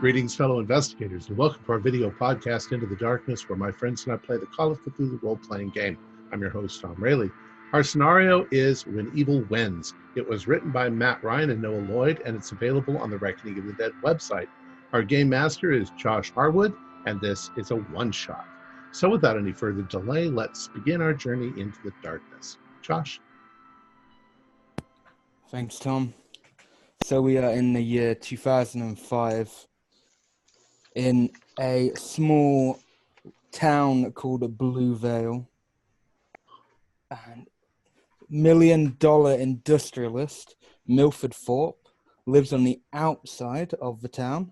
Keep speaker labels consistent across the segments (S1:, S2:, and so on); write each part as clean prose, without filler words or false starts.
S1: Greetings, fellow investigators, and welcome to our video podcast, Into the Darkness, where my friends and I play the Call of Cthulhu role-playing game. I'm your host, Tom Rayleigh. Our scenario is When Evil Wins. It was written by Matt Ryan and Noah Lloyd, and it's available on the Reckoning of the Dead website. Our game master is Josh Harwood, and this is a one-shot. So without any further delay, let's begin our journey into the darkness. Josh?
S2: Thanks, Tom. So we are in the year 2005 in a small town called Blue Vale. And million-dollar industrialist Milford Thorpe lives on the outside of the town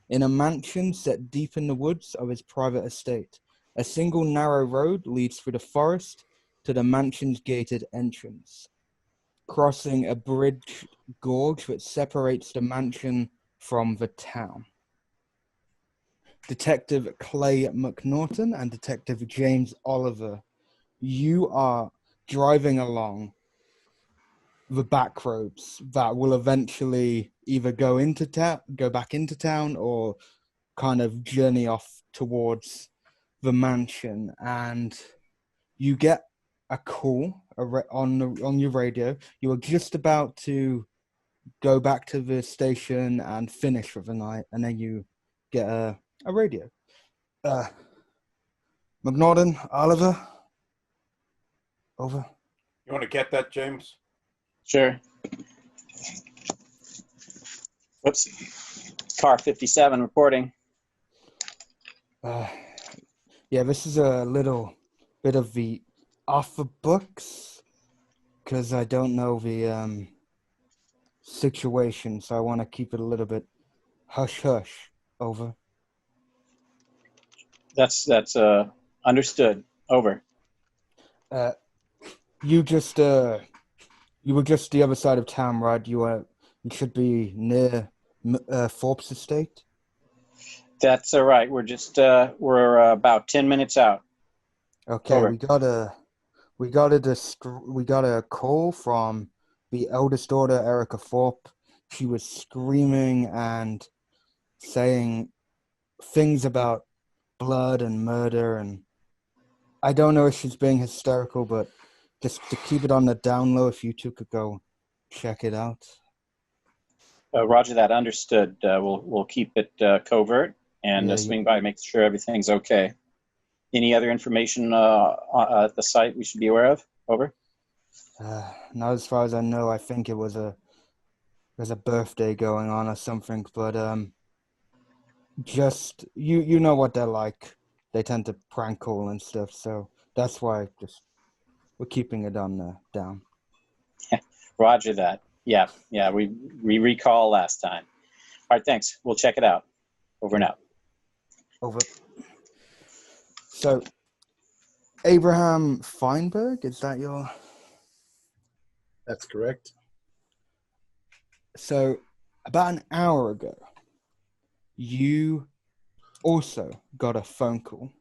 S2: in a mansion set deep in the woods of his private estate. A single narrow road leads through the forest to the mansion's gated entrance, crossing a bridge gorge which separates the mansion from the town. Detective Clay McNaughton and Detective James Oliver, you are driving along the back roads that will eventually either go back into town, or kind of journey off towards the mansion, and you get a call on your radio. You are just about to go back to the station and finish for the night, and then you get a radio. McNaughton, Oliver, over.
S3: You want to get that, James?
S4: Sure. Whoops. Car 57 reporting.
S2: Yeah, this is a little bit of the off the books, because I don't know the situation, so I want to keep it a little bit hush-hush. Over.
S4: That's understood. Over.
S2: You were just the other side of town, right? You should be near Thorpe's estate.
S4: That's all right. We're about 10 minutes out.
S2: Okay,
S4: Over.
S2: we got a call from the eldest daughter, Erica Thorpe. She was screaming and saying things about blood and murder, and I don't know if she's being hysterical, but just to keep it on the down low, if you two could go check it out.
S4: Roger that. Understood. We'll keep it covert and swing by, make sure everything's okay. Any other information at the site we should be aware of? Over.
S2: Not as far as I know. I think there's a birthday going on or something, but just you know what they're like. They tend to prank call and stuff, so that's why we're keeping it on the down.
S4: Roger that. Yeah. We recall last time. All right, thanks. We'll check it out. Over and out.
S2: Over. So, Abraham Feinberg, is that your?
S1: That's correct.
S2: So, about an hour ago, you also got a phone call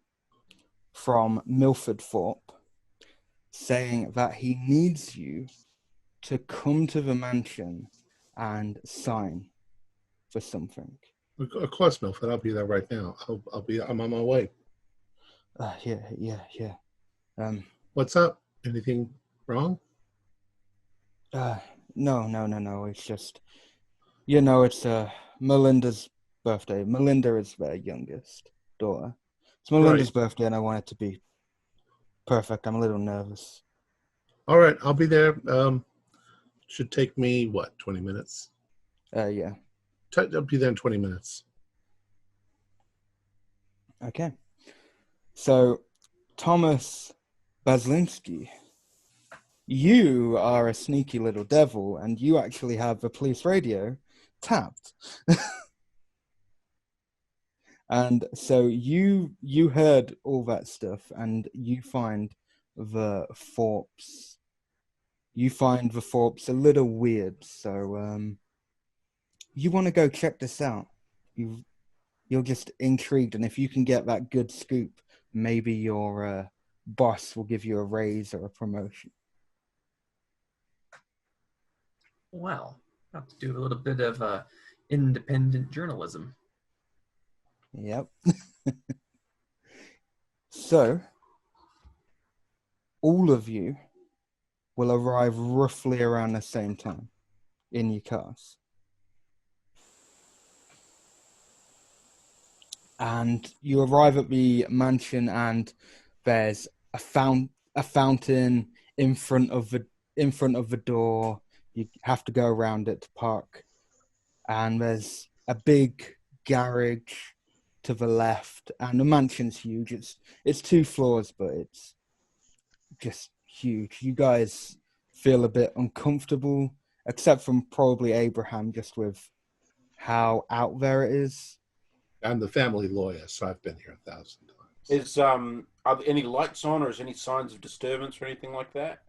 S2: from Milford Thorpe saying that he needs you to come to the mansion and sign for something.
S1: Of course, Milford. I'll be there right now. I'm on my way.
S2: Yeah.
S1: What's up? Anything wrong?
S2: No. It's just, it's Melinda's birthday. Melinda is their youngest daughter. It's Melinda's birthday, and I want it to be perfect. I'm a little nervous.
S1: All right, I'll be there. Should take me, 20 minutes?
S2: Yeah.
S1: I'll be there in 20 minutes.
S2: Okay. So, Thomas Baslinski, you are a sneaky little devil, and you actually have the police radio tapped. And so you heard all that stuff, and you find the Thorpes a little weird. So you want to go check this out. You're just intrigued, and if you can get that good scoop, maybe your boss will give you a raise or a promotion.
S5: Well, I'll have to do a little bit of independent journalism.
S2: Yep. So, all of you will arrive roughly around the same time in your cars. And you arrive at the mansion, and there's a fountain in front of the door. You have to go around it to park. And there's a big garage to the left, and the mansion's huge. It's 2 floors, but it's just huge. You guys feel a bit uncomfortable, except from probably Abraham, just with how out there it is.
S1: I'm the family lawyer, so I've been here 1,000 times.
S3: Is are there any lights on, or is any signs of disturbance or anything like that?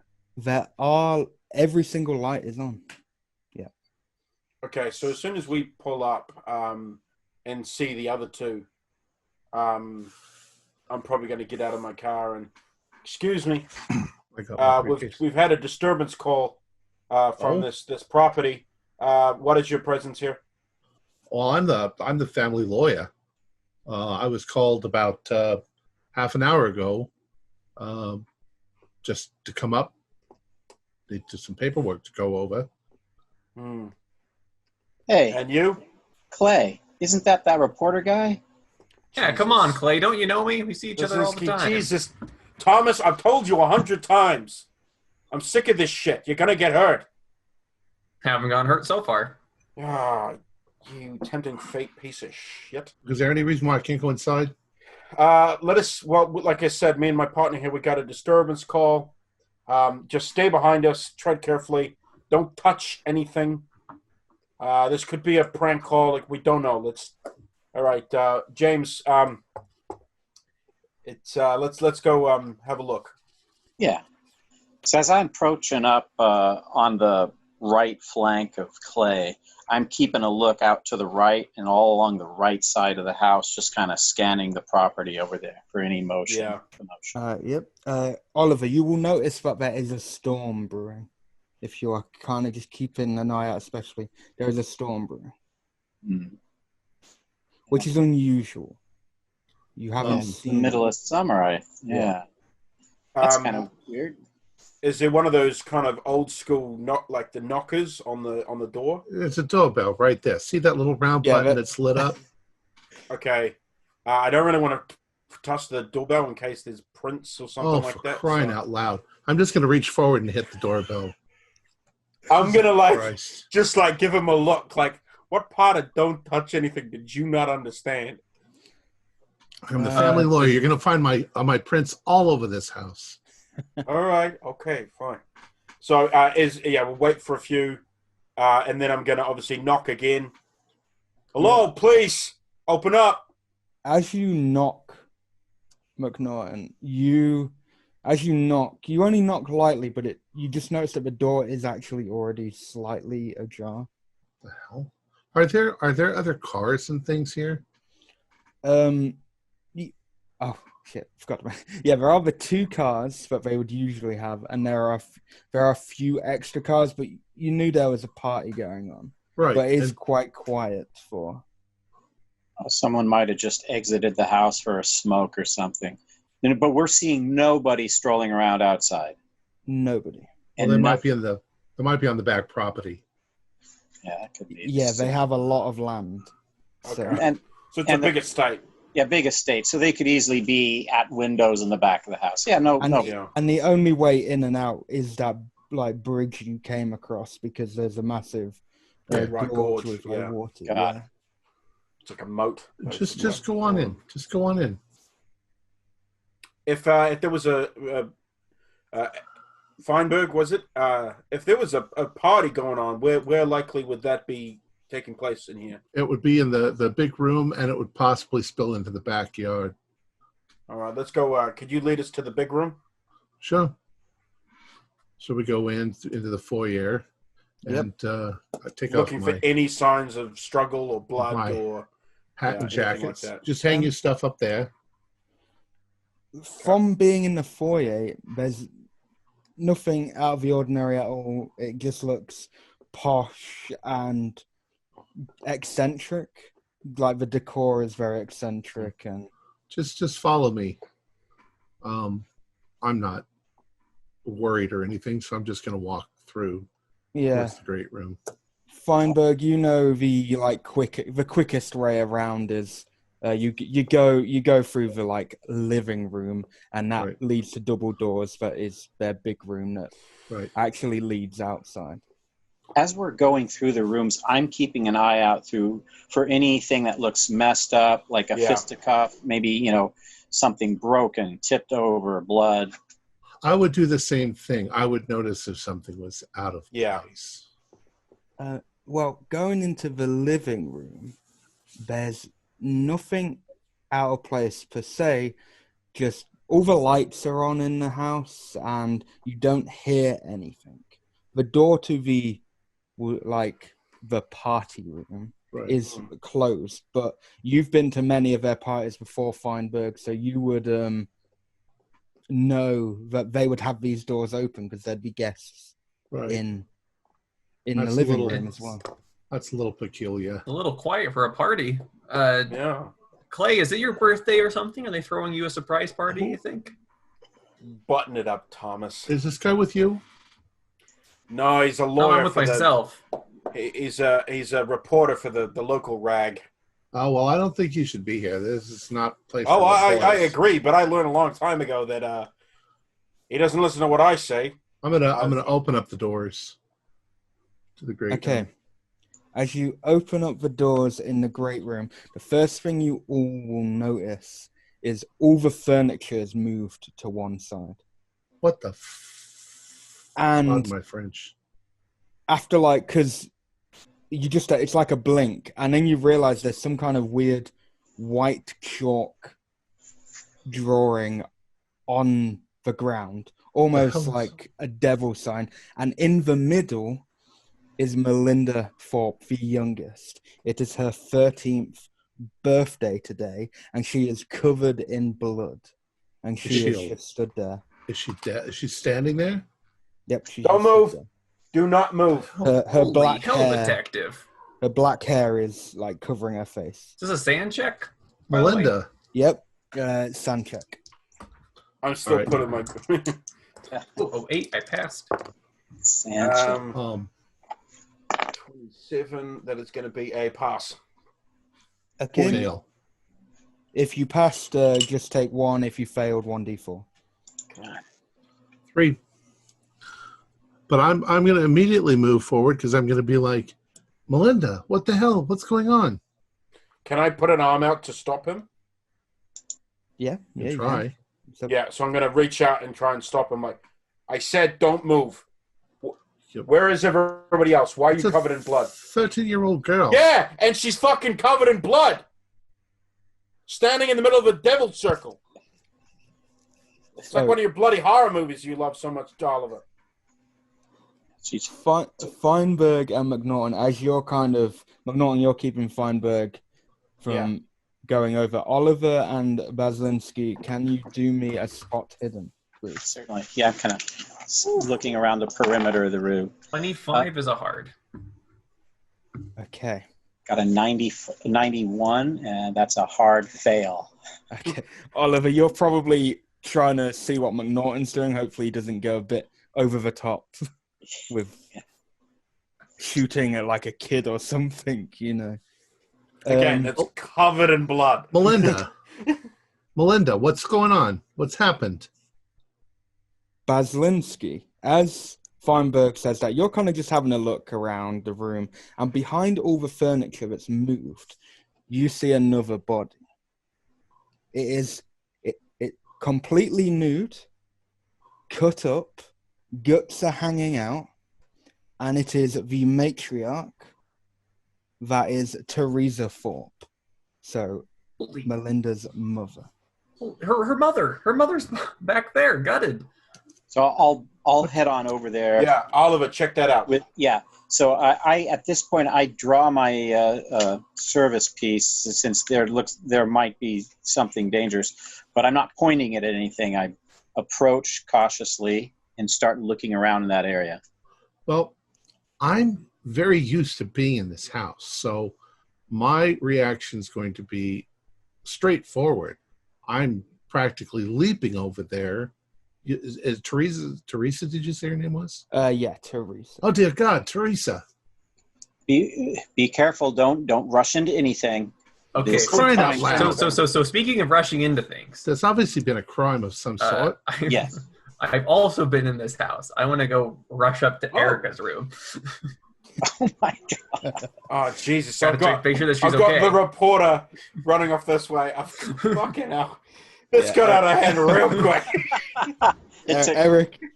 S2: Every single light is on. Yeah.
S3: Okay, so as soon as we pull up and see the other two, I'm probably going to get out of my car and, excuse me, we've had a disturbance call from this property. What is your presence here?
S1: Well, I'm the family lawyer. I was called about half an hour ago, just to come up. Need some paperwork to go over.
S4: Hey,
S3: And you?
S4: Clay, isn't that reporter guy?
S5: Yeah, come on, Clay. Don't you know me? We see each other all the time.
S3: Jesus, Thomas, I've told you 100 times. I'm sick of this shit. You're gonna get hurt.
S5: Haven't gotten hurt so far.
S3: Ah, you tempting fate piece of shit.
S1: Is there any reason why I can't go inside?
S3: Like I said, me and my partner here, we got a disturbance call. Just stay behind us, tread carefully. Don't touch anything. This could be a prank call. Like, we don't know. All right, James. Let's go have a look.
S4: Yeah. So as I'm approaching up on the right flank of Clay, I'm keeping a look out to the right and all along the right side of the house, just kind of scanning the property over there for any motion.
S2: Yeah. Yep. Oliver, you will notice that there is a storm brewing. If you are kind of just keeping an eye out, especially, there is a storm brewing, which is unusual. You haven't seen
S4: the middle of summer. That's kind of weird.
S3: Is there one of those kind of old school, like the knockers on the door?
S1: It's a doorbell right there. See that little round button that's lit up?
S3: Okay. I don't really want to touch the doorbell in case there's prints or something like that.
S1: Crying out loud. I'm just going to reach forward and hit the doorbell.
S3: I'm going to just give him a look. Like, what part of don't touch anything did you not understand?
S1: I'm the family lawyer. You're going to find my prints all over this house.
S3: All right. Okay, fine. So we'll wait for a few, and then I'm going to obviously knock again. Hello, please, open up.
S2: As you knock, McNaughton, you only knock lightly, but you just notice that the door is actually already slightly ajar.
S1: The hell? Are there other cars and things here?
S2: Oh shit, forgot about. Yeah, there are the 2 cars that they would usually have, and there are a few extra cars, but you knew there was a party going on.
S1: Right.
S2: But it's quite quiet for.
S4: Someone might have just exited the house for a smoke or something. But we're seeing nobody strolling around outside.
S2: Nobody.
S1: Well, they might be on the back property.
S4: Yeah, that could be.
S2: Yeah, they have a lot of land.
S3: Okay.
S2: So
S3: it's a big estate.
S4: Yeah, big estate. So they could easily be at windows in the back of the house. Yeah, no.
S2: And the only way in and out is that bridge you came across, because there's a massive gorge with water. Yeah.
S3: It's like a moat.
S1: Just go on in. Just go on in.
S3: If there was a Feinberg, was it? If there was a party going on, where likely would that be taking place in here?
S1: It would be in the big room, and it would possibly spill into the backyard.
S3: All right, let's go. Could you lead us to the big room?
S1: Sure. So we go into the foyer, and I take
S3: looking
S1: off
S3: for any signs of struggle or blood or
S1: hat and jackets.
S3: Like
S1: just hang your stuff up there.
S2: From being in the foyer, there's nothing out of the ordinary at all. It just looks posh and eccentric. like the decor is very eccentric and
S1: Just follow me. I'm not worried or anything, so I'm just going to walk through towards the great room.
S2: Feinberg, you know the quickest way around is you go through the like living room, and that leads to double doors. That is their big room that actually leads outside.
S4: As we're going through the rooms, I'm keeping an eye out for anything that looks messed up, like a fisticuff, maybe something broken, tipped over, blood.
S1: I would do the same thing. I would notice if something was out of place.
S2: Well, going into the living room, there's nothing out of place per se. Just all the lights are on in the house, and you don't hear anything. The door to the party room is closed, but you've been to many of their parties before, Feinberg, so you would know that they would have these doors open because there'd be guests in the living room as well.
S1: That's a little peculiar.
S5: A little quiet for a party. Clay, is it your birthday or something? Are they throwing you a surprise party, you think?
S3: Button it up, Thomas.
S1: Is this guy with you?
S3: No, he's a lawyer.
S5: No, I'm with myself.
S3: He's a reporter for the local rag.
S1: Oh, well, I don't think you should be here. This is not a place.
S3: Oh, I agree, but I learned a long time ago that he doesn't listen to what I say.
S1: I'm gonna open up the doors to the great room.
S2: As you open up the doors in the great room, the first thing you all will notice is all the furniture is moved to one side.
S1: What the
S2: and
S1: my French.
S2: After because it's like a blink, and then you realize there's some kind of weird white chalk drawing on the ground, almost like a devil sign, and in the middle is Melinda Thorpe, the youngest. It is her 13th birthday today, and she is covered in blood, and she is just stood there.
S1: Is she dead? Is she standing there?
S2: Yep.
S3: Don't move. Do not move.
S2: Her black hair,
S5: detective.
S2: Her black hair is covering her face.
S5: Is this a sand check?
S1: Melinda.
S2: Yep. Sand check.
S3: I'm still putting my.
S5: 8. I passed.
S4: Sand check.
S3: 27. That is going to be a pass.
S2: Okay.
S1: Fail.
S2: If you passed, just take 1. If you failed, 1d4.
S4: God.
S1: 3. But I'm going to immediately move forward because I'm going to be like, Melinda, what the hell? What's going on?
S3: Can I put an arm out to stop him?
S2: Yeah.
S1: Try.
S2: So
S3: I'm going to reach out and try and stop him. I said, don't move. Where is everybody else? Why are you covered in blood?
S1: 13-year-old girl.
S3: Yeah, and she's fucking covered in blood. Standing in the middle of a devil circle. It's like one of your bloody horror movies you love so much, Oliver.
S2: Feinberg and McNaughton, as you're McNaughton, you're keeping Feinberg from going over. Oliver and Baslinski, can you do me a spot hidden, please?
S4: Certainly. Yeah, I'm kind of looking around the perimeter of the room.
S5: 25 is a hard.
S2: Okay.
S4: Got a 91, and that's a hard fail.
S2: Okay. Oliver, you're probably trying to see what McNaughton's doing. Hopefully he doesn't go a bit over the top with shooting at like a kid or something,
S3: Again, it's covered in blood.
S1: Melinda, what's going on? What's happened?
S2: Baslinski, as Feinberg says that, you're kind of just having a look around the room, and behind all the furniture that's moved, you see another body. It is completely nude, cut up, guts are hanging out, and it is the matriarch. That is Teresa Thorpe. So, Melinda's mother.
S5: Her mother's back there, gutted.
S4: So I'll head on over there.
S3: Yeah, Oliver, check that out.
S4: So I at this point I draw my service piece since there might be something dangerous, but I'm not pointing it at anything. I approach cautiously and start looking around in that area.
S1: Well, I'm very used to being in this house, so my reaction is going to be straightforward. I'm practically leaping over there. Is Teresa, did you say her name was?
S2: Yeah, Teresa.
S1: Oh, dear God, Teresa.
S4: Be careful. Don't rush into anything.
S5: Okay.
S4: This is
S1: Crying out
S4: coming
S1: loud.
S4: soon.
S5: So speaking of rushing into things,
S1: There's obviously been a crime of some sort.
S4: Yes.
S5: I've also been in this house. I want to go rush up to Erica's room.
S4: Oh my God.
S3: Oh, Jesus.
S5: Gotta make sure that she's
S3: I've got
S5: okay.
S3: the reporter running off this way. Fucking hell. This got out of hand real quick.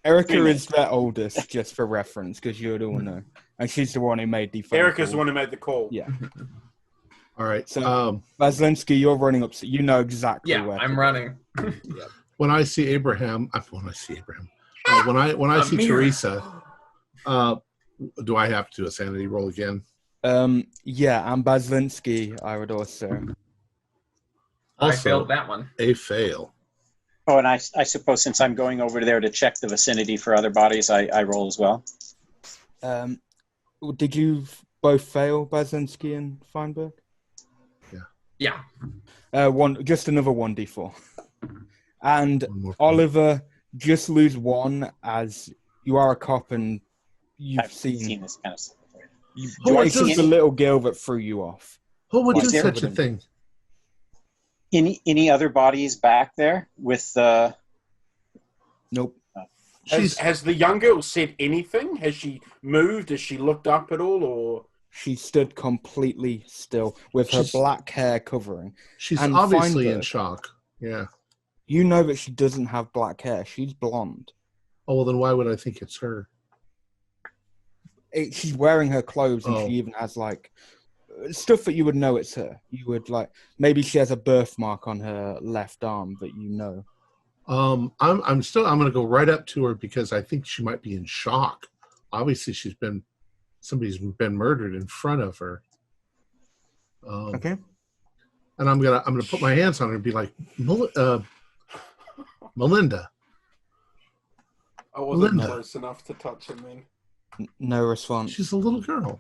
S2: Erica is their oldest, just for reference, because you'd all know. And she's the one who made the phone
S3: Erica's
S2: call.
S3: the one who made the call.
S2: Yeah.
S1: All right.
S2: So, Vaslinsky, you're running up. So you know exactly where.
S5: I'm running.
S1: When I see Abraham, when I see Teresa, do I have to do a sanity roll again?
S2: Yeah, and Baslinsky, I would also.
S5: I failed that one.
S1: A fail.
S4: Oh, and I suppose since I'm going over there to check the vicinity for other bodies, I roll as well.
S2: Did you both fail, Baslinsky and Feinberg?
S5: Yeah.
S2: Just another 1d4. And Oliver, just lose one as you are a cop and
S4: I've seen this kind of stuff before.
S2: It's just the little girl that threw you off.
S1: Who would do such a thing?
S4: Any other bodies back there with
S2: Nope.
S3: Has the young girl said anything? Has she moved? Has she looked up at all? Or
S2: she stood completely still with her black hair covering.
S1: She's obviously in shock. Yeah.
S2: You know that she doesn't have black hair. She's blonde.
S1: Oh, well, then why would I think it's her?
S2: She's wearing her clothes, and she even has, like, stuff that you would know it's her. You would, like, maybe she has a birthmark on her left arm that you know.
S1: I'm going to go right up to her because I think she might be in shock. Obviously, somebody's been murdered in front of her.
S2: Okay.
S1: And I'm gonna put my hands on her and be like, Melinda.
S3: I wasn't close enough to touch him then.
S2: No response.
S1: She's a little girl.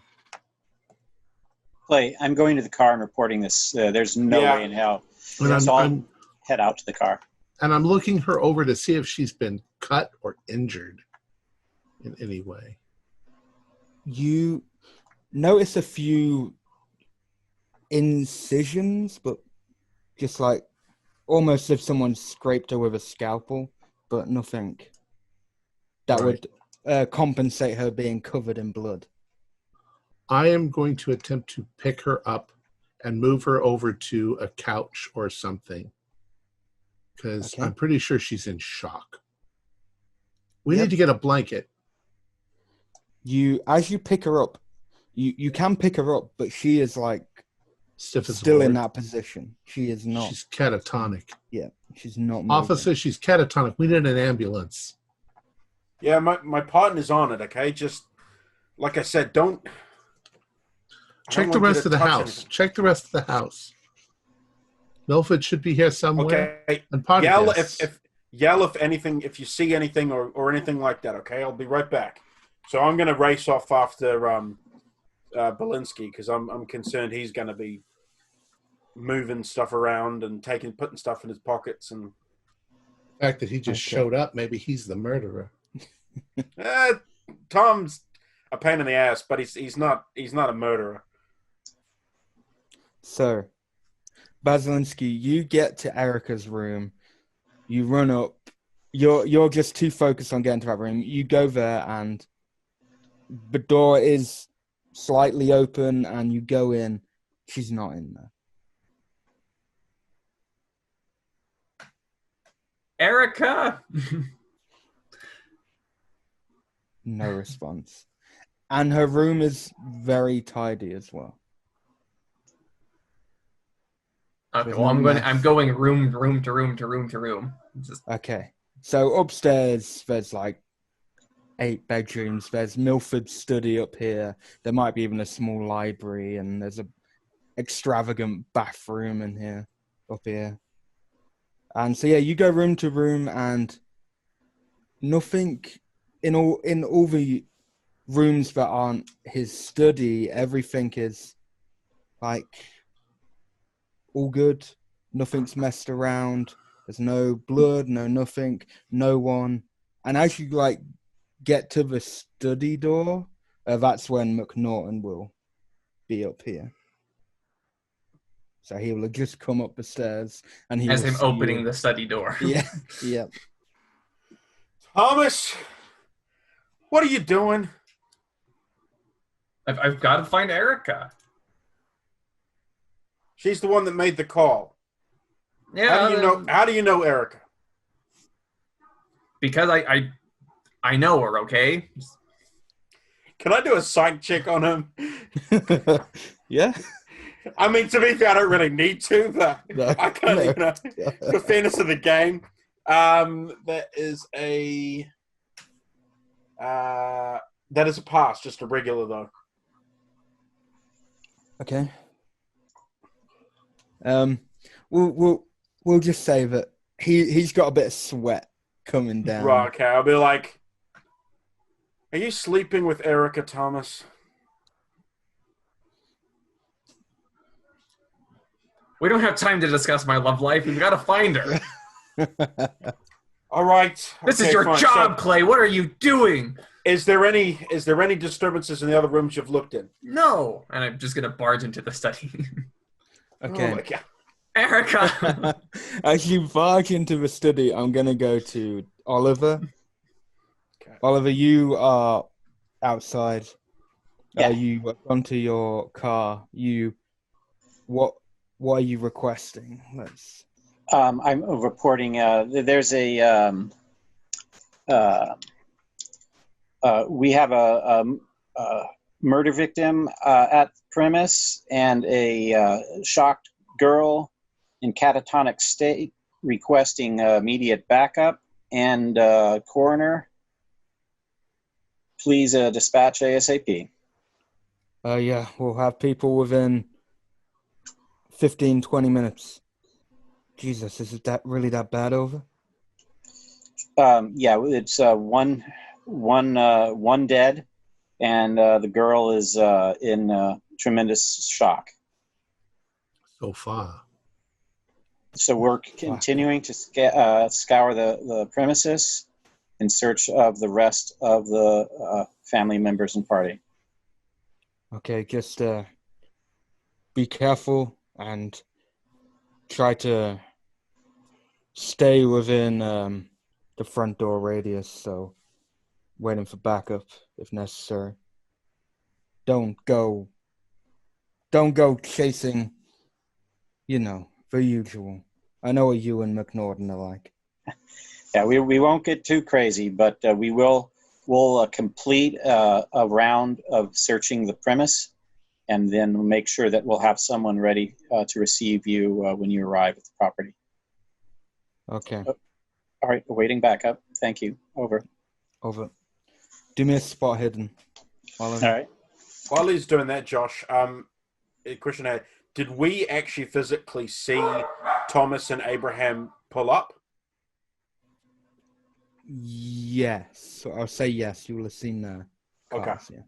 S4: Clay, I'm going to the car and reporting this. There's no way in hell. Let's all head out to the car.
S1: And I'm looking her over to see if she's been cut or injured in any way.
S2: You notice a few incisions, but just like almost if someone scraped her with a scalpel, but nothing that would compensate her being covered in blood.
S1: I am going to attempt to pick her up and move her over to a couch or something because I'm pretty sure she's in shock. We need to get a blanket.
S2: As you pick her up, you can pick her up, but she is like
S1: stiff as
S2: still in that position. She is not.
S1: She's catatonic.
S2: Yeah, she's not moving.
S1: Officer, she's catatonic. We need an ambulance.
S3: Yeah, my partner's on it, okay? Just, like I said, don't...
S1: Check the rest of the house. Check the rest of the house. Milford should be here somewhere.
S3: Okay.
S1: And
S3: yell if anything, if you see anything or anything like that, okay? I'll be right back. So I'm going to race off after Belinsky because I'm concerned he's going to be moving stuff around and putting stuff in his pockets. And
S1: the fact that he just showed up, maybe he's the murderer.
S3: Tom's a pain in the ass, but he's not a murderer.
S2: So, Basilinsky, you get to Erica's room. You run up. You're just too focused on getting to that room. You go there, and the door is slightly open, and you go in. She's not in there.
S5: Erica!
S2: No response. And her room is very tidy as well.
S5: Okay, well, I'm going room to room.
S2: Okay. So upstairs, there's like 8 bedrooms. There's Milford's study up here. There might be even a small library, and there's a extravagant bathroom in here, up here. And so, yeah, you go room to room, and nothing in all the rooms that aren't his study, everything is like, all good. Nothing's messed around. There's no blood, no nothing, no one. And as you, like, get to the study door, that's when McNaughton will be up here. So he will just come up the stairs, and he
S5: As
S2: will
S5: him
S2: see
S5: opening
S2: you.
S5: the study door.
S2: Yeah, yeah.
S3: Thomas, what are you doing?
S5: I've got to find Erica.
S3: She's the one that made the call.
S5: Yeah.
S3: How do you know Erica?
S5: Because I know her, okay?
S3: Can I do a psych check on him?
S2: Yeah.
S3: I mean, to be fair, I don't really need to, but
S2: No,
S3: I kind of,
S2: no.
S3: the fairness of the game. That is a pass, just a regular though.
S2: Okay. We'll just say that he's got a bit of sweat coming down.
S3: Right, okay, I'll be like, are you sleeping with Erica, Thomas?
S5: We don't have time to discuss my love life. We've got to find her.
S3: All right.
S5: This is your job, Clay. What are you doing?
S3: Is there any disturbances in the other rooms you've looked in?
S5: No. And I'm just gonna barge into the study.
S2: Okay.
S3: Oh my God.
S5: Erica.
S2: As you barge into the study, I'm gonna go to Oliver.
S3: Okay.
S2: Oliver, you are outside.
S4: Yeah.
S2: You have gone to your car. What are you requesting?
S4: I'm reporting. There's a. We have a murder victim at the premise, and a shocked girl in catatonic state requesting immediate backup, and coroner. Please dispatch ASAP.
S2: Yeah, we'll have people within 15, 20 minutes. Jesus, is it really that bad over?
S4: Yeah, it's one dead, and the girl is in tremendous shock.
S1: So far.
S4: So we're continuing to scour the premises in search of the rest of the family members and party.
S2: Okay, just be careful and try to stay within the front door radius, so waiting for backup if necessary. Don't go chasing, the usual. I know what you and McNaughton are like.
S4: Yeah, we won't get too crazy, but we'll complete a round of searching the premise, and then we'll make sure that we'll have someone ready to receive you when you arrive at the property.
S2: Okay.
S4: All right, awaiting backup. Thank you. Over.
S2: Do me a spot hidden.
S4: All right.
S3: While he's doing that, Josh, a question I had. Did we actually physically see Thomas and Abraham pull up?
S2: Yes. So I'll say yes. You will have seen the cars,
S3: Okay.
S2: Yeah.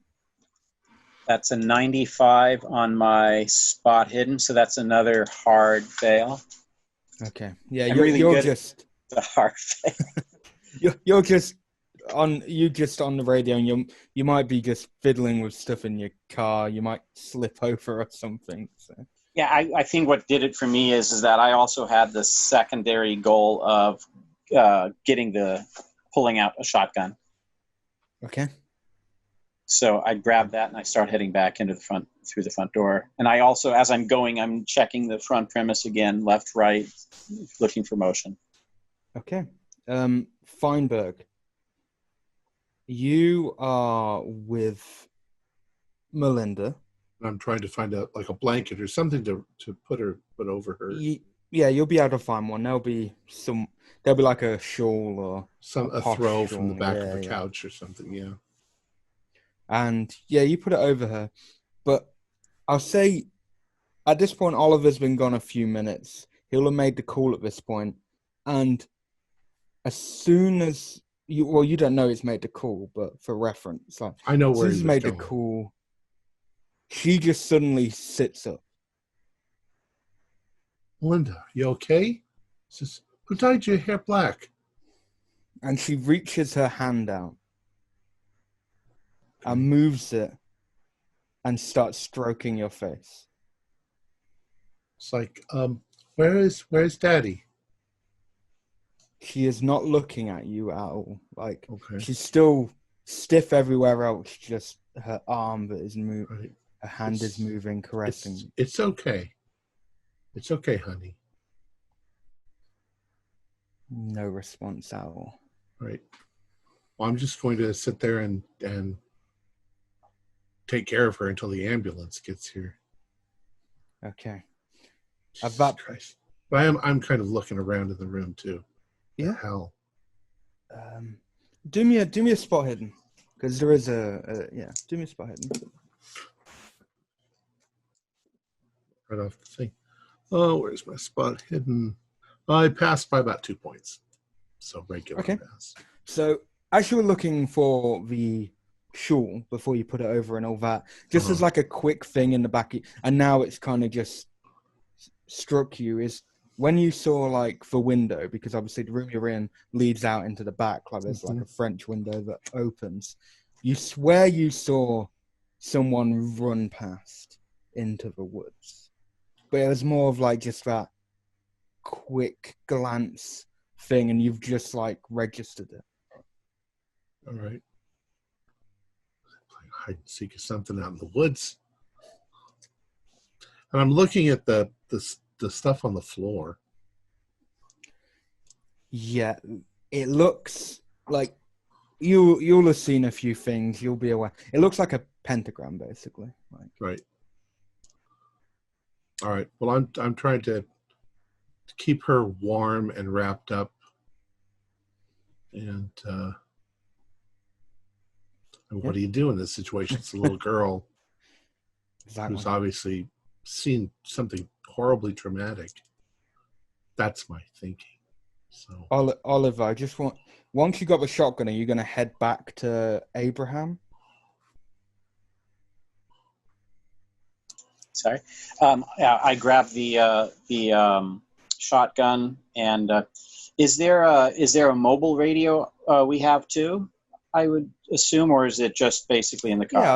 S4: That's a 95 on my spot hidden, so that's another hard fail.
S2: Okay. Yeah,
S4: I'm
S2: you're
S4: really
S2: just
S4: The hard fail.
S2: you're just on the radio, and you might be just fiddling with stuff in your car. You might slip over or something. So.
S4: Yeah, I think what did it for me is that I also had the secondary goal of pulling out a shotgun.
S2: Okay.
S4: So I grabbed that and I start heading back through the front door. And I also, as I'm going, I'm checking the front premise again, left, right, looking for motion.
S2: Okay. Feinberg, you are with Melinda.
S1: I'm trying to find a blanket or something to put over her.
S2: Yeah, you'll be able to find one. There'll be like a shawl or
S1: a throw
S2: shawl.
S1: from the back of the couch or something. Yeah.
S2: And yeah, you put it over her. But I'll say at this point, Oliver's been gone a few minutes. He'll have made the call at this point. And as soon as you don't know he's made the call, but for reference,
S1: I know
S2: as
S1: where
S2: he's made the call, she just suddenly sits up
S1: Melinda, you okay? Says, who dyed your hair black?
S2: And she reaches her hand out and moves it and starts stroking your face.
S1: It's like, where's Daddy?
S2: She is not looking at you at all. Like,
S1: Okay.
S2: she's still stiff everywhere else. Just her arm that is moving.
S1: Right.
S2: Her hand is moving, caressing you.
S1: It's okay. It's okay, honey.
S2: No response at all.
S1: Right. Well, I'm just going to sit there and take care of her until the ambulance gets here.
S2: Okay.
S1: Jesus Christ. But I'm kind of looking around in the room too.
S2: Yeah.
S1: The hell.
S2: Do me a spot hidden, because there is do me a spot hidden.
S1: Right off the thing. Oh, where's my spot hidden? I passed by about 2 points. So regular pass.
S2: So as you were looking for the shawl before you put it over and all that, just as like a quick thing in the back, and now it's kind of just struck you, is when you saw like the window, because obviously the room you're in leads out into the back, like there's like a French window that opens. You swear you saw someone run past into the woods, but it was more of like just that quick glance thing, and you've just like registered it.
S1: All right. Playing hide and seek or something out in the woods. And I'm looking at the stuff on the floor.
S2: Yeah, it looks like you'll have seen a few things. You'll be aware. It looks like a pentagram, basically. Like.
S1: Right. All right. Well, I'm trying to keep her warm and wrapped up, and what do you do in this situation? It's a little girl who's obviously seen something horribly traumatic. That's my thinking. So,
S2: Oliver, I just want, once you got the shotgun, are you going to head back to Abraham?
S4: Sorry. I grabbed the shotgun, and is there a mobile radio we have too? I would assume, or is it just basically in the car?
S2: Yeah,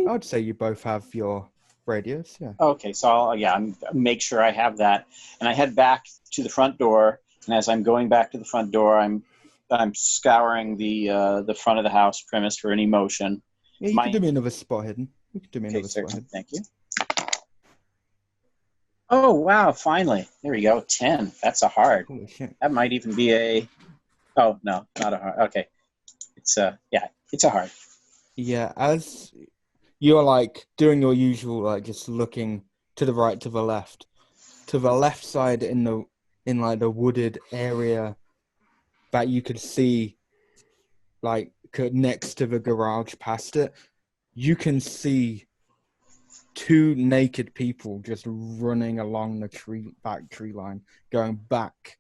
S2: I'd say you both have your radios. Yeah.
S4: Okay, so I'll make sure I have that, and I head back to the front door. And as I'm going back to the front door, I'm scouring the front of the house premise for any motion.
S2: Yeah, you can do me another spot hidden. You can do me another spot hidden.
S4: Thank you. Oh wow! Finally, there we go. 10. That's a hard.
S2: Holy shit.
S4: That might even be a. Oh no, not a hard. Okay, it's a hard.
S2: Yeah, as you're like doing your usual, like just looking to the right, to the left side in the wooded area that you could see, like next to the garage past it, you can see 2 naked people just running along the back tree line, going back,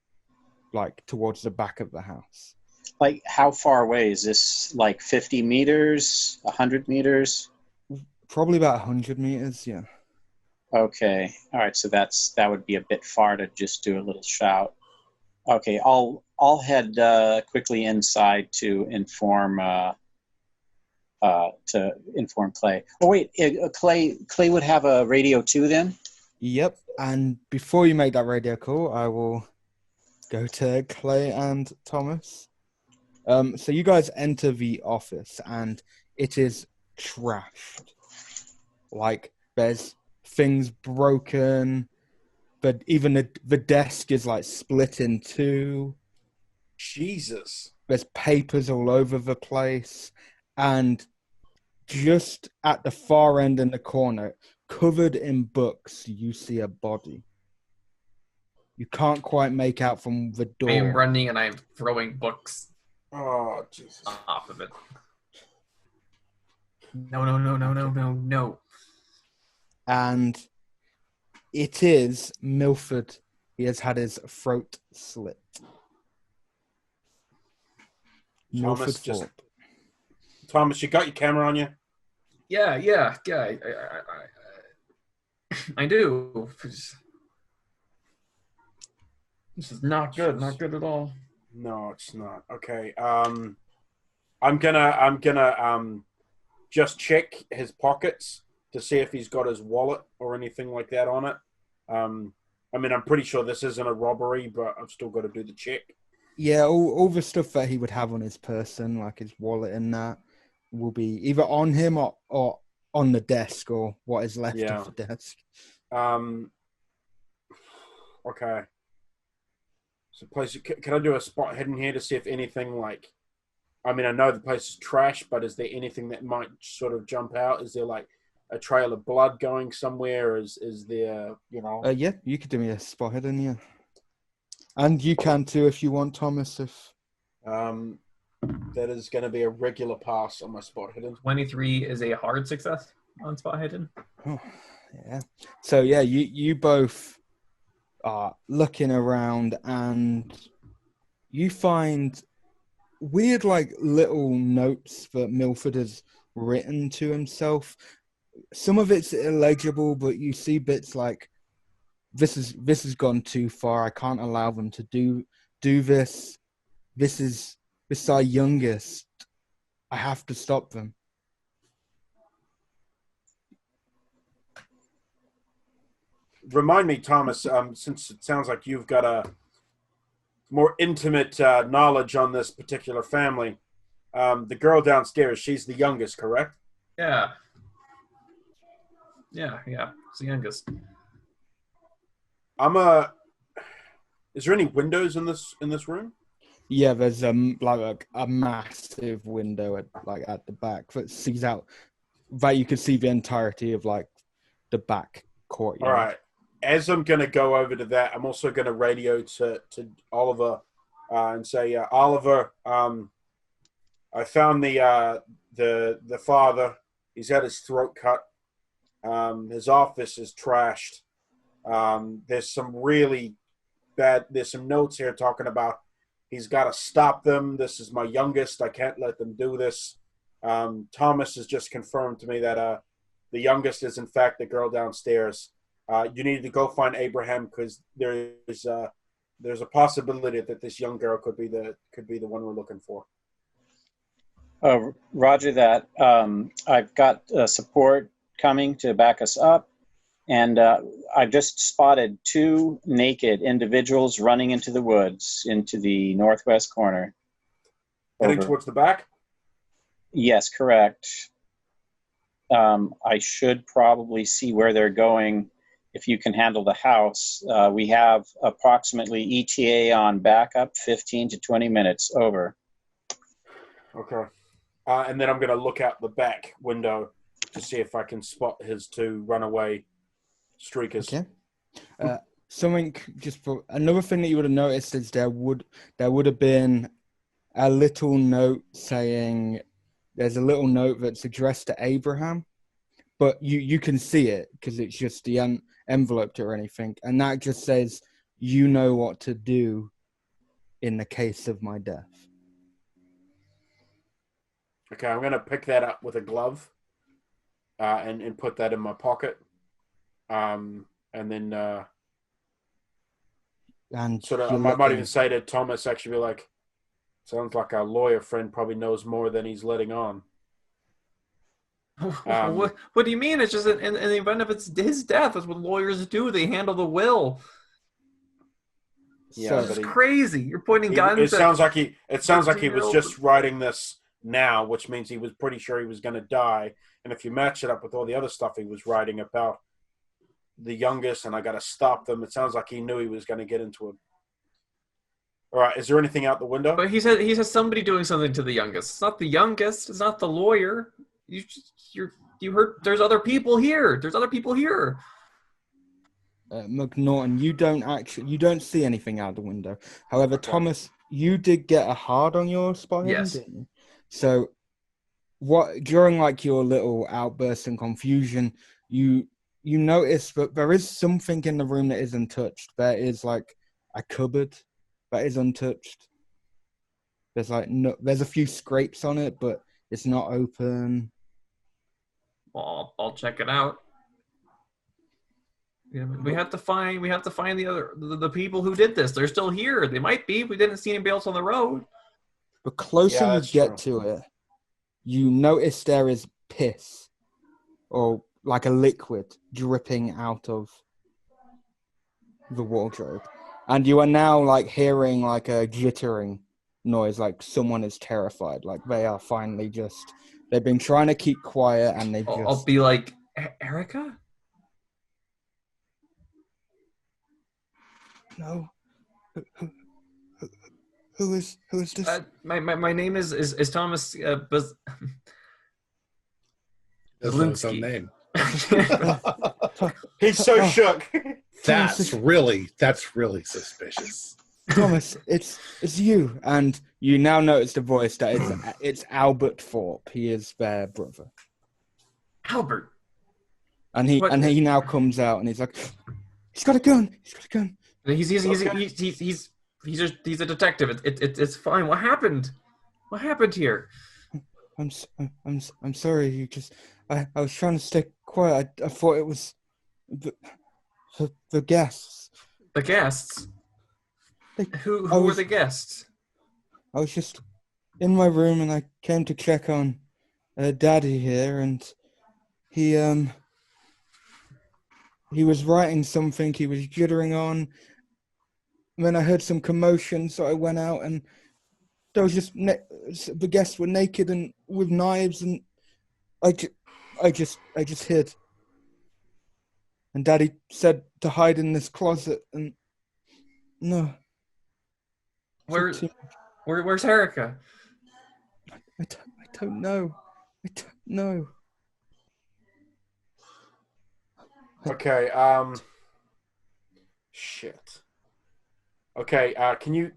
S2: like towards the back of the house.
S4: Like, how far away is this? Like 50 meters, 100 meters?
S2: Probably about 100 meters, yeah.
S4: Okay. All right. So that would be a bit far to just do a little shout. Okay. I'll head quickly inside to inform Clay. Oh wait, Clay would have a radio too then?
S2: Yep. And before you make that radio call, I will go to Clay and Thomas. So you guys enter the office, and it is trashed. Like, there's things broken, but even the desk is like split in 2.
S3: Jesus.
S2: There's papers all over the place, and just at the far end in the corner, covered in books, you see a body. You can't quite make out from the door.
S5: I am running and I am throwing books.
S3: Oh, Jesus.
S5: Off of it. No.
S2: And it is Milford. He has had his throat slit. Milford Thorpe.
S3: Thomas, you got your camera on you?
S5: Yeah. I do. This is not good. Not good at all.
S3: No, it's not. Okay. I'm gonna just check his pockets to see if he's got his wallet or anything like that on it. I mean, I'm pretty sure this isn't a robbery, but I've still got to do the check.
S2: Yeah, all the stuff that he would have on his person, like his wallet and that, will be either on him or on the desk or what is left of the desk.
S3: Okay. So, place. Can I do a spot hidden here to see if anything like? I mean, I know the place is trash, but is there anything that might sort of jump out? Is there like a trail of blood going somewhere? Is there, you know?
S2: Yeah, you could do me a spot hidden, yeah. And you can too if you want, Thomas. If
S3: that is going to be a regular pass on my spot hidden.
S5: 23 is a hard success on spot hidden.
S2: Oh, yeah. So yeah, you both are looking around and you find weird like little notes that Milford has written to himself. Some of it's illegible, but you see bits like this has gone too far. I can't allow them to do this. This is our youngest. I have to stop them.
S3: Remind me, Thomas, since it sounds like you've got a more intimate knowledge on this particular family. The girl downstairs, she's the youngest, correct?
S5: Yeah. It's the youngest.
S3: Is there any windows in this room?
S2: Yeah, there's like a massive window at the back that sees out that you can see the entirety of like the back courtyard.
S3: All right. As I'm going to go over to that, I'm also going to radio to Oliver and say, Oliver, I found the father. He's had his throat cut. His office is trashed. There's some notes here talking about he's got to stop them. This is my youngest. I can't let them do this. Thomas has just confirmed to me that the youngest is in fact the girl downstairs. You need to go find Abraham because there's a possibility that this young girl could be the one we're looking for.
S4: Roger that. I've got support coming to back us up, and I've just spotted 2 naked individuals running into the woods into the northwest corner.
S3: Heading towards the back?
S4: Yes, correct. I should probably see where they're going. If you can handle the house, we have approximately ETA on backup, 15 to 20 minutes. Over.
S3: Okay. And then I'm going to look out the back window to see if I can spot his 2 runaway streakers.
S2: Okay. Something just for another thing that you would have noticed is there would have been a little note saying there's a little note that's addressed to Abraham, but you can see it because it's just the enveloped or anything, and that just says, you know what to do in the case of my death.
S3: Okay, I'm going to pick that up with a glove and put that in my pocket. And then
S2: and
S3: sort of, I might even say to Thomas, actually, be like, sounds like our lawyer friend probably knows more than he's letting on.
S5: What do you mean? It's just in the event of his death, that's what lawyers do. They handle the will.
S3: Yeah,
S5: it's crazy. You're pointing guns.
S3: It sounds like he was just writing this now, which means he was pretty sure he was going to die. And if you match it up with all the other stuff he was writing about the youngest, and I got to stop them, it sounds like he knew he was going to get into it. All right, is there anything out the window?
S5: But he said somebody doing something to the youngest. It's not the youngest. It's not the lawyer. You heard? There's other people here.
S2: McNaughton, you don't see anything out the window. However, okay. Thomas, you did get a hard on your spot,
S5: yes.
S2: Didn't you? So, what during like your little outburst and confusion, you notice that there is something in the room that isn't touched. There is like a cupboard that is untouched. There's a few scrapes on it, but it's not open.
S5: Well, I'll check it out. Yeah, we have to find the people who did this. They're still here. They might be. We didn't see anybody else on the road.
S2: The closer
S3: Yeah,
S2: you
S3: that's
S2: get
S3: true.
S2: to it, you notice there is piss, or like a liquid dripping out of the wardrobe, and you are now like hearing like a jittering noise, like someone is terrified, like they are finally just. They've been trying to keep quiet, and they've
S5: I'll
S2: just.
S5: be like, Erica?
S2: No. Who is this?
S5: My name is Thomas
S1: Doesn't know his own
S5: Zelinsky.
S1: name.
S3: He's so shook.
S1: That's really suspicious.
S2: Thomas, it's you, and you now notice the voice that it's Albert Thorpe. He is their brother,
S5: Albert.
S2: and he now comes out and he's like, he's got a gun.
S5: He's a detective. It's fine. What happened? What happened here?
S2: I'm sorry. You just I was trying to stay quiet. I thought it was the guests.
S5: The guests. Who were the guests?
S2: I was just in my room and I came to check on Daddy here, and he was writing something. He was jittering on. And then I heard some commotion, so I went out, and there was just the guests were naked and with knives, and I just hid. And Daddy said to hide in this closet, and no.
S5: Where's Erica?
S2: I don't know.
S3: Okay. Shit. Okay. Can you,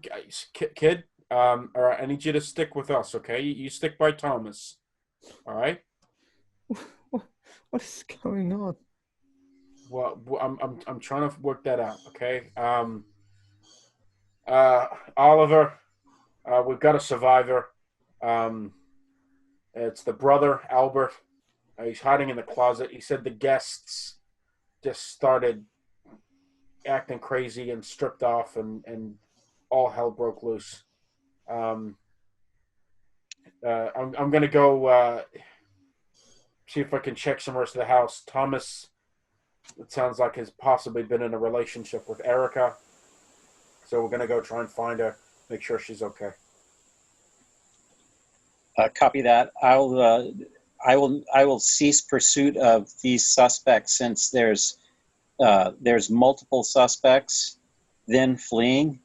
S3: kid? All right. I need you to stick with us. Okay. You stick by Thomas. All right.
S2: What is going on?
S3: Well, I'm trying to work that out. Okay. Oliver, we've got a survivor. It's the brother, Albert. He's hiding in the closet. He said the guests just started acting crazy and stripped off, and all hell broke loose. I'm going to go see if I can check some rest of the house. Thomas, it sounds like, has possibly been in a relationship with Erica. So we're going to go try and find her, make sure she's okay.
S4: Copy that. I will cease pursuit of these suspects since there's multiple suspects then fleeing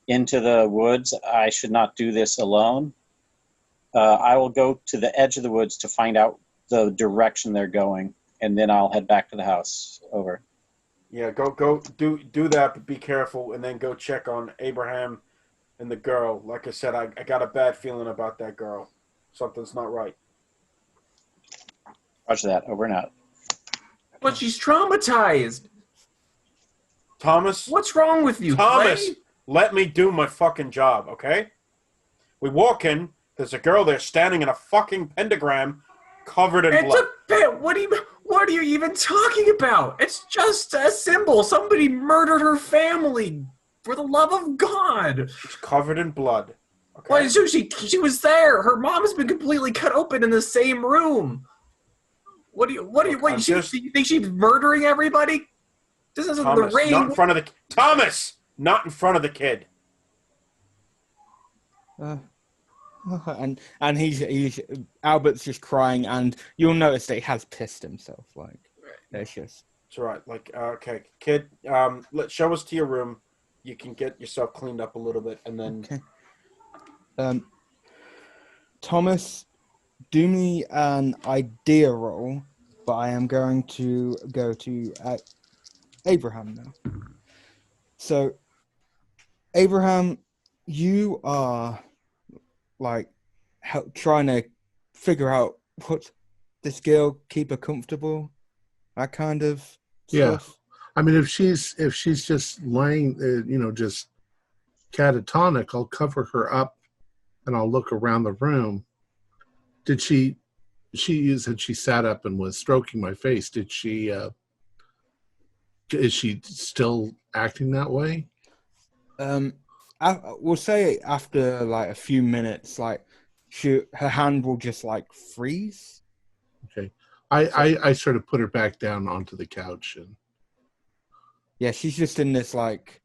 S4: into the woods. I should not do this alone. I will go to the edge of the woods to find out the direction they're going, and then I'll head back to the house. Over.
S3: Yeah, go do that, but be careful, and then go check on Abraham and the girl. Like I said, I got a bad feeling about that girl. Something's not right.
S4: Roger that. Over and out.
S5: But she's traumatized.
S3: Thomas?
S5: What's wrong with you,
S3: Thomas,
S5: Clay?
S3: let me do my fucking job, okay? We walk in, there's a girl there standing in a fucking pentagram covered in blood.
S5: What are you even talking about? It's just a symbol. Somebody murdered her family. For the love of God.
S3: It's covered in blood. Okay?
S5: Why, so she was there. Her mom has been completely cut open in the same room. You think she's murdering everybody? This isn't
S3: Thomas,
S5: the rain.
S3: not in front of the Thomas, not in front of the kid.
S2: And he's Albert's just crying, and you'll notice that he has pissed himself. Like, it's just.
S3: It's all right. Like, okay, kid. Let's show us to your room. You can get yourself cleaned up a little bit, and then.
S2: Okay. Thomas, do me an idea roll, but I am going to go to Abraham now. So, Abraham, you are like trying to figure out what this girl, keep her comfortable, that kind of stuff.
S1: I mean, if she's just lying, just catatonic, I'll cover her up and I'll look around the room. Did she said she sat up and was stroking my face. Did she Is she still acting that way?
S2: We'll say after like a few minutes, like her hand will just like freeze.
S1: Okay. I sort of put her back down onto the couch and
S2: yeah, she's just in this like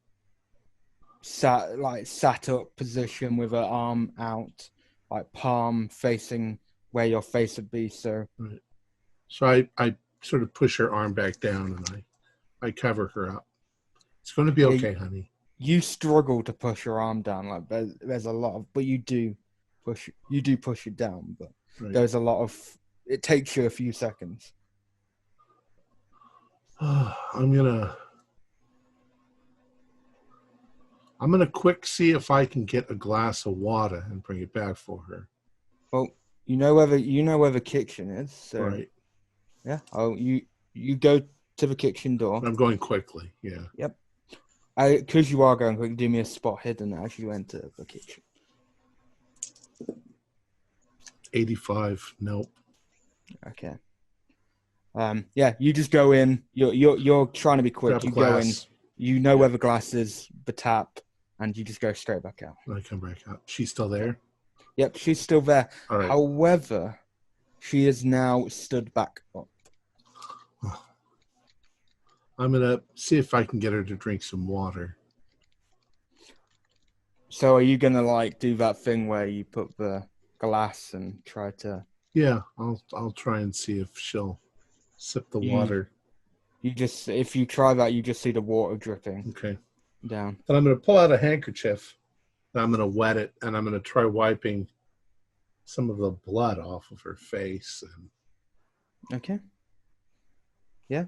S2: sat up position with her arm out, like palm facing where your face would be. So
S1: right. So I sort of push her arm back down and I cover her up. It's going to be okay, honey.
S2: You struggle to push your arm down. Like there's a lot of, but you do push it down. But
S1: right.
S2: There's a lot of. It takes you a few seconds.
S1: I'm gonna quick see if I can get a glass of water and bring it back for her.
S2: Well, you know where the kitchen is. So,
S1: right.
S2: Yeah. Oh, you go to the kitchen door.
S1: I'm going quickly. Yeah.
S2: Yep. Because you are going quick, do me a spot hidden as you enter the kitchen.
S1: 85. Nope.
S2: Okay. Yeah, you just go in. You're trying to be quick. You go in. You know where the glass is, the tap, and you just go straight back out.
S1: I come back out. She's still there?
S2: Yep, she's still there.
S1: All right.
S2: However, she is now stood back up.
S1: I'm gonna see if I can get her to drink some water.
S2: So, are you gonna like do that thing where you put the glass and try to?
S1: Yeah, I'll try and see if she'll sip the water.
S2: If you try that, you just see the water dripping.
S1: Okay.
S2: Down.
S1: And I'm going to pull out a handkerchief and I'm going to wet it and I'm going to try wiping some of the blood off of her face.
S2: Okay. Yeah.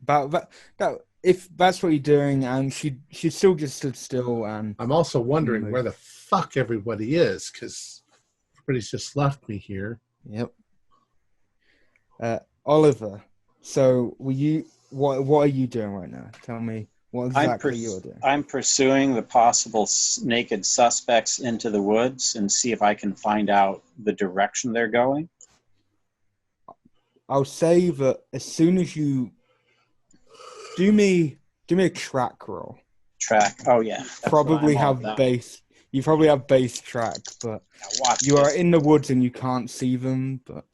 S2: About that. If that's what you're doing, and she still just stood still, and
S1: I'm also wondering where the fuck everybody is because everybody's just left me here.
S2: Yep. Oliver, so what are you doing right now? Tell me what exactly you're doing.
S4: I'm pursuing the possible naked suspects into the woods and see if I can find out the direction they're going.
S2: I'll say that as soon as you do me a track roll.
S4: Track. Oh yeah.
S2: Probably have base. You probably have base track, but you are in the woods and you can't see them. But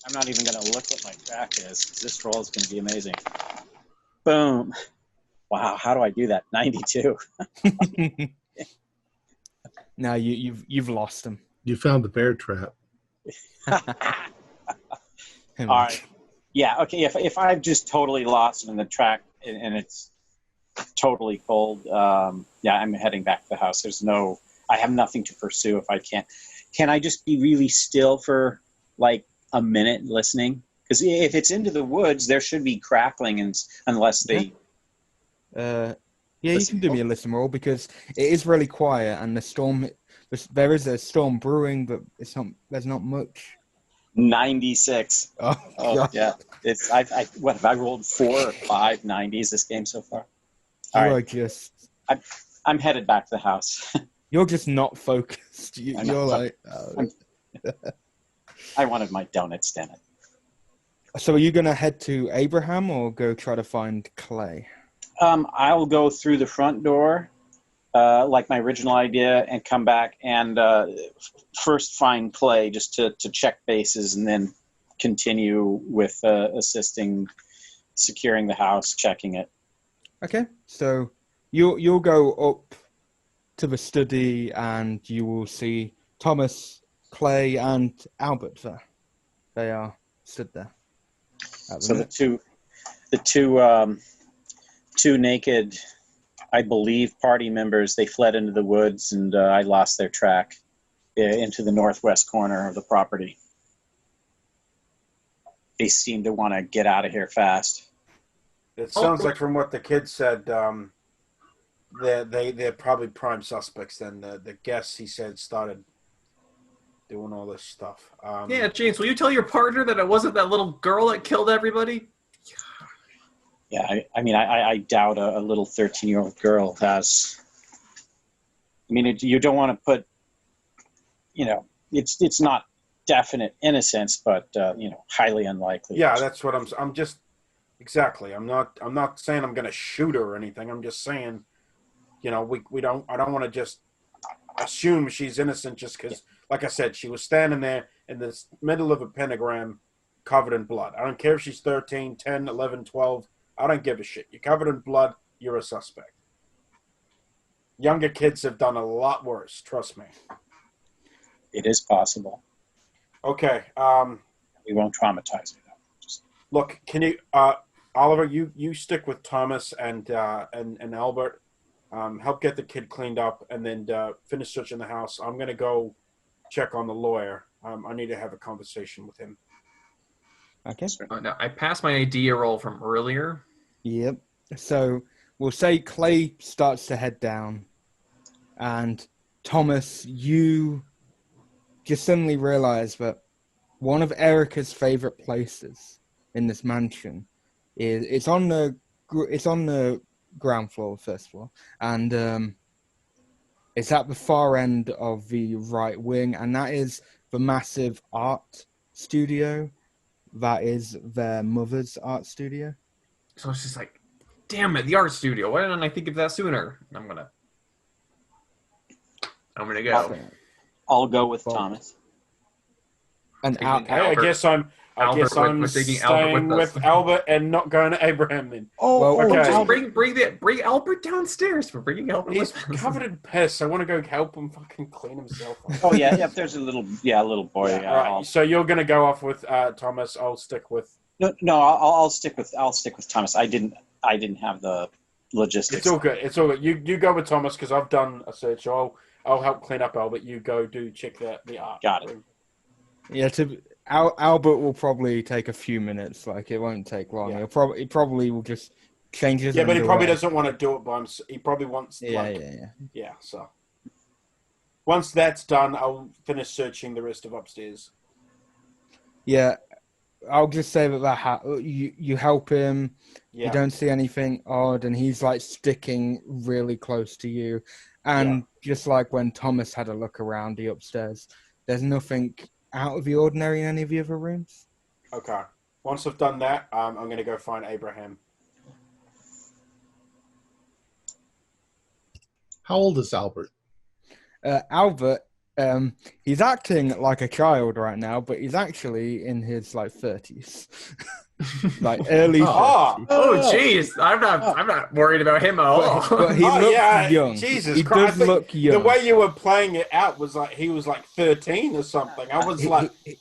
S4: I'm not even going to look what my track is because this roll is going to be amazing. Boom. Wow, how do I do that? 92.
S2: No, you've lost them.
S1: You found the bear trap.
S4: All right. Yeah, okay, if I've just totally lost them in the track and it's totally cold, I'm heading back to the house. I have nothing to pursue if I can't. Can I just be really still for like a minute listening? Because if it's into the woods, there should be crackling, unless they.
S2: Yeah, you can do me a listen roll because it is really quiet and the storm. There is a storm brewing, but there's not much.
S4: 96.
S2: Oh
S4: yeah. It's what have I rolled 4 or 5 90s this game so far? I'm headed back to the house.
S2: You're just not focused. You're like.
S4: I wanted my donuts, damn it.
S2: So are you going to head to Abraham or go try to find Clay?
S4: I'll go through the front door, like my original idea, and come back and first find Clay just to check bases and then continue with assisting, securing the house, checking it.
S2: Okay, so you'll go up to the study and you will see Thomas, Clay, and Albert there. They are stood there.
S4: So the two naked, I believe, party members, they fled into the woods and I lost their track into the northwest corner of the property. They seem to want to get out of here fast.
S3: It sounds like from what the kid said, they're probably prime suspects then. The guests, he said, started doing all this stuff.
S5: Yeah, James, will you tell your partner that it wasn't that little girl that killed everybody?
S4: Yeah, I doubt a little 13-year-old girl has. You don't want to put, it's not definite innocence, but highly unlikely.
S3: Yeah, that's what I'm just Exactly. I'm not saying I'm going to shoot her or anything. I'm just saying, I don't want to just assume she's innocent just because, like I said, she was standing there in the middle of a pentagram covered in blood. I don't care if she's 13, 10, 11, 12. I don't give a shit. You're covered in blood. You're a suspect. Younger kids have done a lot worse. Trust me.
S4: It is possible.
S3: Okay.
S4: We won't traumatize her.
S3: Look, can you, Oliver? You stick with Thomas and Albert. Help get the kid cleaned up, and then finish searching the house. I'm gonna go check on the lawyer. I need to have a conversation with him.
S2: Okay.
S5: No, I passed my idea roll from earlier.
S2: Yep. So we'll say Clay starts to head down, and Thomas, you just suddenly realize that one of Erica's favorite places in this mansion is it's on the ground floor, first floor, and it's at the far end of the right wing, and that is the massive art studio. That is their mother's art studio.
S5: So it's just like, damn it, the art studio. Why didn't I think of that sooner? I'm gonna go.
S4: I'll go with Thomas.
S2: And
S3: I guess I'm staying with Albert and not going to Abraham then.
S5: Just bring Albert downstairs. We're bringing Albert.
S3: He's covered in piss. I want to go help him fucking clean himself up.
S4: Oh yeah, if there's a little boy.
S3: Yeah, right. So you're gonna go off with Thomas. I'll stick with.
S4: No. I'll stick with Thomas. I didn't have the logistics.
S3: It's all good. You go with Thomas because I've done a search. So I'll help clean up Albert. You go check the art.
S4: Got it.
S2: Yeah, Albert will probably take a few minutes. Like, it won't take long.
S3: Yeah.
S2: He probably will just change his.
S3: Yeah, but he probably doesn't want to do it by himself. He probably wants.
S2: Yeah.
S3: So once that's done, I'll finish searching the rest of upstairs.
S2: Yeah, I'll just say that you help him. Yeah. You don't see anything odd, and he's like sticking really close to you. And just like when Thomas had a look around the upstairs, there's nothing out of the ordinary in any of the other rooms.
S3: Okay. Once I've done that, I'm going to go find Abraham.
S1: How old is Albert?
S2: Albert, he's acting like a child right now, but he's actually in his 30s. Like early 30s.
S5: Oh, jeez. I'm not worried about him at all.
S2: But he looks young.
S3: Jesus
S2: he
S3: Christ.
S2: Does look young.
S3: The way you were playing it out was like he was 13 or something. I was
S2: he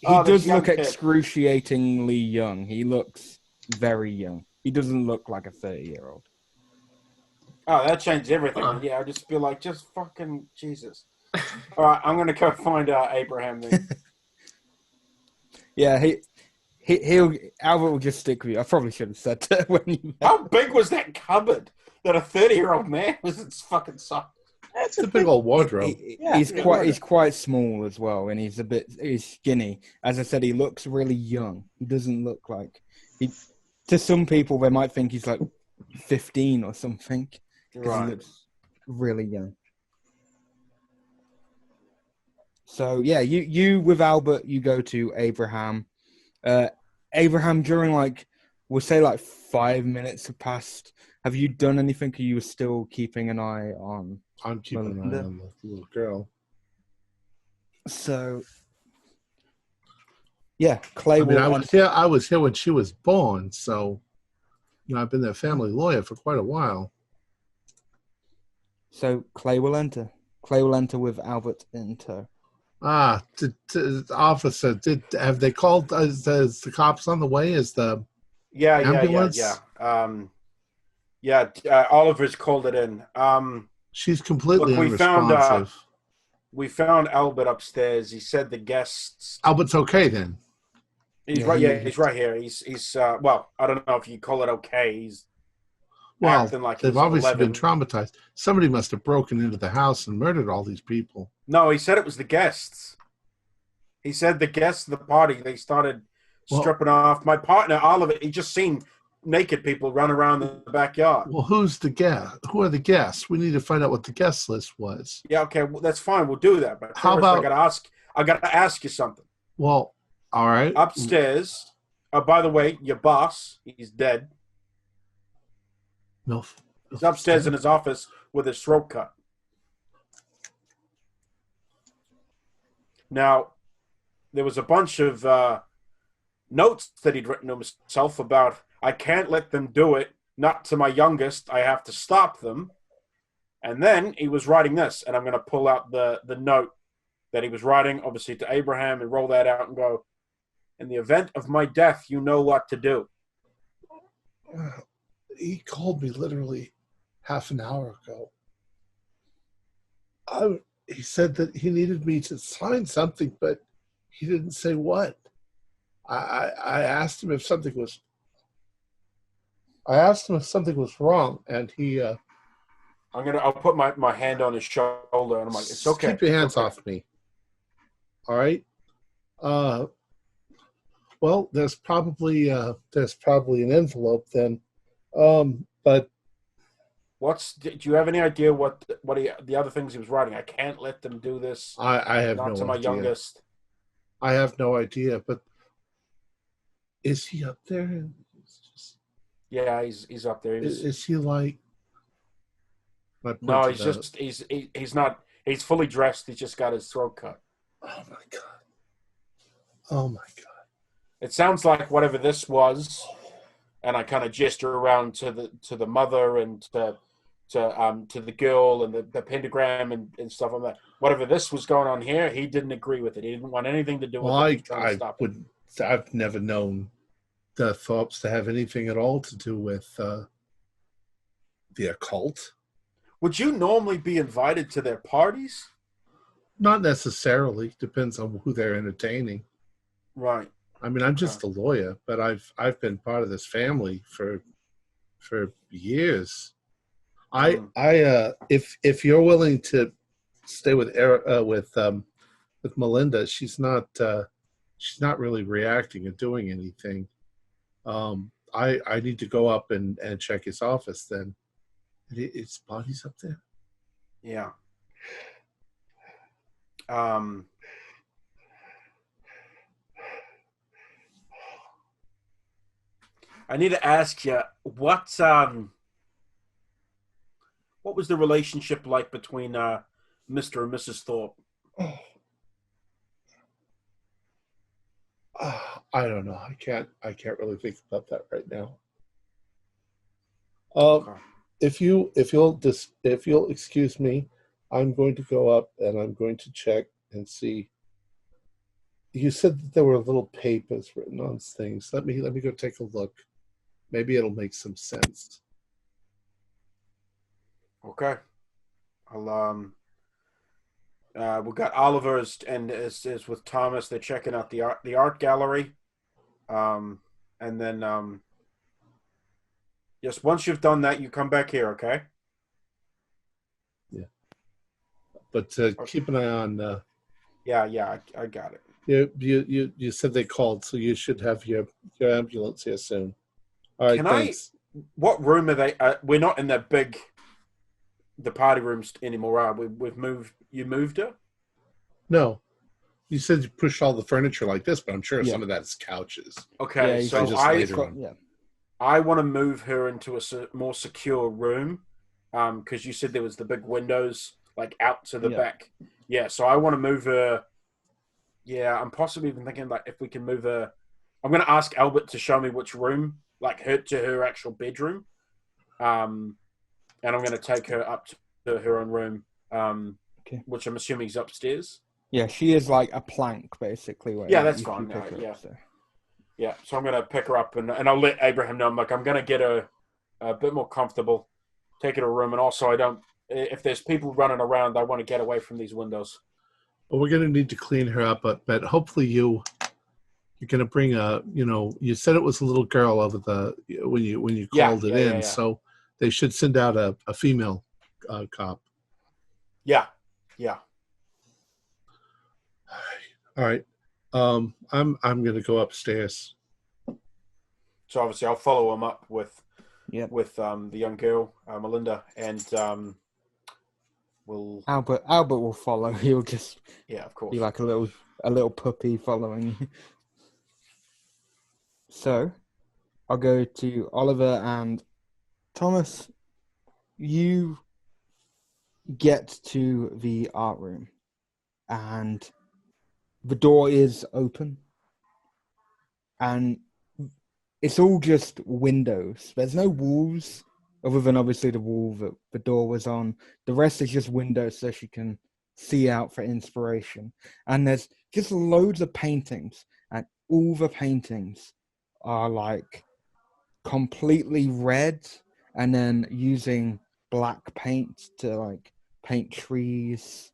S2: does look excruciatingly young. He looks very young. He doesn't look like a 30-year-old.
S3: Oh, that changed everything. Yeah, I just feel like, just fucking Jesus. All right, I'm going to go find Abraham then.
S2: Yeah, Albert will just stick with you. I probably should have said that when you.
S3: How big was that cupboard that a 30-year-old man was? It's fucking soft.
S1: It's a big old wardrobe.
S2: He's quite small as well, and he's skinny. As I said, he looks really young. He doesn't look like to some people they might think he's 15 or something. Right. He looks really young. So yeah, you with Albert, you go to Abraham. Abraham, during we'll say 5 minutes have passed. Have you done anything? Or you still keeping an eye on?
S1: I'm keeping an eye on the little girl.
S2: So yeah, Clay.
S1: I was here when she was born, so I've been their family lawyer for quite a while.
S2: So Clay will enter. Clay will enter with Albert in tow.
S1: Officer, have they called? Is the cops on the way? Is the ambulance?
S3: Oliver's called it in.
S1: She's completely unresponsive.
S3: We found Albert upstairs. He said the guests.
S1: Albert's okay then.
S3: He's right. Yeah, he's right here. He's well, I don't know if you call it okay. He's acting like
S1: they've obviously been traumatized. Somebody must have broken into the house and murdered all these people.
S3: No, he said it was the guests. He said the guests of the party, they started stripping off. My partner, Oliver, he just seen naked people run around the backyard.
S1: Well, who's the guest? Who are the guests? We need to find out what the guest list was.
S3: Yeah, okay, well, that's fine. We'll do that. But
S1: how about
S3: I gotta ask you something.
S1: Well, all right.
S3: Upstairs. By the way, your boss, he's dead. He's upstairs in his office with his throat cut. Now, there was a bunch of notes that he'd written to himself about, I can't let them do it, not to my youngest, I have to stop them. And then he was writing this, and I'm going to pull out the note that he was writing, obviously, to Abraham, and roll that out and go, in the event of my death, you know what to do.
S1: He called me literally half an hour ago. He said that he needed me to sign something, but he didn't say what. I asked him if something was. I asked him if something was wrong, and he.
S3: I'll put my hand on his shoulder, and I'm like, it's okay.
S1: Keep your hands off me. All right. Well, there's probably an envelope then, but.
S3: Do you have any idea what the other things he was writing? I can't let them do this.
S1: I have no idea.
S3: Not to my youngest.
S1: I have no idea, but is he up there?
S3: Yeah, he's up there.
S1: Is he like?
S3: No, he's not. He's fully dressed. He's just got his throat cut.
S1: Oh my god! Oh my god!
S3: It sounds like whatever this was, and I kind of gesture around to the mother and to the girl and the pentagram and stuff like that. Whatever this was going on here, he didn't agree with it. He didn't want anything to do with it.
S1: I've never known the Thorpes to have anything at all to do with the occult.
S3: Would you normally be invited to their parties?
S1: Not necessarily. Depends on who they're entertaining.
S3: Right.
S1: I mean, I'm just a lawyer, but I've been part of this family for years. If you're willing to stay with Melinda, she's not really reacting or doing anything. I need to go up and check his office then. His body's up there.
S3: Yeah. I need to ask you what was the relationship like between Mr. and Mrs. Thorpe?
S1: I don't know. I can't really think about that right now. Okay. If you'll excuse me, I'm going to go up and I'm going to check and see. You said that there were little papers written on things. Let me go take a look. Maybe it'll make some sense.
S3: Okay. I'll we got Oliver's and is with Thomas. They're checking out the art gallery. And then just once you've done that, you come back here, okay?
S1: Yeah. But keep an eye on.
S3: Yeah, I got it.
S1: You said they called, so you should have your ambulance here soon. All right. Thanks.
S3: What room are they? We're not in the party rooms anymore, are we? We've moved. You moved her?
S1: No. You said you pushed all the furniture like this, but I'm sure some of that is couches.
S3: Okay, so I want to move her into a more secure room because you said there was the big windows like out to the back. Yeah, so I want to move her. Yeah, I'm possibly even thinking like if we can move her. I'm going to ask Albert to show me which room, like her actual bedroom, and I'm going to take her up to her own room, which I'm assuming is upstairs.
S2: Yeah, she is like a plank, basically.
S3: Yeah, that's fine. Yeah, so I'm going to pick her up, and I'll let Abraham know. I'm going to get her a bit more comfortable, take her to a room, and also if there's people running around, I want to get away from these windows.
S1: Well, we're going to need to clean her up, but hopefully you're going to bring you said it was a little girl over when you called it in, so they should send out a female cop.
S3: Yeah.
S1: All right. I'm going to go upstairs.
S3: So obviously I'll follow him up with the young girl, Melinda, and
S2: Albert will follow. He'll just
S3: of course
S2: be like a little puppy following you. So I'll go to Oliver and Thomas. You get to the art room, and the door is open, and it's all just windows. There's no walls, other than obviously the wall that the door was on. The rest is just windows, so she can see out for inspiration. And there's just loads of paintings, and all the paintings are like completely red, and then using black paint to like paint trees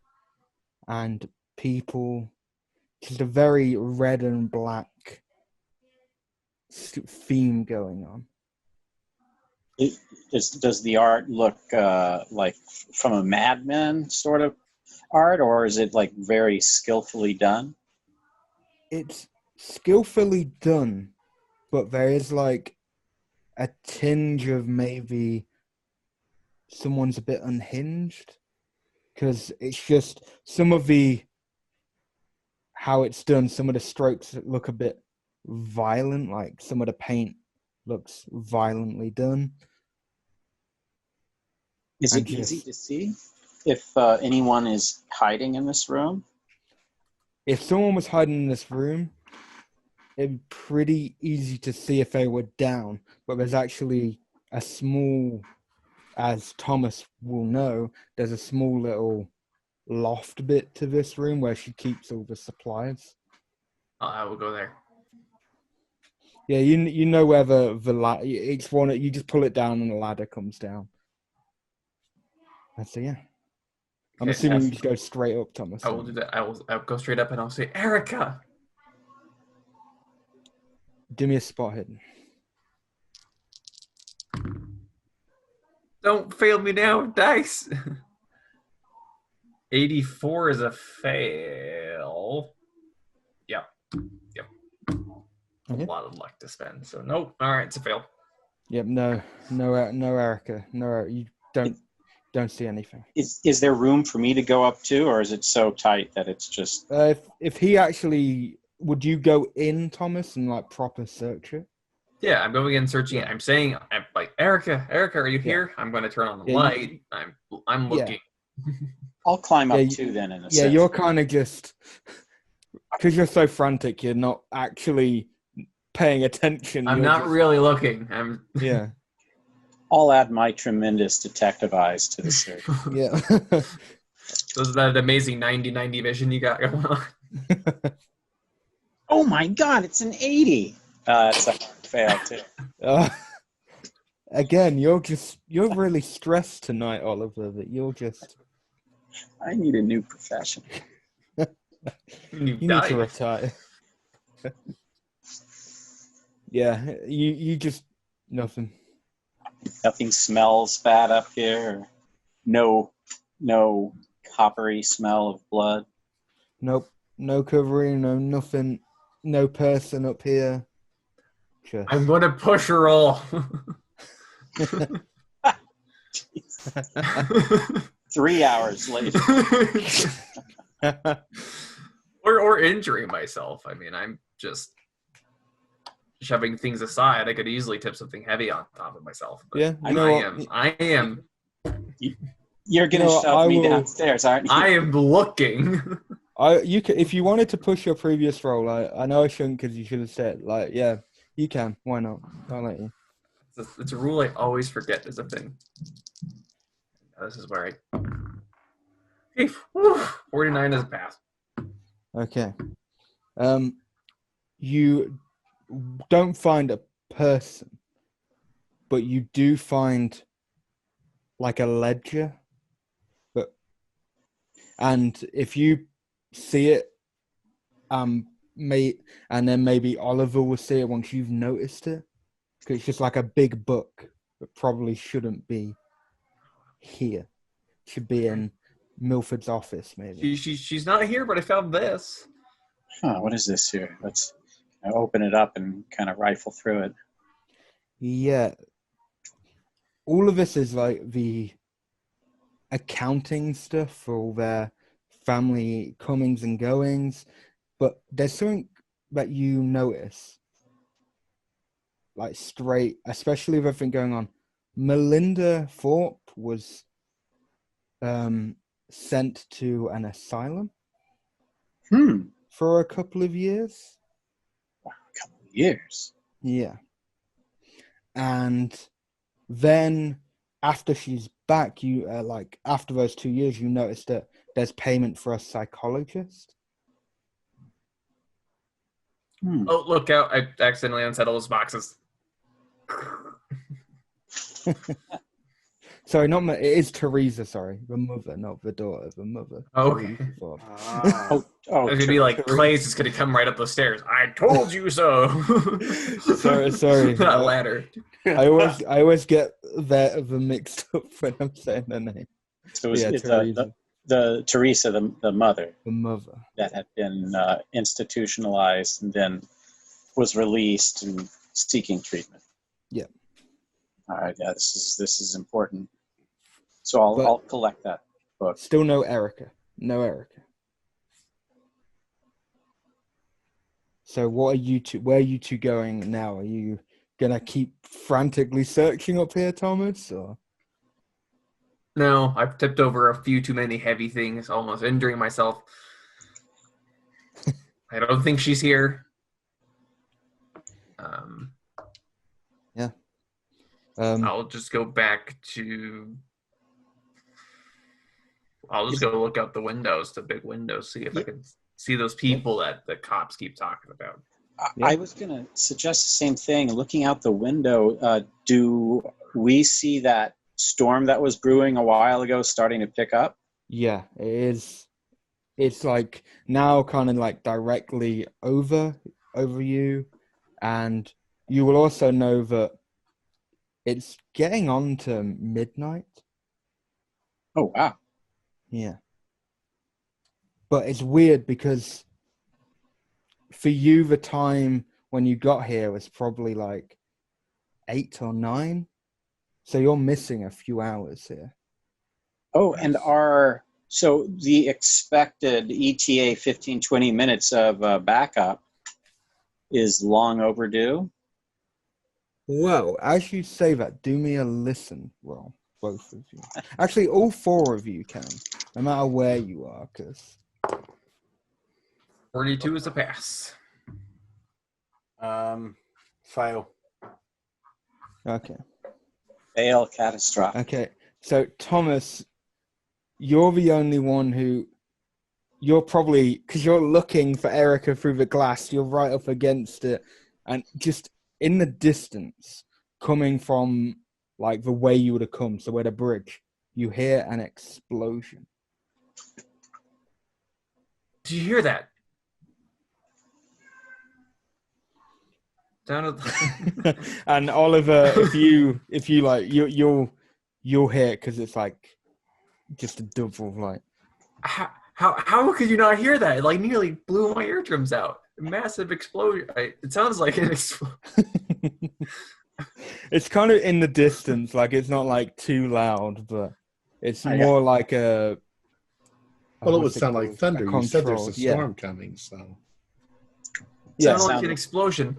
S2: and people. Just a very red and black theme going on.
S4: Does the art look like from a Mad Men sort of art, or is it like very skillfully done?
S2: It's skillfully done, but there is like a tinge of maybe someone's a bit unhinged, because it's just some of the how it's done. Some of the strokes look a bit violent, like some of the paint looks violently done.
S4: Is it easy to see if anyone is hiding in this room?
S2: If someone was hiding in this room, it'd be pretty easy to see if they were down, but there's actually a small, as Thomas will know, there's a small little loft bit to this room where she keeps all the supplies.
S5: I will go there.
S2: Yeah, you know where the ladder, each one, you just pull it down and the ladder comes down. So yeah. I'm assuming you just go straight up, Thomas.
S5: I will do that. I'll go straight up and I'll say, Erica!
S2: Do me a spot hidden.
S5: Don't fail me now, dice! 84 is a fail. Yep.
S2: Okay.
S5: A lot of luck to spend. So nope. All right, it's a fail.
S2: Yep. No, Erica. No, you don't see anything.
S4: Is there room for me to go up too, or is it so tight that it's just?
S2: If he actually, would you go in, Thomas, and like proper search it?
S5: Yeah, I'm going in searching it. I'm saying, I'm like, Erica, are you here? I'm going to turn on the light. I'm looking.
S4: I'll climb up too then. In a sense.
S2: Yeah, you're kind of just because you're so frantic, you're not actually paying attention.
S5: I'm not really looking.
S2: Yeah.
S4: I'll add my tremendous detective eyes to the search.
S2: Yeah.
S5: So is that amazing 90-90 vision you got going on?
S4: Oh my God, it's an 80. It's a fail too.
S2: Again, you're really stressed tonight, Oliver. That you're just.
S4: I need a new profession.
S2: You need to retire. Yeah, you just nothing.
S4: Nothing smells bad up here. No coppery smell of blood.
S2: Nope. No covering. No nothing. No person up here. Just.
S5: I'm going to push her all.
S4: 3 hours later.
S5: or injuring myself. I mean, I'm just shoving things aside. I could easily tip something heavy on top of myself. But
S2: yeah,
S5: I am.
S4: You're gonna shove me downstairs, aren't you?
S5: I am looking.
S2: You can, if you wanted to push your previous roll. I know I shouldn't because you should have said yeah, you can. Why not? I'll let you.
S5: It's a rule I always forget is a thing. This is where I. Hey, 49 is a pass.
S2: Okay. You don't find a person, but you do find like a ledger. And if you see it, and then maybe Oliver will see it once you've noticed it, because it's just like a big book that probably shouldn't be here. It should be in Milford's office, maybe.
S5: She's not here, but I found this.
S4: Huh, what is this here? Let's open it up and kind of rifle through it.
S2: Yeah. All of this is like the accounting stuff for all their family comings and goings, but there's something that you notice, like straight, especially with everything going on. Melinda Thorpe was sent to an asylum for a couple of years.
S4: Wow, a couple of years.
S2: Yeah. And then after she's back, you after those 2 years, you notice that there's payment for a psychologist.
S5: Oh, look out. I accidentally unset all those boxes.
S2: Sorry, it is Teresa, sorry. The mother, not the daughter, the mother.
S5: Okay.
S3: Ah.
S5: It's going to be like
S2: Teresa.
S5: Clay's just going to come right up the stairs. I told you so.
S2: Sorry.
S5: Not ladder.
S2: I always get the mixed up when I'm saying the name.
S4: So it's
S2: Teresa.
S4: the Teresa, the mother.
S2: The mother.
S4: That had been institutionalized and then was released and seeking treatment.
S2: Yeah.
S4: All right. Yeah, this is important. So I'll collect that book.
S2: Still no Erica. No Erica. So where are you two going now? Are you gonna keep frantically searching up here, Thomas? Or
S5: No, I've tipped over a few too many heavy things, almost injuring myself. I don't think she's here.
S2: Yeah.
S5: I'll just go back to... I'll just go look out the windows, the big windows, see if I can see those people that the cops keep talking about.
S4: I was going to suggest the same thing. Looking out the window, do we see that storm that was brewing a while ago starting to pick up?
S2: Yeah, it is. It's like now kind of like directly over you, and you will also know that it's getting on to midnight.
S4: Oh, wow.
S2: Yeah. But it's weird because for you, the time when you got here was probably like 8 or 9. So you're missing a few hours here.
S4: Oh, and so the expected ETA 15, 20 minutes of backup is long overdue?
S2: Well, as you say that, do me a listen roll, both of you. Actually, all 4 of you can, no matter where you are, because...
S5: 42 is a pass.
S3: Fail.
S2: Okay.
S4: Fail catastrophic.
S2: Okay, so Thomas, you're the only one who... You're probably... Because you're looking for Erica through the glass, you're right up against it, and just in the distance, coming from like the way you would have come, so where the bridge, you hear an explosion.
S5: Did you hear that? Down at
S2: And Oliver, if you like, you'll hear it because it's like just a double like.
S5: How could you not hear that? It like nearly blew my eardrums out. Massive explosion. It sounds like an explosion.
S2: It's kind of in the distance, like it's not like too loud, but it's more like a.
S1: Well, it would sound like thunder. You said there's a storm coming, so.
S5: Yeah, sounds like an explosion.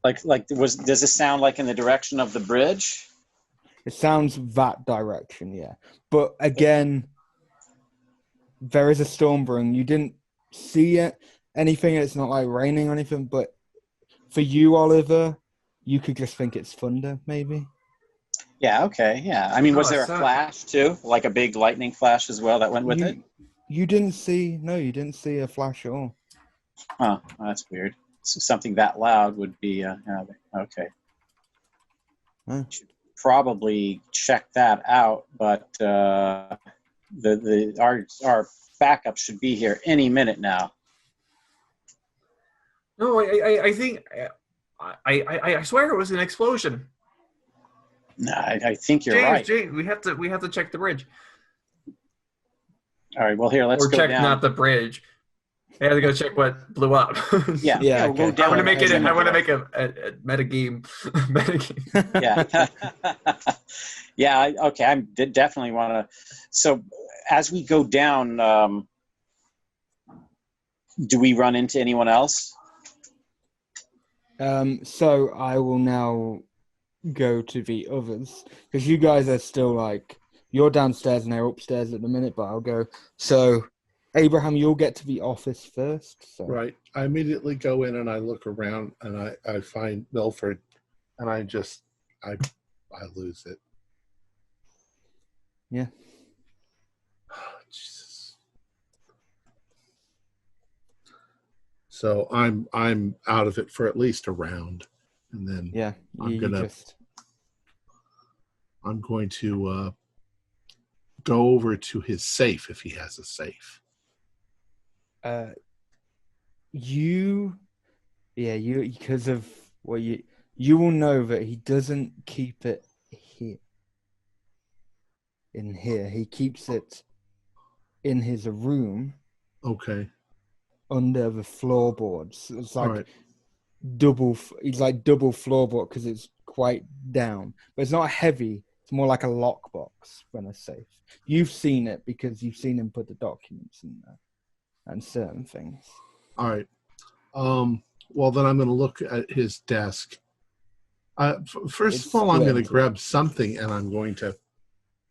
S4: Does it sound like in the direction of the bridge?
S2: It sounds that direction, yeah. But again, there is a storm brewing. You didn't see anything. It's not like raining or anything. But for you, Oliver, you could just think it's thunder, maybe.
S4: Yeah. Okay. Yeah. I mean, was there a flash too, like a big lightning flash as well that went with it?
S2: You didn't see. No, you didn't see a flash at all.
S4: Huh. Well, that's weird. So something that loud would be okay. Should probably check that out, but our backup should be here any minute now.
S5: No, I think I swear it was an explosion.
S4: No, I think you're
S5: James,
S4: right.
S5: James, we have to check the bridge.
S4: All right. Well, here let's go
S5: check
S4: down.
S5: Not the bridge. I have to go check what blew up.
S4: Yeah.
S2: Yeah.
S4: We'll go down.
S5: I want to make a meta game.
S4: Yeah. Yeah. Okay. I definitely want to. So as we go down, do we run into anyone else?
S2: So I will now go to the others because you guys are still like you're downstairs and they're upstairs at the minute. But I'll go. So, Abraham, you'll get to the office first. So.
S1: Right. I immediately go in and I look around and I find Milford, and I lose it.
S2: Yeah.
S1: Oh, Jesus. So I'm out of it for at least a round, and then
S2: Yeah,
S1: I'm going to go over to his safe if he has a safe.
S2: You because of what you will know that he doesn't keep it here. In here, he keeps it in his room.
S1: Okay.
S2: Under the floorboards. It's like
S1: right.
S2: He's like double floorboard because it's quite down, but it's not heavy. It's more like a lockbox when a safe. You've seen it because you've seen him put the documents in there and certain things.
S1: All right. Well, then I'm going to look at his desk. First of all, I'm going to grab something and I'm going to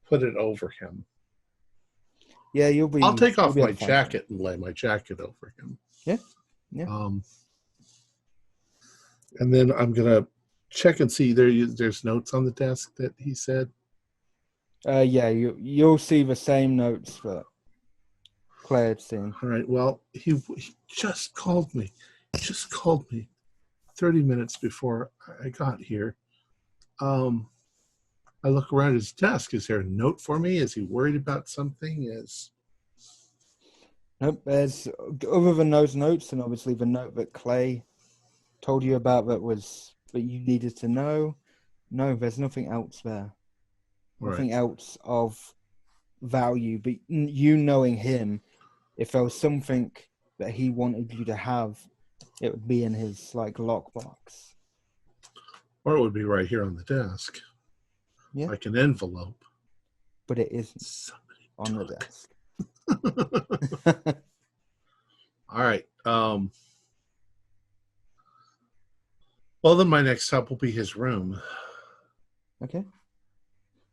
S1: put it over him.
S2: Yeah,
S1: I'll take off my jacket and lay my jacket over him.
S2: Yeah. Yeah.
S1: And then I'm going to check and see there's notes on the desk that he said.
S2: Yeah, you'll see the same notes that Claire had seen.
S1: All right. Well, he just called me. He just called me 30 minutes before I got here. I look around his desk. Is there a note for me? Is he worried about something?
S2: Nope. There's other than those notes, and obviously the note that Clay told you about that you needed to know. No, there's nothing else there. Nothing else of value. But you knowing him, if there was something that he wanted you to have, it would be in his like lockbox.
S1: Or it would be right here on the desk.
S2: Yeah.
S1: Like an envelope.
S2: But it isn't on the desk.
S1: All right. Well, then my next stop will be his room.
S2: Okay.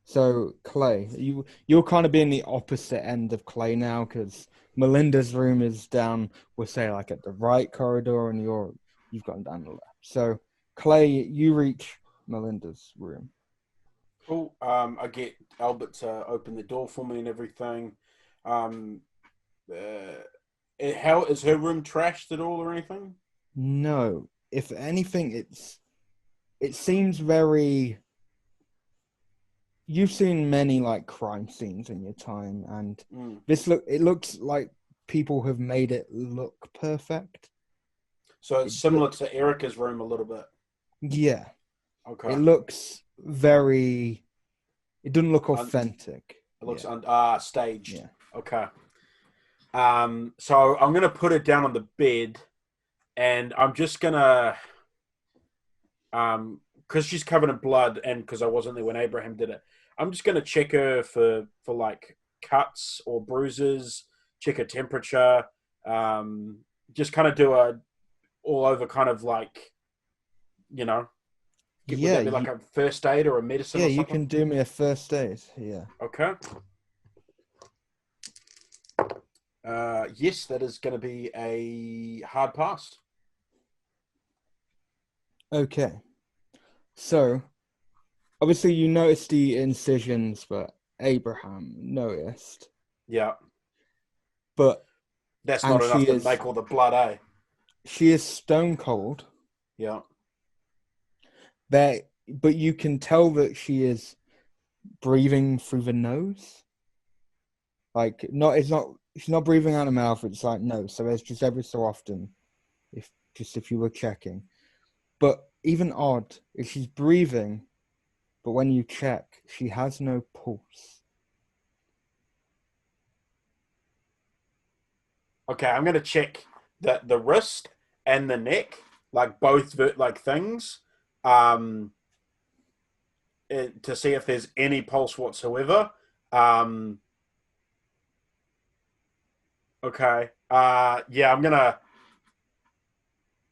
S2: So, Clay, you'll kind of be in the opposite end of Clay now because Melinda's room is down, we'll say, like at the right corridor, and you've gone down the left. So, Clay, you reach Melinda's room.
S3: Cool. I get Albert to open the door for me and everything. How is her room trashed at all or anything?
S2: No. If anything, it seems very. You've seen many like crime scenes in your time, and it looks like people have made it look perfect.
S3: So it's similar to Erica's room a little bit.
S2: Yeah.
S3: Okay.
S2: It looks very. It doesn't look authentic.
S3: It looks staged.
S2: Yeah.
S3: Okay. So I'm gonna put it down on the bed, and I'm just gonna, because she's covered in blood, and because I wasn't there when Abraham did it, I'm just gonna check her for like cuts or bruises, check her temperature, just kind of do a all over kind of like, would that be like a first aid or a medicine?
S2: Yeah,
S3: or something?
S2: you can do me a first aid. Yeah.
S3: Okay. Yes, that is going to be a hard pass.
S2: Okay. So, obviously, you noticed the incisions that Abraham noticed.
S3: Yeah.
S2: But
S3: that's not enough to make all the blood, eh?
S2: She is stone cold.
S3: Yeah.
S2: But you can tell that she is breathing through the nose. Like, she's not breathing out of the mouth, it's like nose. So it's just every so often, if you were checking. But even odd, if she's breathing, but when you check, she has no pulse.
S3: Okay, I'm going to check the wrist and the neck, like both things, to see if there's any pulse whatsoever. Okay. Yeah, I'm gonna.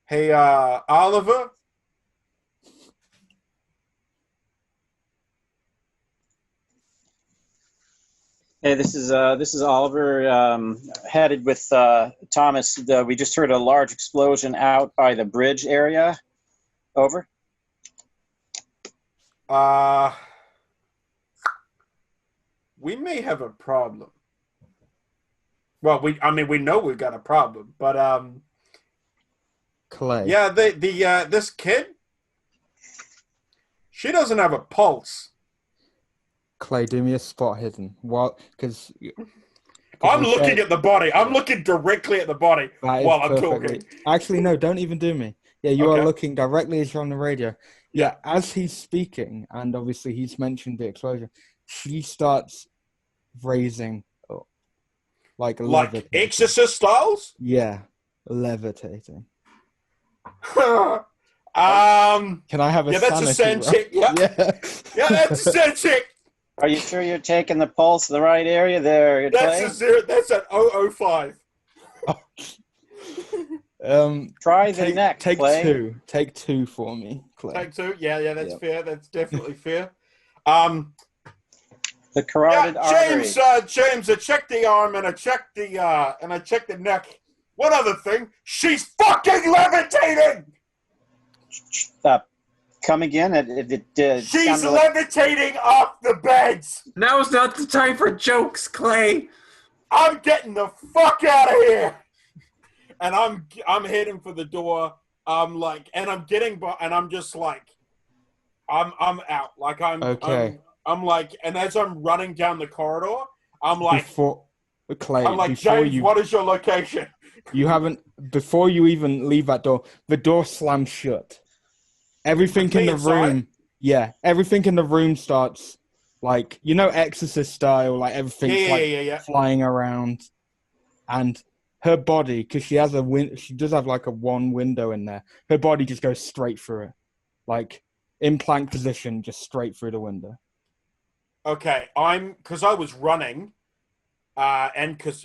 S3: Hey, Oliver.
S4: Hey, this is Oliver, headed with Thomas. We just heard a large explosion out by the bridge area. Over.
S3: We may have a problem. Well, we know we've got a problem, but
S2: Clay.
S3: yeah, this kid, she doesn't have a pulse.
S2: Clay, do me a spot hidden. What? Because
S3: I'm looking at the body. I'm looking directly at the body while I'm talking.
S2: Actually, no, don't even do me. Yeah, you are looking directly as you're on the radio. Yeah, as he's speaking, and obviously he's mentioned the explosion, she starts raising up. Like
S3: Exorcist styles?
S2: Yeah, levitating.
S3: Can
S2: I have a
S3: that's a sand check. Yeah, that's a sand check.
S4: Are you sure you're taking the pulse to the right area there, Clay?
S3: That's a 0. That's an 005.
S4: Try the neck,
S2: Take
S4: Clay.
S2: 2. Take 2 for me, Clay.
S3: Take 2. Yeah, that's fair. That's definitely fair.
S4: The carotid artery.
S3: James, I checked the arm and I checked the neck. One other thing, she's fucking levitating.
S4: Come again?
S3: She's levitating off the beds.
S5: Now's not the time for jokes, Clay.
S3: I'm getting the fuck out of here. And I'm heading for the door. I'm just like, I'm out. Like I'm like, and as I'm running down the corridor, I'm like, James, what is your location?
S2: You haven't, before you even leave that door, the door slams shut. Everything in the room, everything in the room starts like, Exorcist style, like everything's flying around. And her body, because she does have like a one window in there, her body just goes straight through it. Like, in plank position, just straight through the window.
S3: Okay, because I was running, and because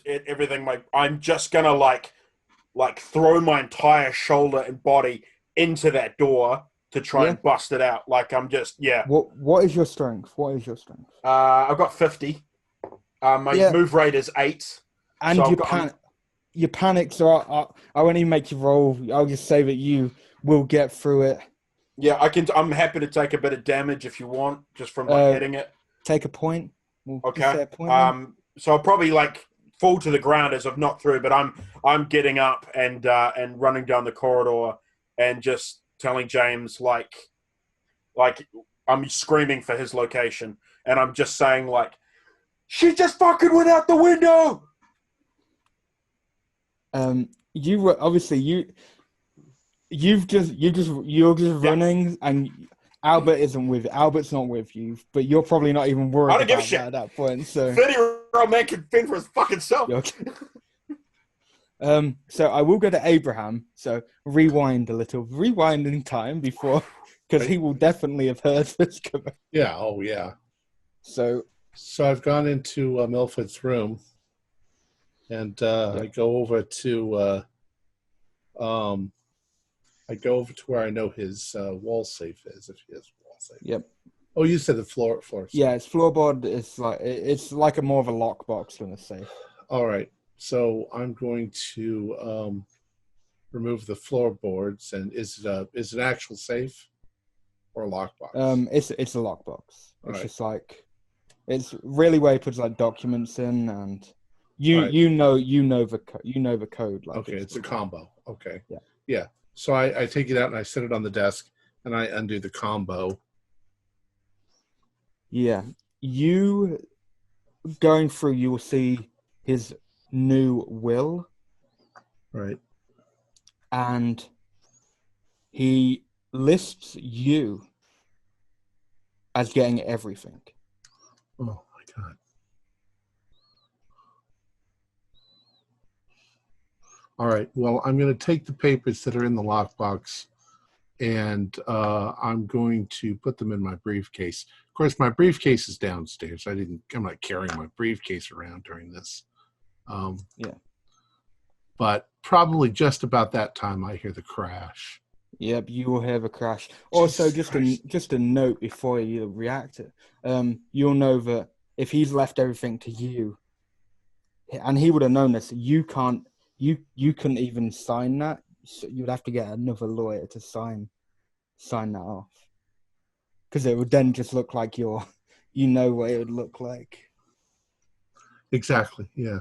S3: I'm just gonna like throw my entire shoulder and body into that door to try and bust it out. Like I'm just
S2: What is your strength?
S3: I've got 50. My move rate is 8.
S2: And so your panics are. I won't even make you roll. I'll just say that you will get through it.
S3: Yeah, I can. I'm happy to take a bit of damage if you want, just from hitting it.
S2: Take a point.
S3: Okay. So I'll probably fall to the ground as I've knocked through, but I'm getting up and running down the corridor and just telling James like I'm screaming for his location, and I'm just saying she just fucking went out the window.
S2: You're just running, and Albert's not with you, but you're probably not even worried about that at that point. So
S3: 30-year-old man can fend for his fucking self.
S2: Okay. So I will go to Abraham. So rewind in time before, because he will definitely have heard this coming.
S1: Yeah. Oh yeah.
S2: So
S1: I've gone into Milford's room, and I go over to where I know his wall safe is, if he has a wall safe.
S2: Yep.
S1: Oh, you said the floor safe.
S2: Yeah, it's floorboard. It's like a more of a lockbox than a safe.
S1: All right. So I'm going to remove the floorboards, and is it an actual safe or a lockbox?
S2: It's a lockbox. It's just it's really where he puts documents in, and you know the code.
S1: Okay, it's a combo. Okay. Yeah. So I take it out and I set it on the desk, and I undo the combo.
S2: Yeah. You going through, you will see his new will.
S1: Right.
S2: And he lists you as getting everything.
S1: Oh, my God. All right. Well, I'm going to take the papers that are in the lockbox, and I'm going to put them in my briefcase. Of course, my briefcase is downstairs. I'm not carrying my briefcase around during this. But probably just about that time, I hear the crash.
S2: Yep, you will hear the crash. Also, just a note before you react it. You'll know that if he's left everything to you, and he would have known this, you couldn't even sign that. So you'd have to get another lawyer to sign that off, because it would then just look like you know what it would look like.
S1: Exactly. Yeah.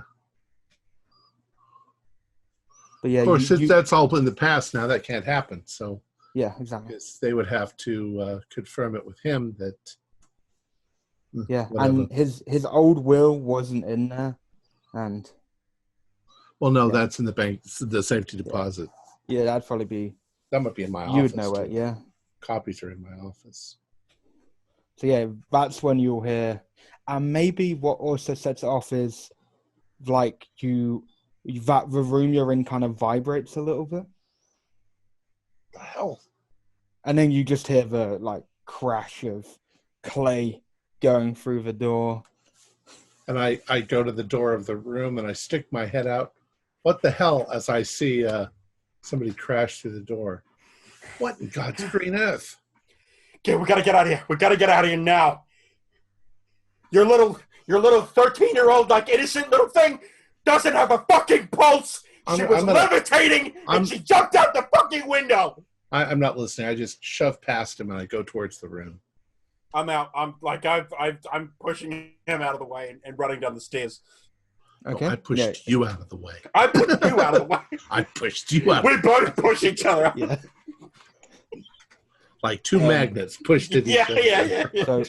S2: But yeah,
S1: of course, since that's all in the past now, that can't happen. So
S2: yeah, exactly.
S1: They would have to confirm it with him that.
S2: Yeah,
S1: whatever.
S2: and his old will wasn't in there, and.
S1: Well, no, that's in the bank, the safety deposit.
S2: Yeah, that'd probably be.
S1: That might be in my office.
S2: You would know it, yeah.
S1: Copies are in my office.
S2: So yeah, that's when you'll hear, and maybe what also sets it off is, like that the room you're in kind of vibrates a little bit.
S1: The hell?
S2: And then you just hear the crash of clay going through the door.
S1: And I go to the door of the room and I stick my head out. What the hell? As I see somebody crash through the door. What in God's green earth?
S3: Okay, we gotta get out of here. We gotta get out of here now. Your little 13-year-old, innocent little thing doesn't have a fucking pulse. She was levitating and she jumped out the fucking window.
S1: I'm not listening. I just shove past him and I go towards the room.
S3: I'm out. I'm pushing him out of the way and running down the stairs.
S2: Okay.
S1: No, I pushed you out of the way.
S3: I pushed you out of the way.
S1: I pushed you out.
S3: We both push each other out.
S2: Yeah.
S1: Like two magnets pushed at each other.
S3: Yeah.
S2: So,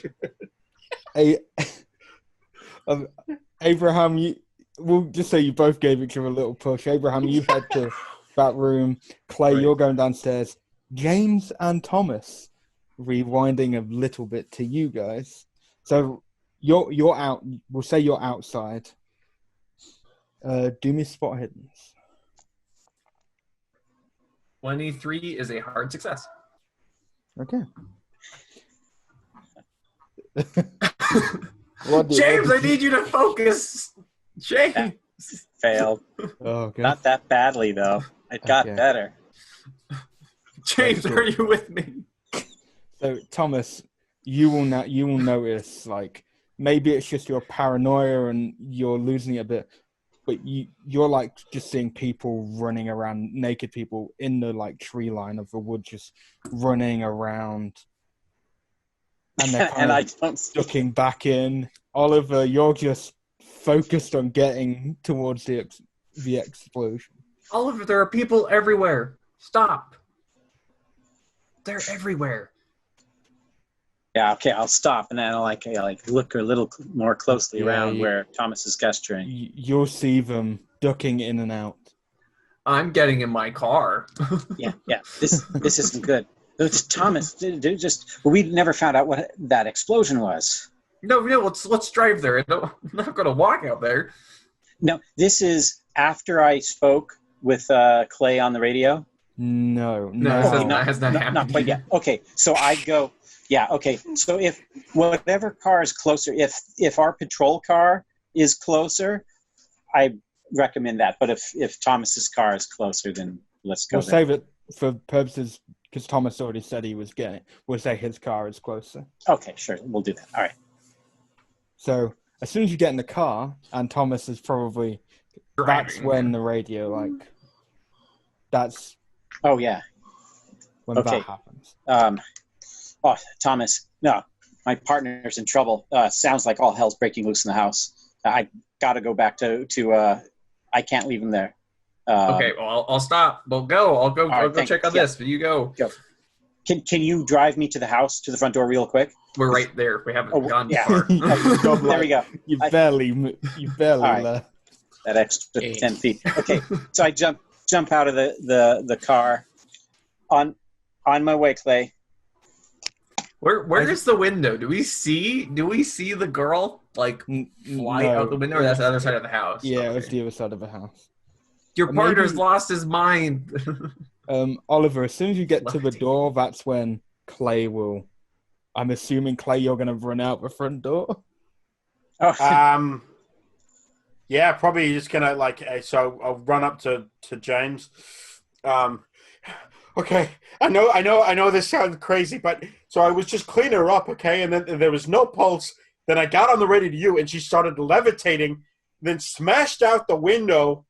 S2: Abraham, we'll just say you both gave each other a little push. Abraham, you head to that room. Clay, right. You're going downstairs. James and Thomas, rewinding a little bit to you guys. So you're out. We'll say you're outside. Do me spot hiddens.
S5: 23 is a hard success.
S2: Okay.
S5: James, I need you to focus. James.
S4: Failed.
S2: Oh, okay.
S4: Not that badly, though. It got better.
S5: James, are you with me?
S2: So, Thomas, you will notice, maybe it's just your paranoia and you're losing it a bit, but you're just seeing people running around, naked people in the tree line of the wood, just running around, and they're kind of looking back in. Oliver, you're just focused on getting towards the explosion.
S5: Oliver, there are people everywhere. Stop. They're everywhere.
S4: Yeah, okay, I'll stop, and then I'll look a little more closely around where Thomas is gesturing.
S2: You'll see them ducking in and out.
S5: I'm getting in my car.
S4: yeah. This isn't good. Thomas, we never found out what that explosion was.
S5: No, let's drive there. I'm not going to walk out there.
S4: No, this is after I spoke with Clay on the radio.
S2: No,
S5: that has not happened.
S4: Not quite yet. Okay, so I go. Yeah, okay. So if whatever car is closer, if our patrol car is closer, I recommend that. But if Thomas's car is closer, then let's go.
S2: We'll save it for purposes because Thomas already said he was getting. We'll say his car is closer.
S4: Okay, sure. We'll do that. All right.
S2: So as soon as you get in the car, and Thomas is probably that's when the radio that's.
S4: Oh yeah.
S2: When that happens.
S4: Oh, Thomas, no, my partner's in trouble. Sounds like all hell's breaking loose in the house. I got to go back to I can't leave him there.
S5: Okay, well, I'll stop. We'll go. I'll go check on this. You go.
S4: Can you drive me to the house, to the front door real quick?
S5: We're right there. We haven't gone far.
S4: There we go.
S2: You barely
S4: left. That extra 10 feet. Okay, so I jump out of the car. On my way, Clay.
S5: Where is the window? Do we see the girl fly out the window, or that's the other side of the house?
S2: Yeah, it's the other side of the house.
S5: Your partner's lost his mind.
S2: Oliver, as soon as you get to the door, that's when Clay will. I'm assuming, Clay, you're going to run out the front door.
S3: Oh. Yeah, probably just gonna so I'll run up to James. Okay, I know this sounds crazy, but so I was just cleaning her up, okay, and then there was no pulse, Then I got on the radio to you, and she started levitating, then smashed out the window.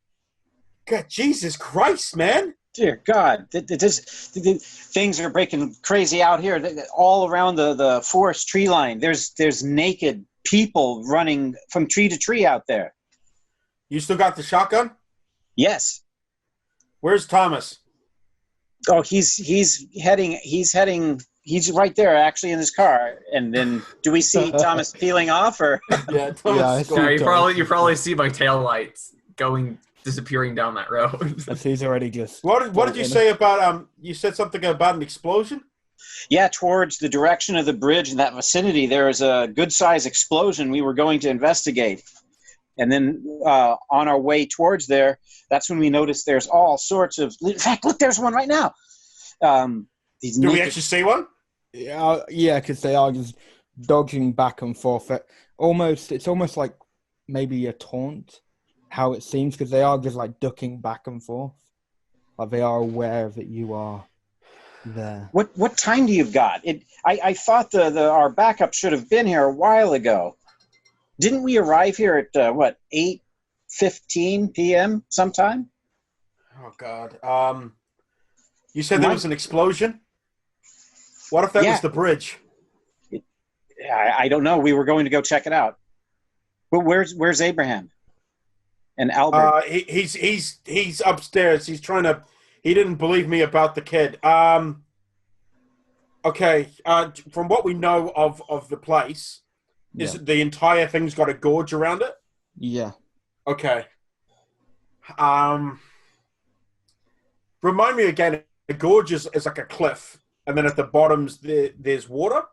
S3: God, Jesus Christ, man.
S4: Dear God, things are breaking crazy out here. All around the forest tree line, there's naked people running from tree to tree out there.
S3: You still got the shotgun?
S4: Yes.
S3: Where's Thomas?
S4: Oh, he's right there, actually, in his car. And then, do we see Thomas peeling off, or?
S3: Yeah, Thomas.
S5: Yeah, you probably see my taillights disappearing down that road.
S2: He's already just.
S3: What did you say about you said something about an explosion?
S4: Yeah, towards the direction of the bridge in that vicinity, there was a good-sized explosion we were going to investigate. And then on our way towards there, that's when we noticed there's all sorts of... In fact, look, there's one right now.
S3: Do we actually see one?
S2: Yeah, because they are just dodging back and forth. It's almost like maybe a taunt, how it seems, because they are just like ducking back and forth. Like they are aware that you are there.
S4: What time do you got? I thought our backup should have been here a while ago. Didn't we arrive here at 8:15 p.m. sometime?
S3: Oh God. You said there was an explosion? What if that was the bridge?
S4: I don't know. We were going to go check it out. But where's Abraham and Albert?
S3: He's upstairs. He didn't believe me about the kid. Okay. From what we know of the place, is the entire thing's got a gorge around it?
S2: Yeah.
S3: Okay. Remind me again. The gorge is like a cliff, and then at the bottoms there's water.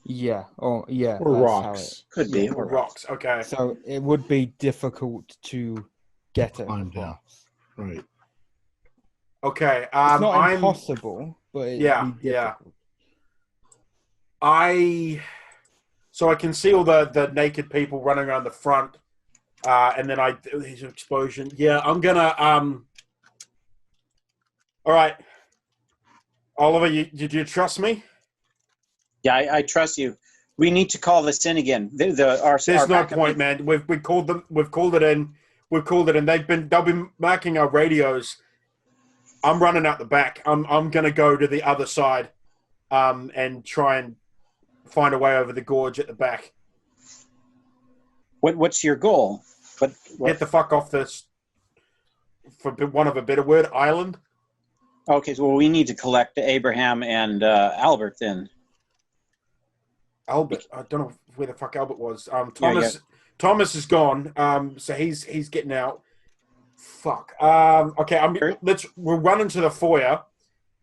S2: Yeah. Oh, yeah.
S1: Or rocks.
S4: Could be.
S3: Or rocks. Okay.
S2: So it would be difficult to get it.
S1: Climb down. Right.
S3: Okay.
S2: It's not impossible, but it'd be difficult.
S3: So I can see all the naked people running around the front, and then there's an explosion. Yeah, I'm gonna all right, Oliver, did you trust me?
S4: Yeah, I trust you. We need to call this in again. There's no
S3: point, man. We've called them. We've called it in. They've been marking our radios. I'm running out the back. I'm gonna go to the other side, and try and find a way over the gorge at the back.
S4: What's your goal?
S3: Get the fuck off this, for want of a better word, island.
S4: Okay, so we need to collect Abraham and Albert then.
S3: Albert, I don't know where the fuck Albert was. Thomas is gone. So he's getting out. Fuck. Okay, we're running to the foyer,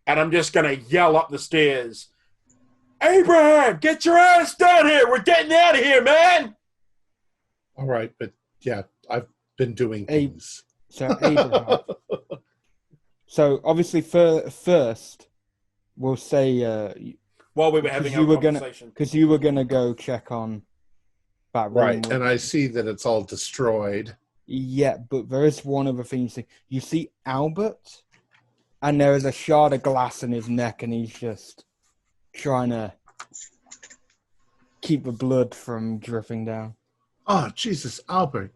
S3: and I'm just gonna yell up the stairs. Abraham, get your ass down here. We're getting out of here, man.
S1: All right, but yeah, I've been doing things.
S2: So Abraham. So obviously, first we'll say
S3: while we were having our conversation,
S2: because you were gonna go check on that room,
S1: right? And I see that it's all destroyed.
S2: Yeah, but there is one other thing you see. You see Albert, and there is a shard of glass in his neck, and he's just trying to keep the blood from dripping down.
S1: Oh, Jesus, Albert.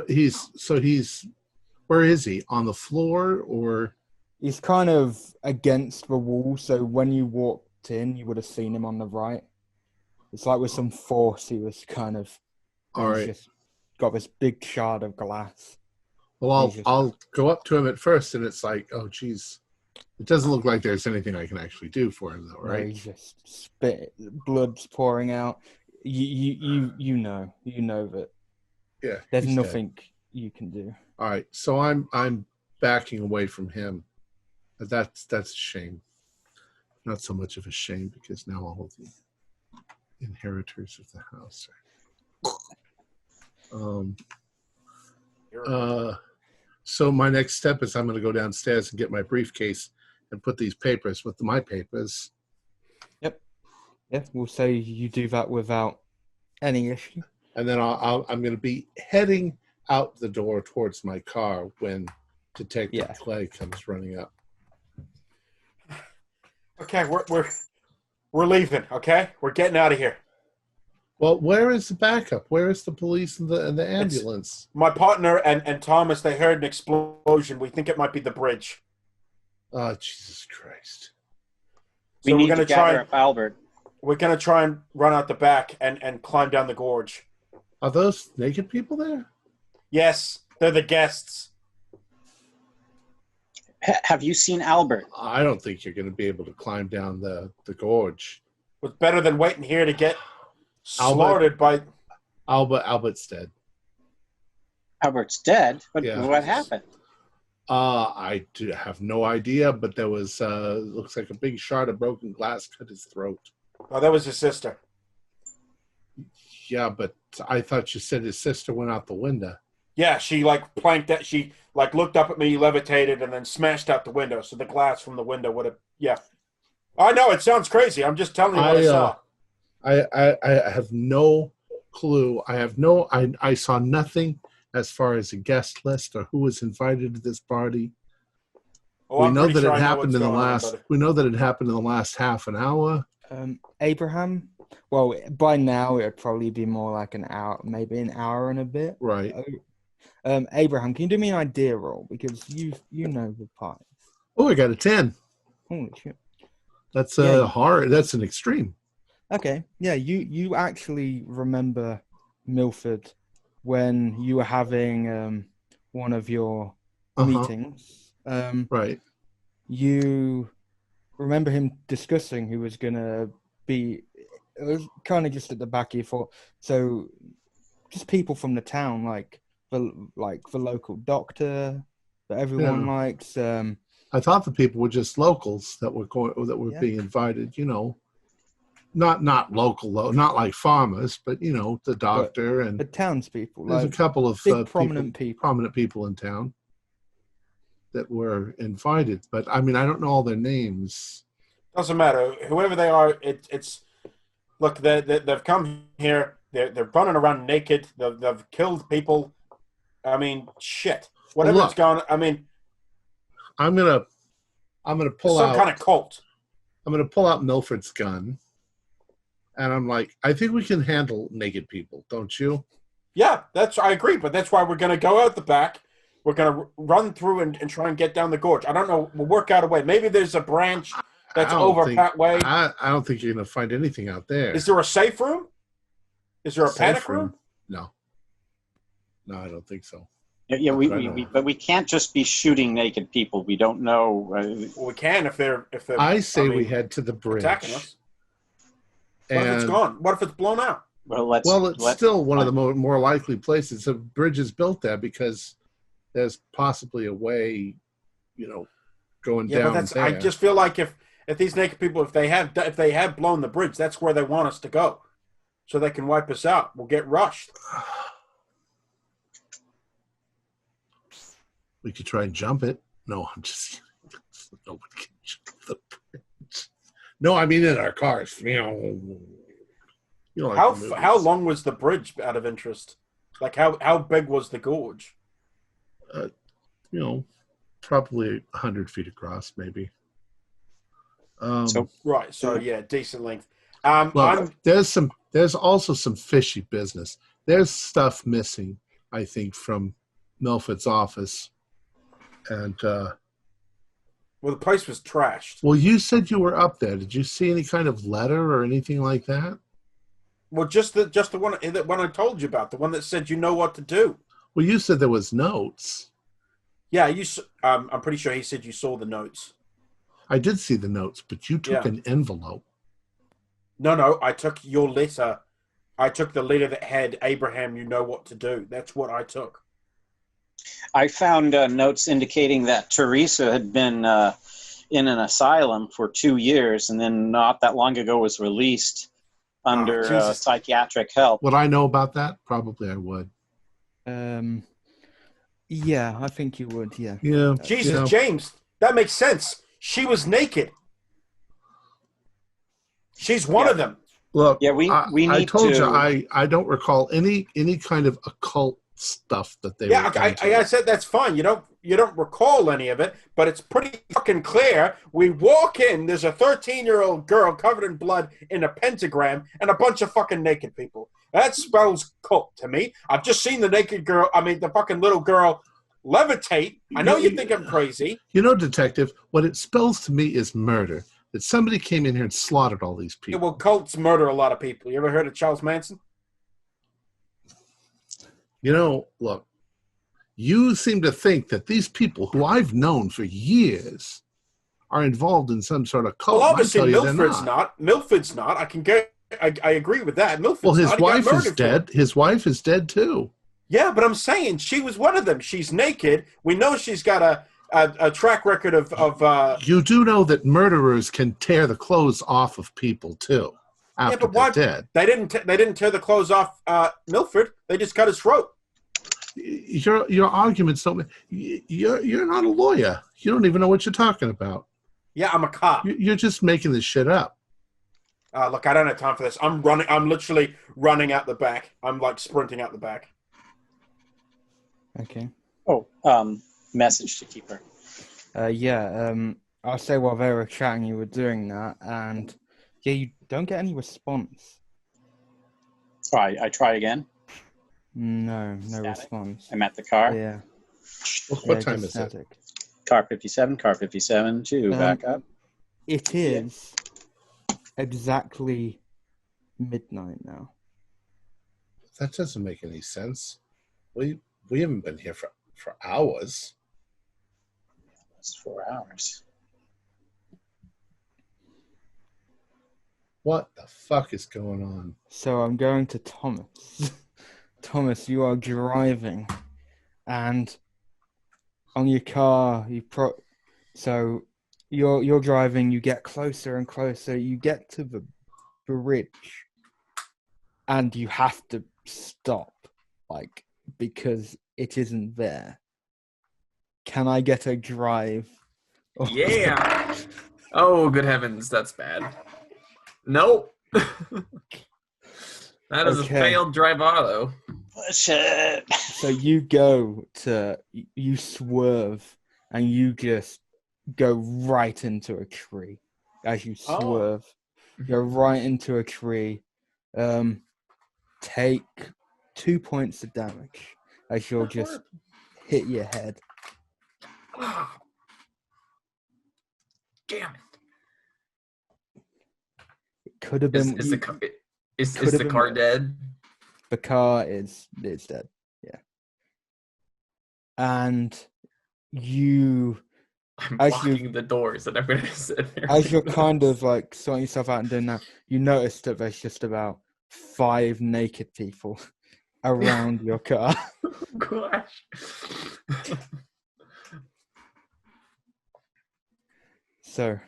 S1: He's where is he? On the floor, or?
S2: He's kind of against the wall, so when you walked in, you would have seen him on the right. It's like with some force, he was kind of...
S1: All right.
S2: Just got this big shard of glass.
S1: Well, I'll go up to him at first, and it's like, oh, geez. It doesn't look like there's anything I can actually do for him, though, right?
S2: He's just blood's pouring out. You know that.
S1: Yeah.
S2: There's nothing you can do.
S1: All right, so I'm backing away from him. That's a shame. Not so much of a shame because now all of the inheritors of the house are. So my next step is I'm going to go downstairs and get my briefcase and put these papers with my papers.
S2: Yep. Yeah, we'll say you do that without any issue.
S1: And then I'm going to be heading out the door towards my car when Detective Clay comes running up.
S3: Okay, we're leaving. Okay, we're getting out of here.
S1: Well, where is the backup? Where is the police and the ambulance?
S3: My partner and Thomas, they heard an explosion. We think it might be the bridge.
S1: Oh, Jesus Christ.
S4: We
S3: So
S4: need to gather up Albert.
S3: We're going to try and run out the back and climb down the gorge.
S1: Are those naked people there?
S3: Yes, they're the guests.
S4: Have you seen Albert?
S1: I don't think you're going to be able to climb down the gorge.
S3: It's better than waiting here to get slaughtered by...
S1: Albert's dead.
S4: Albert's dead?
S1: Yeah.
S4: What happened?
S1: I have no idea, but there was, looks like a big shard of broken glass cut his throat.
S3: Oh, that was his sister.
S1: Yeah, but I thought you said his sister went out the window.
S3: Yeah, she planked that. She looked up at me, levitated, and then smashed out the window. So the glass from the window would have. Yeah, I know it sounds crazy. I'm just telling you what I saw.
S1: I have no clue. I saw nothing as far as a guest list or who was invited to this party.
S3: Oh,
S1: we know that it happened in the last. We know that it happened in the last half an hour.
S2: Abraham. Well, by now it would probably be more like an hour, maybe an hour and a bit.
S1: Right.
S2: Abraham, can you do me an idea roll because you know the party?
S1: Oh, I got a 10.
S2: Holy shit!
S1: That's hard. That's an extreme.
S2: Okay. Yeah, you actually remember Milford when you were having one of your meetings.
S1: Right.
S2: You remember him discussing who was going to be... It was kind of just at the back of your thought. So just people from the town, like the local doctor that everyone likes.
S1: I thought the people were just locals that were being invited, you know. Not local, not like farmers, but you know, the doctor and
S2: the townspeople.
S1: There's a couple of
S2: big prominent
S1: people in town that were invited, but I mean, I don't know all their names.
S3: Doesn't matter. Whoever they are, it's look. They've come here. They're running around naked. They've killed people. I mean, shit. Whatever's gone. I mean,
S1: I'm gonna pull out
S3: some kind of cult.
S1: I'm gonna pull out Milford's gun. And I'm like, I think we can handle naked people, don't you?
S3: Yeah, I agree, but that's why we're going to go out the back. We're going to run through and try and get down the gorge. I don't know. We'll work out a way. Maybe there's a branch that's over that way.
S1: I don't think you're going to find anything out there.
S3: Is there a safe room? Is there a panic room?
S1: No, I don't think so.
S4: Yeah, but we can't just be shooting naked people. We don't know.
S3: Well, we can if they're.
S1: We head to the bridge.
S3: Attacking us. What if it's gone? What if it's blown out?
S4: Well,
S1: it's still one of the more likely places. The bridge is built there because there's possibly a way, you know, going down there.
S3: I just feel like if these naked people, if they have blown the bridge, that's where they want us to go, so they can wipe us out. We'll get rushed.
S1: We could try and jump it. No, I'm just nobody can jump the bridge. No, I mean in our cars. You know,
S3: how long was the bridge? Out of interest, like how big was the gorge?
S1: You know, probably 100 feet across, maybe.
S3: So yeah, decent length.
S1: There's also some fishy business. There's stuff missing, I think, from Milford's office, and.
S3: Well, the place was trashed.
S1: Well, you said you were up there. Did you see any kind of letter or anything like that?
S3: Well, just the one I told you about, the one that said you know what to do.
S1: Well, you said there was notes.
S3: Yeah, I'm pretty sure he said you saw the notes.
S1: I did see the notes, but you took an envelope.
S3: No, I took your letter. I took the letter that had Abraham, you know what to do. That's what I took.
S4: I found notes indicating that Teresa had been in an asylum for 2 years and then not that long ago was released under psychiatric help.
S1: Would I know about that? Probably I would.
S2: Yeah, I think you would, yeah.
S1: Yeah.
S3: Jesus, James, that makes sense. She was naked. She's one of them.
S1: Look,
S4: we need
S1: I told
S4: to...
S1: you I don't recall any kind of occult stuff that they
S3: Yeah,
S1: were
S3: I said that's fine. You don't recall any of it, but it's pretty fucking clear. We walk in, there's a 13-year-old girl covered in blood in a pentagram and a bunch of fucking naked people. That spells cult to me. I've just seen the fucking little girl levitate. I know you think I'm crazy.
S1: You know, Detective, what it spells to me is murder. That somebody came in here and slaughtered all these people.
S3: Yeah, well, cults murder a lot of people. You ever heard of Charles Manson?
S1: You know, look, you seem to think that these people who I've known for years are involved in some sort of cult.
S3: Well, obviously, Milford's not. Milford's not. I agree with that. Milford's
S1: well, his
S3: not.
S1: wife is dead. His wife is dead, too.
S3: Yeah, but I'm saying she was one of them. She's naked. We know she's got a track record of
S1: You do know that murderers can tear the clothes off of people, too, after they're dead.
S3: They didn't tear the clothes off Milford. They just cut his throat.
S1: Your arguments don't. You're not a lawyer. You don't even know what you're talking about.
S3: Yeah, I'm a cop.
S1: You're just making this shit up.
S3: Look, I don't have time for this. I'm running. I'm literally running out the back. I'm like sprinting out the back.
S2: Okay.
S4: Oh, message to Keeper.
S2: I'll say while they were chatting, you were doing that, and yeah, you don't get any response.
S4: Oh, I try again.
S2: No
S4: Static.
S2: response.
S4: I'm at the car.
S2: Yeah.
S1: What time is it?
S2: Static.
S4: Car 57, 2, back up.
S2: It is exactly midnight now.
S1: That doesn't make any sense. We haven't been here for hours.
S4: It's 4 hours.
S1: What the fuck is going on?
S2: So I'm going to Thomas. Thomas, you are driving, and on your car, so you're driving. You get closer and closer. You get to the bridge, and you have to stop, because it isn't there. Can I get a drive?
S5: Yeah. Oh, good heavens, that's bad. Nope. That is a failed drive auto.
S4: Shit.
S2: So you swerve, and you just go right into a tree. As you swerve, go right into a tree. Take 2 points of damage as you'll just hit your head.
S5: Damn it.
S2: It could have been.
S5: Is the car dead?
S2: The car is dead. Yeah. And I'm
S5: blocking the doors and I'm going to sit there.
S2: As you're kind of sorting yourself out and doing that, you notice that there's just about 5 naked people around your car.
S5: Gosh.
S2: So,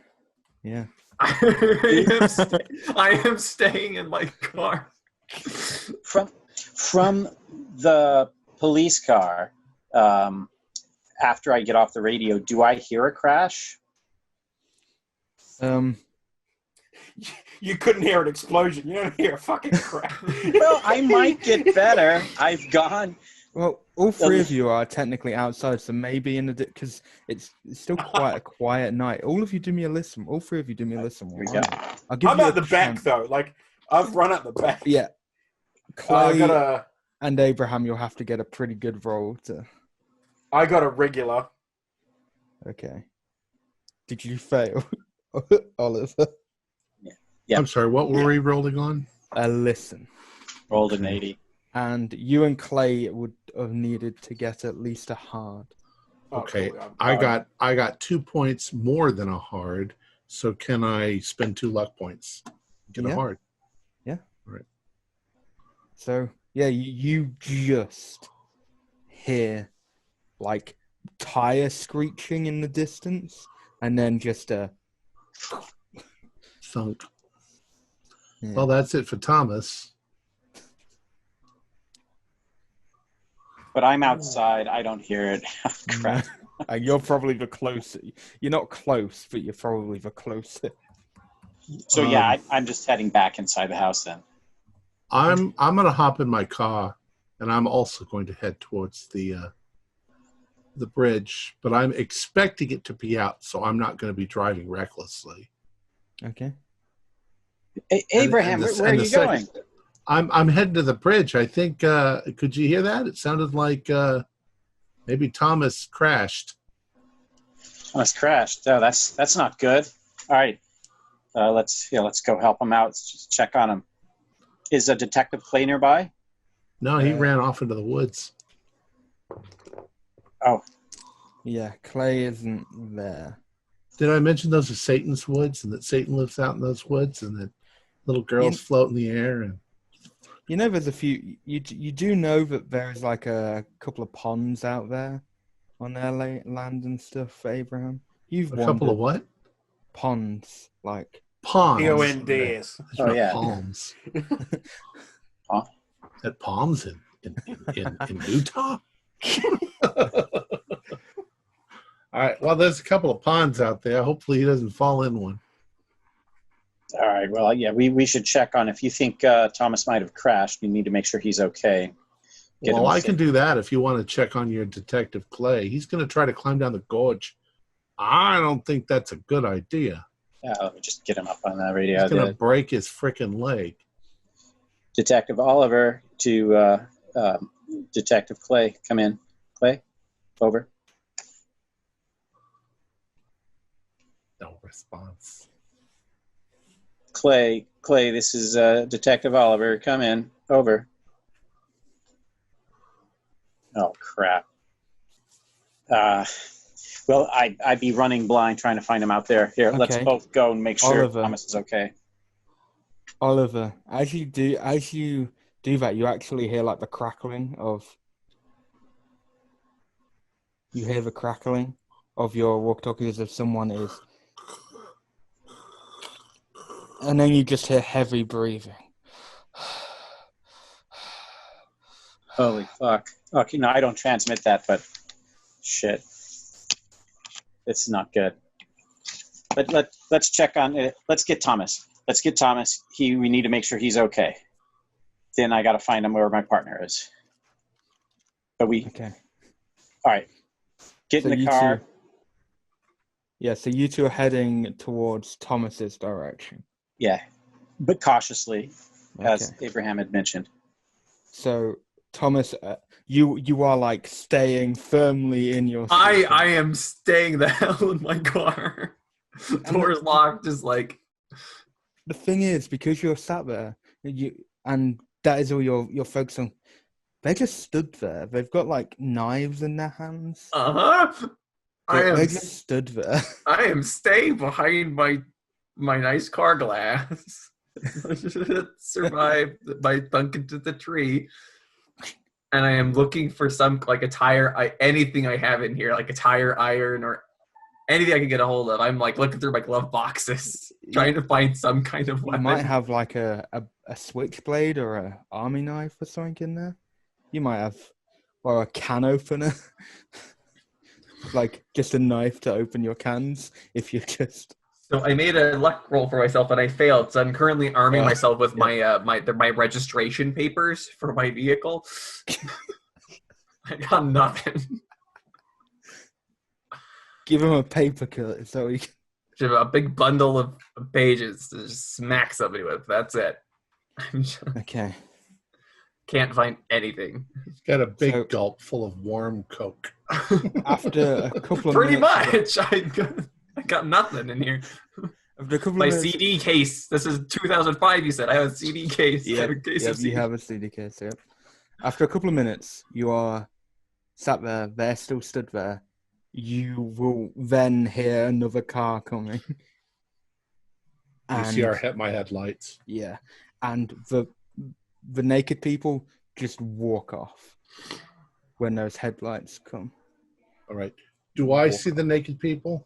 S2: yeah.
S5: I am staying in my car.
S4: From the police car, after I get off the radio, do I hear a crash?
S3: You couldn't hear an explosion. You don't hear a fucking crash.
S4: Well, I might get better. I've gone.
S2: Well, all 3 of you are technically outside, so maybe because it's still quite a quiet night. All of you do me a listen. All 3 of you do me a listen.
S3: I'll give I'm at the back, though. I've run at the back.
S2: Yeah. Clay and Abraham, you'll have to get a pretty good roll to...
S3: I got a regular.
S2: Okay. Did you fail, Oliver?
S4: Yeah.
S1: I'm sorry, what were we rolling on?
S2: A listen.
S4: Rolled an 80.
S2: And you and Clay would have needed to get at least a hard.
S1: Okay, I got 2 points more than a hard, so can I spend 2 luck points? Get a hard.
S2: Yeah.
S1: All right.
S2: So, yeah, you just hear tire screeching in the distance, and then just a
S1: thunk.
S2: Yeah.
S1: Well, that's it for Thomas.
S4: But I'm outside. I don't hear it. Crap.
S2: You're probably the closer. You're not close, but you're probably the closer.
S4: So yeah, I'm just heading back inside the house then.
S1: I'm gonna hop in my car and I'm also going to head towards the bridge, but I'm expecting it to be out, so I'm not going to be driving recklessly.
S2: Okay.
S4: Abraham, where are you going?
S1: I'm heading to the bridge. I think. Could you hear that? It sounded like maybe Thomas crashed.
S4: Thomas crashed. Oh, that's not good. All right, let's go help him out. Let's just check on him. Is a Detective Clay nearby?
S1: No, he ran off into the woods.
S4: Oh.
S2: Yeah, Clay isn't there.
S1: Did I mention those are Satan's woods, and that Satan lives out in those woods, and that little girls float in the air? And
S2: you know, there's a few. You do know that there's like a couple of ponds out there on their land and stuff for Abraham. You've
S1: a couple of what?
S2: Ponds, like
S1: palms.
S3: P-O-N-D-S.
S4: Oh yeah,
S1: palms.
S4: Huh?
S1: At palms in Utah. All right. Well, there's a couple of ponds out there. Hopefully, he doesn't fall in one.
S4: All right. Well, yeah, we should check on if you think Thomas might have crashed. You need to make sure he's okay.
S1: Well, I can do that if you want to check on your Detective Clay. He's going to try to climb down the gorge. I don't think that's a good idea.
S4: Yeah, let me just get him up on that radio.
S1: He's going to break his frickin' leg.
S4: Detective Oliver to Detective Clay. Come in. Clay, over.
S1: No response.
S4: Clay, this is Detective Oliver. Come in. Over. Oh, crap. Well, I'd be running blind trying to find him out there. Here,
S2: Okay.
S4: Let's both go and make sure
S2: Oliver.
S4: Thomas is okay.
S2: Oliver, as you do that, you actually hear like the crackling of. You hear the crackling of your walkie-talkie as if someone is, and then you just hear heavy breathing.
S4: Holy fuck. Okay, no, I don't transmit that, but shit. It's not good. But let's check on it. Let's get Thomas. We need to make sure he's okay. Then I got to find him where my partner is. But
S2: Okay.
S4: All right. Get in the car.
S2: Yeah, so you two are heading towards Thomas's direction.
S4: Yeah, but cautiously, as
S2: Okay.
S4: Abraham had mentioned.
S2: So, Thomas, you are like staying firmly in your seat.
S5: I am staying the hell in my car. Doors locked, just like.
S2: The thing is, because you're sat there, and that is all you're focused on. They just stood there. They've got like knives in their hands. They just stood there.
S5: I am staying behind my nice car glass. Survived by thunk into the tree. And I am looking for some, like a tire, anything I have in here, like a tire iron or anything I can get a hold of. I'm like looking through my glove boxes, trying to find some kind of weapon.
S2: You might have like a switchblade or a army knife or something in there. You might have, or a can opener. Like just a knife to open your cans if you just.
S5: So I made a luck roll for myself and I failed. So I'm currently arming myself with my registration papers for my vehicle. I got nothing.
S2: Give him a paper cut so he can.
S5: A big bundle of pages to just smack somebody with. That's it.
S2: Okay.
S5: Can't find anything.
S1: He's got a big gulp full of warm Coke.
S2: After a couple of
S5: Pretty
S2: minutes,
S5: much. I got nothing in here.
S2: After a couple
S5: My
S2: of minutes,
S5: CD case. This is 2005, you said. I have a CD case.
S2: Yeah, you have a CD case, yep. After a couple of minutes, you are sat there. They're still stood there. You will then hear another car coming.
S1: You see my headlights.
S2: Yeah. And the naked people just walk off when those headlights come.
S1: All right. Do I see the naked people?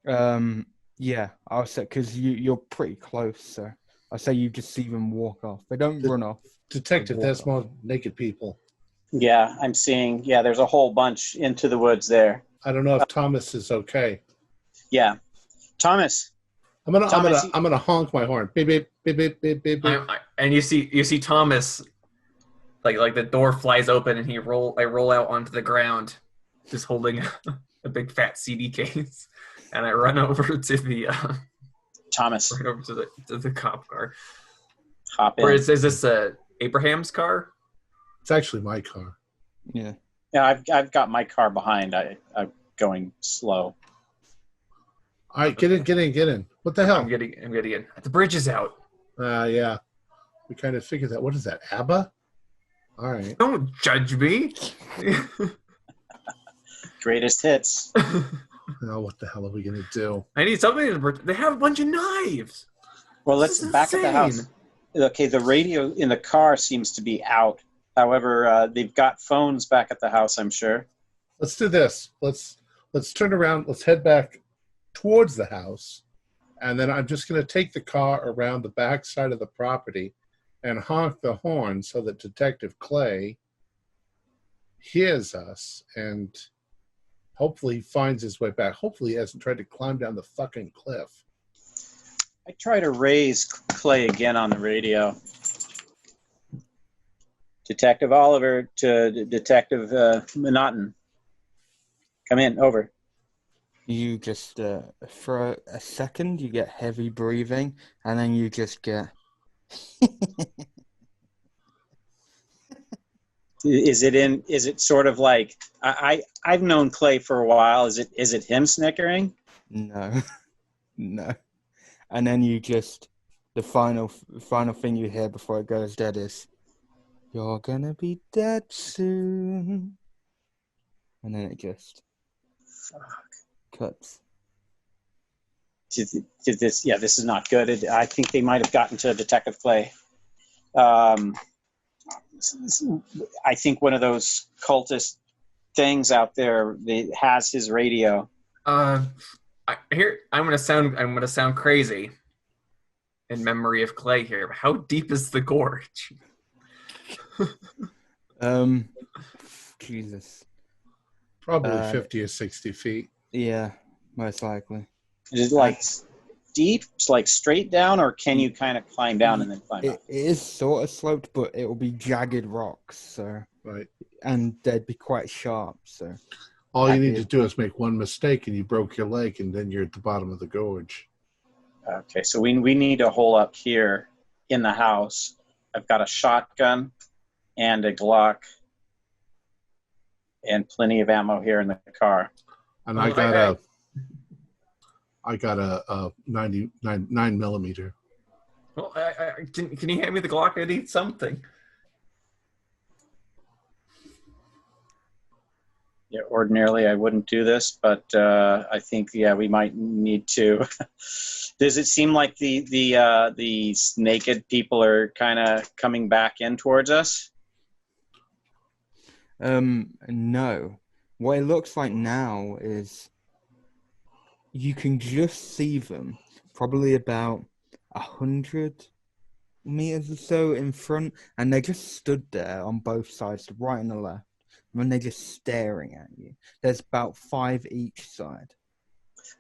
S2: Yeah, I'll say, because you're pretty close, so I'll say you just see them walk off. They don't run off.
S1: Detective, there's more naked people.
S4: Yeah, I'm seeing. Yeah, there's a whole bunch into the woods there.
S1: I don't know if Thomas is okay.
S4: Yeah, Thomas.
S1: I'm gonna honk my horn. Beep beep beep beep beep beep.
S5: And you see Thomas Like the door flies open and I roll out onto the ground, just holding a big fat CD case, and I run over to the
S4: Thomas,
S5: right over to the cop car.
S4: hop in.
S5: Or is this Abraham's car?
S1: It's actually my car.
S2: Yeah.
S4: Yeah, I've got my car behind. I'm going slow.
S1: All right, get in. What the hell?
S5: I'm getting in. The bridge is out.
S1: Yeah. We kind of figured that. What is that, ABBA? All right.
S5: Don't judge me.
S4: Greatest hits.
S1: Now, what the hell are we going to do?
S5: I need something. They have a bunch of knives.
S4: Well,
S5: This
S4: let's
S5: is
S4: back at the house.
S5: insane.
S4: Okay, the radio in the car seems to be out. However, they've got phones back at the house, I'm sure.
S1: Let's do this. Let's turn around. Let's head back towards the house. And then I'm just going to take the car around the back side of the property and honk the horn so that Detective Clay hears us and hopefully finds his way back. Hopefully he hasn't tried to climb down the fucking cliff.
S4: I try to raise Clay again on the radio. Detective Oliver to Detective Monoton. Come in, over.
S2: You just, for a second, you get heavy breathing, and then you just get...
S4: Is it sort of like, I've known Clay for a while. Is it him snickering?
S2: No. No. And then you just, the final thing you hear before it goes dead is, "You're gonna be dead soon." And then it just cuts.
S4: This is not good. I think they might have gotten to Detective Clay. I think one of those cultist things out there that has his radio.
S5: I'm gonna sound crazy in memory of Clay here. But how deep is the gorge?
S2: Jesus.
S1: Probably 50 or 60 feet.
S2: Yeah, most likely.
S4: Is it like deep, like straight down, or can you kind of climb down and then climb up?
S2: It is sort of sloped, but it will be jagged rocks, so
S1: Right.
S2: and they'd be quite sharp. So
S1: All you need to do is make one mistake and you broke your leg, and then you're at the bottom of the gorge.
S4: Okay, so we need to hole up here in the house. I've got a shotgun and a Glock and plenty of ammo here in the car.
S1: And
S5: Well,
S1: I got a 9 millimeter.
S5: Well, can you hand me the Glock? I need something.
S4: Yeah, ordinarily I wouldn't do this, but I think we might need to. Does it seem like these naked people are kind of coming back in towards us?
S2: No. What it looks like now is you can just see them probably about 100 meters or so in front, and they just stood there on both sides, the right and the left. When they're just staring at you. There's about 5 each side.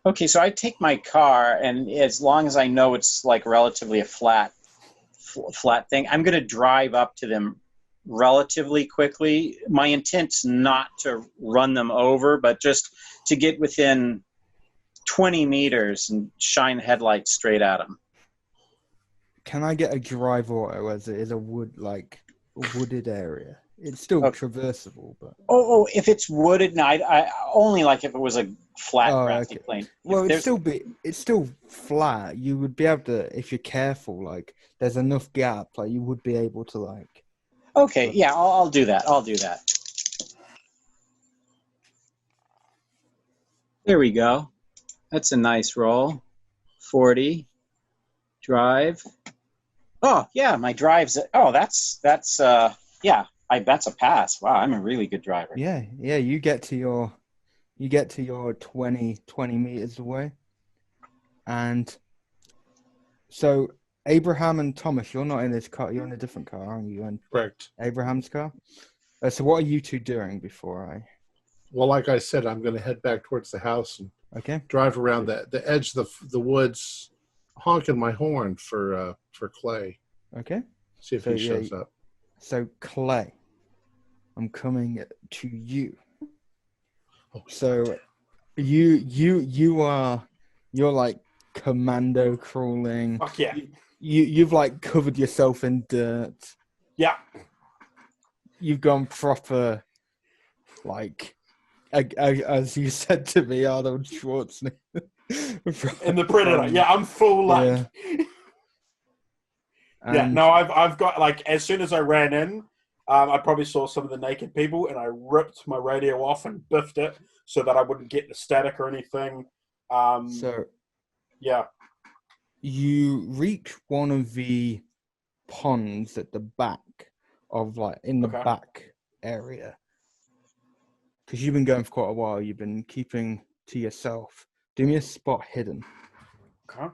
S4: Okay, so I take my car, and as long as I know it's like relatively a flat thing, I'm going to drive up to them relatively quickly. My intent's not to run them over, but just to get within 20 meters and shine headlights straight at them.
S2: Can I get a drive auto as it is a wooded area? It's still traversable, but...
S4: Oh, if it's wooded, no, I only like if it was a flat, grassy plain.
S2: Well, it's still flat. You would be able to, if you're careful, like, there's enough gap, like, you would be able to, like...
S4: Okay, yeah, I'll do that. There we go. That's a nice roll. 40. Drive. Oh, yeah, my drive's... Oh, that's yeah. That's a pass. Wow, I'm a really good driver.
S2: Yeah, you get to your 20 meters away. And so Abraham and Thomas, you're not in this car, you're in a different car, aren't you? You're in
S1: Correct.
S2: Abraham's car? So what are you two doing before I...
S1: Well, like I said, I'm going to head back towards the house and drive around the edge of the woods, honking my horn for Clay.
S2: Okay.
S1: See if he shows up.
S2: So Clay, I'm coming to you.
S1: Oh,
S2: So you're like commando crawling.
S3: Fuck yeah.
S2: You've like covered yourself in dirt.
S3: Yeah.
S2: You've gone proper, like, as you said to me, Arnold Schwarzenegger.
S3: In the Predator. Yeah, I'm full like. Yeah.
S2: And
S3: No, I've got like as soon as I ran in, I probably saw some of the naked people, and I ripped my radio off and biffed it so that I wouldn't get the static or anything.
S2: so
S3: Yeah.
S2: you reach one of the ponds at the back of in the
S3: Okay.
S2: back area, because you've been going for quite a while. You've been keeping to yourself. Do me a spot hidden.
S3: Okay.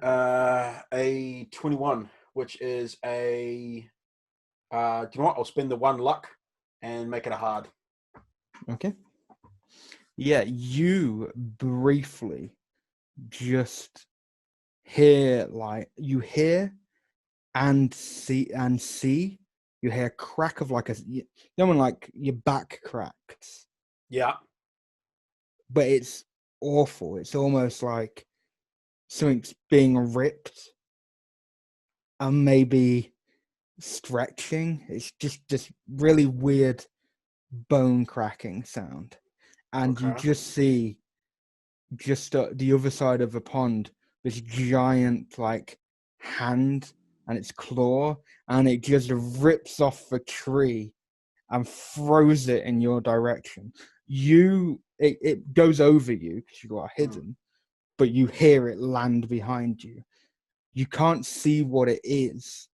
S3: A 21, which is a. Do you know what? I'll spend the 1 luck and make it a hard.
S2: Okay. Yeah, you briefly just hear and see. You hear a crack of when like your back cracks,
S3: Yeah.
S2: but it's awful. It's almost like something's being ripped and maybe stretching. It's just this really weird bone cracking sound, and you
S3: Okay.
S2: just see the other side of the pond this giant like hand and its claw, and it just rips off the tree and throws it in your direction. It goes over you because you are hidden, but you hear it land behind you. You can't see what it is,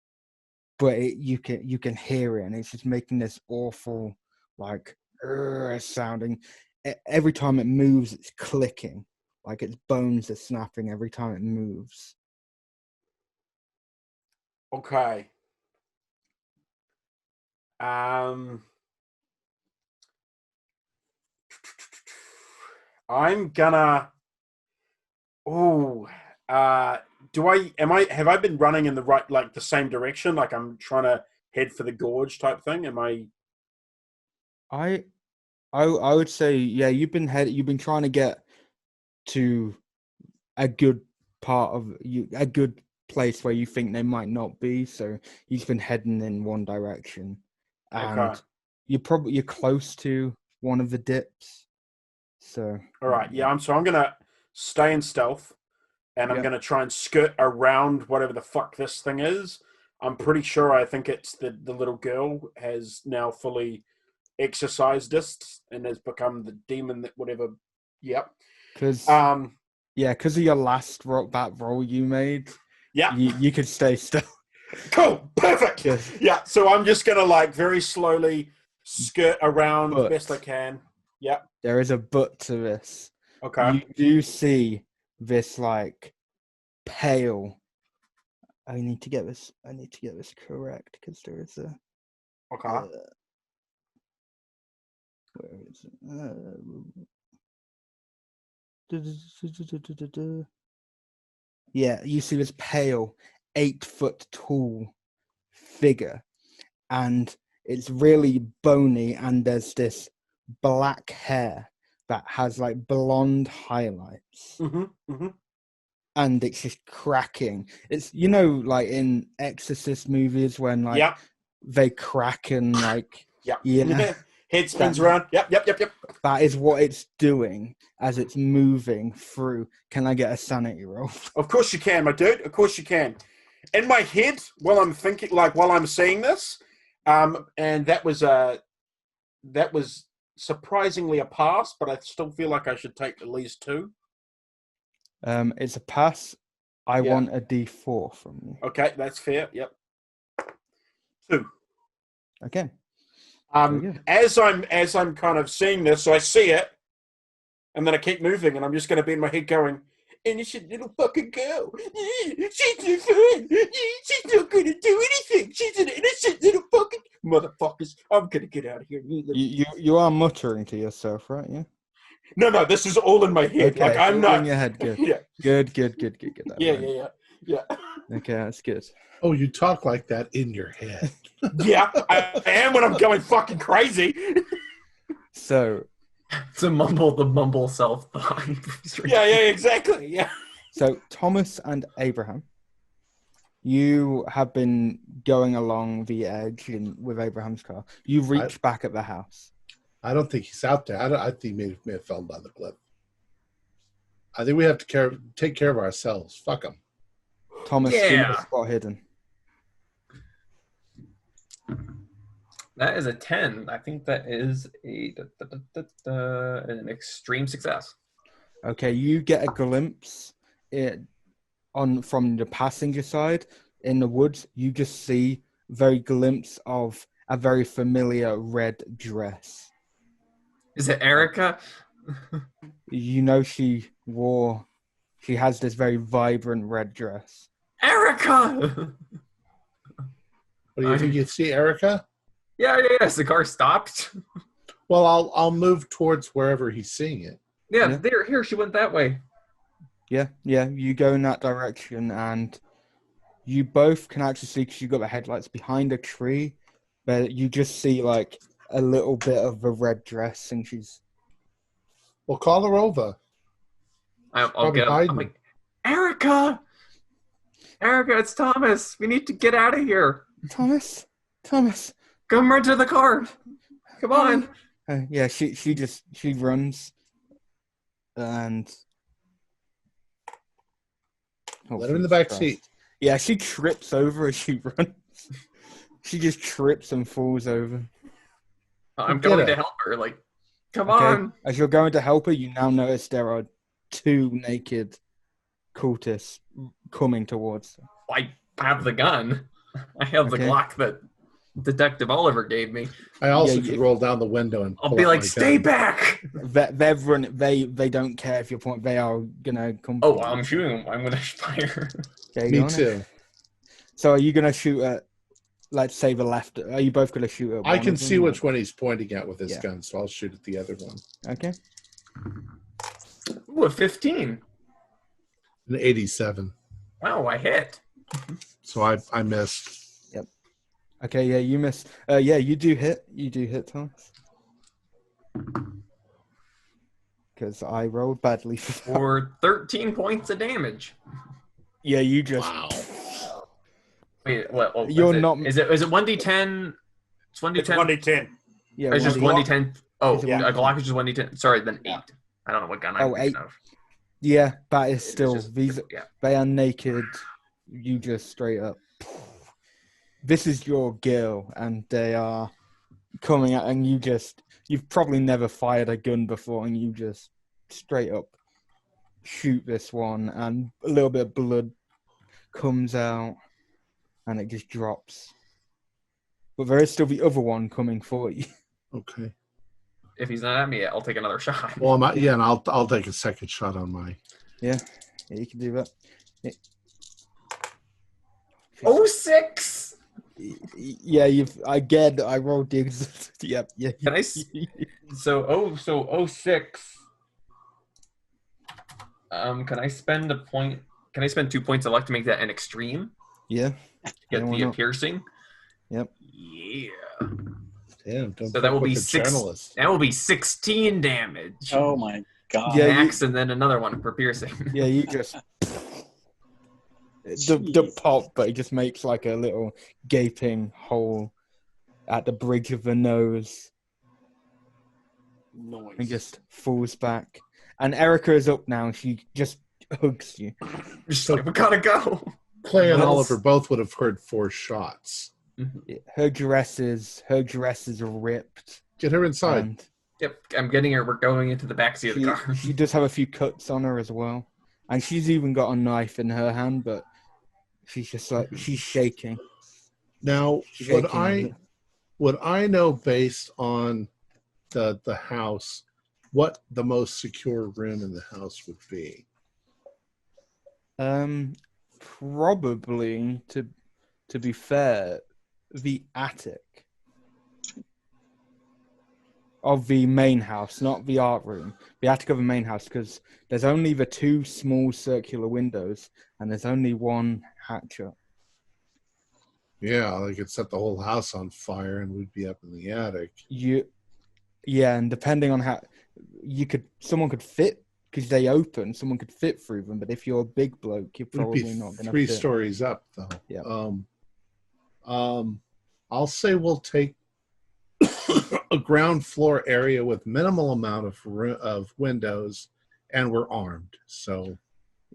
S2: but you can hear it, and it's just making this awful like sounding. Every time it moves, it's clicking, like its bones are snapping every time it moves.
S3: Okay. I'm gonna. Oh. Have I been running in the right, like the same direction? Like I'm trying to head for the gorge type thing? Am I?
S2: I would say, yeah, you've been trying to get to a good a good place where you think they might not be. So you've been heading in one direction, and
S3: Okay.
S2: you're close to one of the dips. So
S3: All right. Yeah. I'm gonna stay in stealth, and I'm
S2: Yep.
S3: gonna try and skirt around whatever the fuck this thing is. I'm pretty sure. I think it's the little girl has now fully exercised this and has become the demon that whatever. Yep.
S2: because
S3: Um.
S2: because of your last roll you made,
S3: Yeah.
S2: you could stay still.
S3: Cool. Perfect.
S2: Yes.
S3: Yeah. So I'm just gonna like very slowly skirt around
S2: But
S3: best I can. Yep.
S2: there is a but to this.
S3: Okay.
S2: You do see this like pale. I need to get this correct because there is a.
S3: Okay.
S2: Where is it? Yeah, you see this pale, 8-foot tall figure, and it's really bony, and there's this black hair that has like blonde highlights, and it's just cracking. It's like in Exorcist movies when like
S3: Yep.
S2: they crack and like
S3: Yep.
S2: yeah.
S3: Head spins around. Yep.
S2: That is what it's doing as it's moving through. Can I get a sanity roll?
S3: Of course you can, my dude. Of course you can. In my head, while I'm thinking, like while I'm seeing this, and that was surprisingly a pass, but I still feel like I should take at least 2.
S2: It's a pass. I want a D4 from you.
S3: Okay, that's fair. Yep. 2.
S2: Okay.
S3: As I'm kind of seeing this, so I see it, and then I keep moving, and I'm just going to be in my head going, and it's a little fucking girl. She's no fun. She's not going to do anything. She's an innocent little fucking motherfuckers. I'm going to get out of here.
S2: You are muttering to yourself, right? Yeah.
S3: No, this is all in my head.
S2: Okay,
S3: like I'm
S2: all
S3: not
S2: in your head. Good.
S3: Yeah.
S2: Good.
S3: Yeah. Yeah.
S2: Okay, that's good.
S1: Oh, you talk like that in your head.
S3: Yeah, I am when I'm going fucking crazy.
S2: So,
S5: To mumble the mumble self behind.
S3: Yeah, exactly. Yeah.
S2: so Thomas and Abraham, you have been going along the edge with Abraham's car. You reach back at the house.
S1: I don't think he's out there. I think he may have fallen down the cliff. I think we have to take care of ourselves. Fuck him.
S2: Thomas, give me a spot hidden.
S5: That is a 10. I think that is an extreme success.
S2: Okay, you get a glimpse from the passenger side in the woods. You just see very glimpse of a very familiar red dress.
S5: Is it Erica?
S2: You know she has this very vibrant red dress.
S5: Erica!
S1: What do you think? You see Erica?
S5: Yes, the car stopped.
S1: Well, I'll move towards wherever he's seeing it.
S5: Yeah, here, she went that way.
S2: Yeah, you go in that direction, and you both can actually see, because you've got the headlights behind a tree, but you just see like a little bit of the red dress, and she's...
S1: Well, call her over.
S5: I'll get up. I'm like, Erica, it's Thomas. We need to get out of here.
S2: Thomas,
S5: come run to the car. Come on.
S2: Yeah, she runs, and
S1: let her in the back seat.
S2: Yeah, she trips over as she runs. She just trips and falls over.
S5: I'm going to help her. Like, come on.
S2: As you're going to help her, you now notice there are two naked cultists coming towards her.
S5: I have the gun. I have the Glock that Detective Oliver gave me.
S1: I also could roll down the window and
S5: I'll be like, stay back.
S2: They've run. They don't care if you're pointing. They are gonna come.
S5: Oh, I'm shooting them. I'm gonna fire.
S1: Me too.
S2: So are you gonna shoot at, let's say, the left? Are you both gonna shoot at?
S1: I can see which one he's pointing at with his gun, so I'll shoot at the other one.
S2: Okay.
S5: Ooh, a 15.
S1: An 87.
S5: Wow, I hit.
S1: So I missed.
S2: Yep. Okay, yeah, you missed. Yeah, you do hit. You do hit, Thomas. Because I rolled badly
S5: for 13 points of damage.
S2: Yeah, you just.
S1: Wow.
S5: Wait, what?
S2: You're not.
S5: Is it 1d10? It's 1d10.
S3: It's 1d10.
S2: Yeah,
S5: it's just 1d10. Oh,
S2: yeah.
S5: A Glock is just 1d10. Sorry, then 8. I don't know what gun I'm thinking of.
S2: Yeah, that is still these.
S5: Yeah.
S2: They are naked. You just straight up. This is your girl, and they are coming at, and you've probably never fired a gun before, and you just straight up shoot this one, and a little bit of blood comes out, and it just drops. But there is still the other one coming for you.
S1: Okay.
S5: If he's not at me yet, I'll take another shot.
S1: Well, and I'll take a second shot on my.
S2: Yeah, you can do that. Yeah.
S5: 06.
S2: Yeah, I rolled the yep, yeah.
S5: Can I so 06. Can I spend a point? Can I spend 2 points of luck to make that an extreme?
S2: Yeah.
S5: Get the piercing.
S2: Yep.
S5: Yeah.
S1: Damn,
S5: so that will be 6. That will be 16 damage.
S4: Oh my god!
S2: Yeah,
S5: Max, and then another one for piercing.
S2: Yeah, you just the pop, but it just makes like a little gaping hole at the bridge of the nose.
S3: Nice.
S2: And just falls back. And Erica is up now. She just hugs you.
S5: So we gotta go.
S1: Clay and Oliver both would have heard 4 shots.
S2: Her dress is ripped.
S1: Get her inside.
S5: Yep, I'm getting her. We're going into the backseat of the car.
S2: She does have a few cuts on her as well. And she's even got a knife in her hand, but she's just like, she's shaking.
S1: Now, would I know based on the house what the most secure room in the house would be?
S2: Probably, to be fair, the attic of the main house, not the art room. We have to go to the main house because there's only the 2 small circular windows and there's only one hatch up.
S1: Yeah, they could set the whole house on fire and we'd be up in the attic.
S2: Yeah, and depending on how someone could fit, because they open, someone could fit through them. But if you're a big bloke, you're probably not going to fit.
S1: 3 stories up, though.
S2: Yeah.
S1: I'll say we'll take a ground floor area with minimal amount of windows, and we're armed. So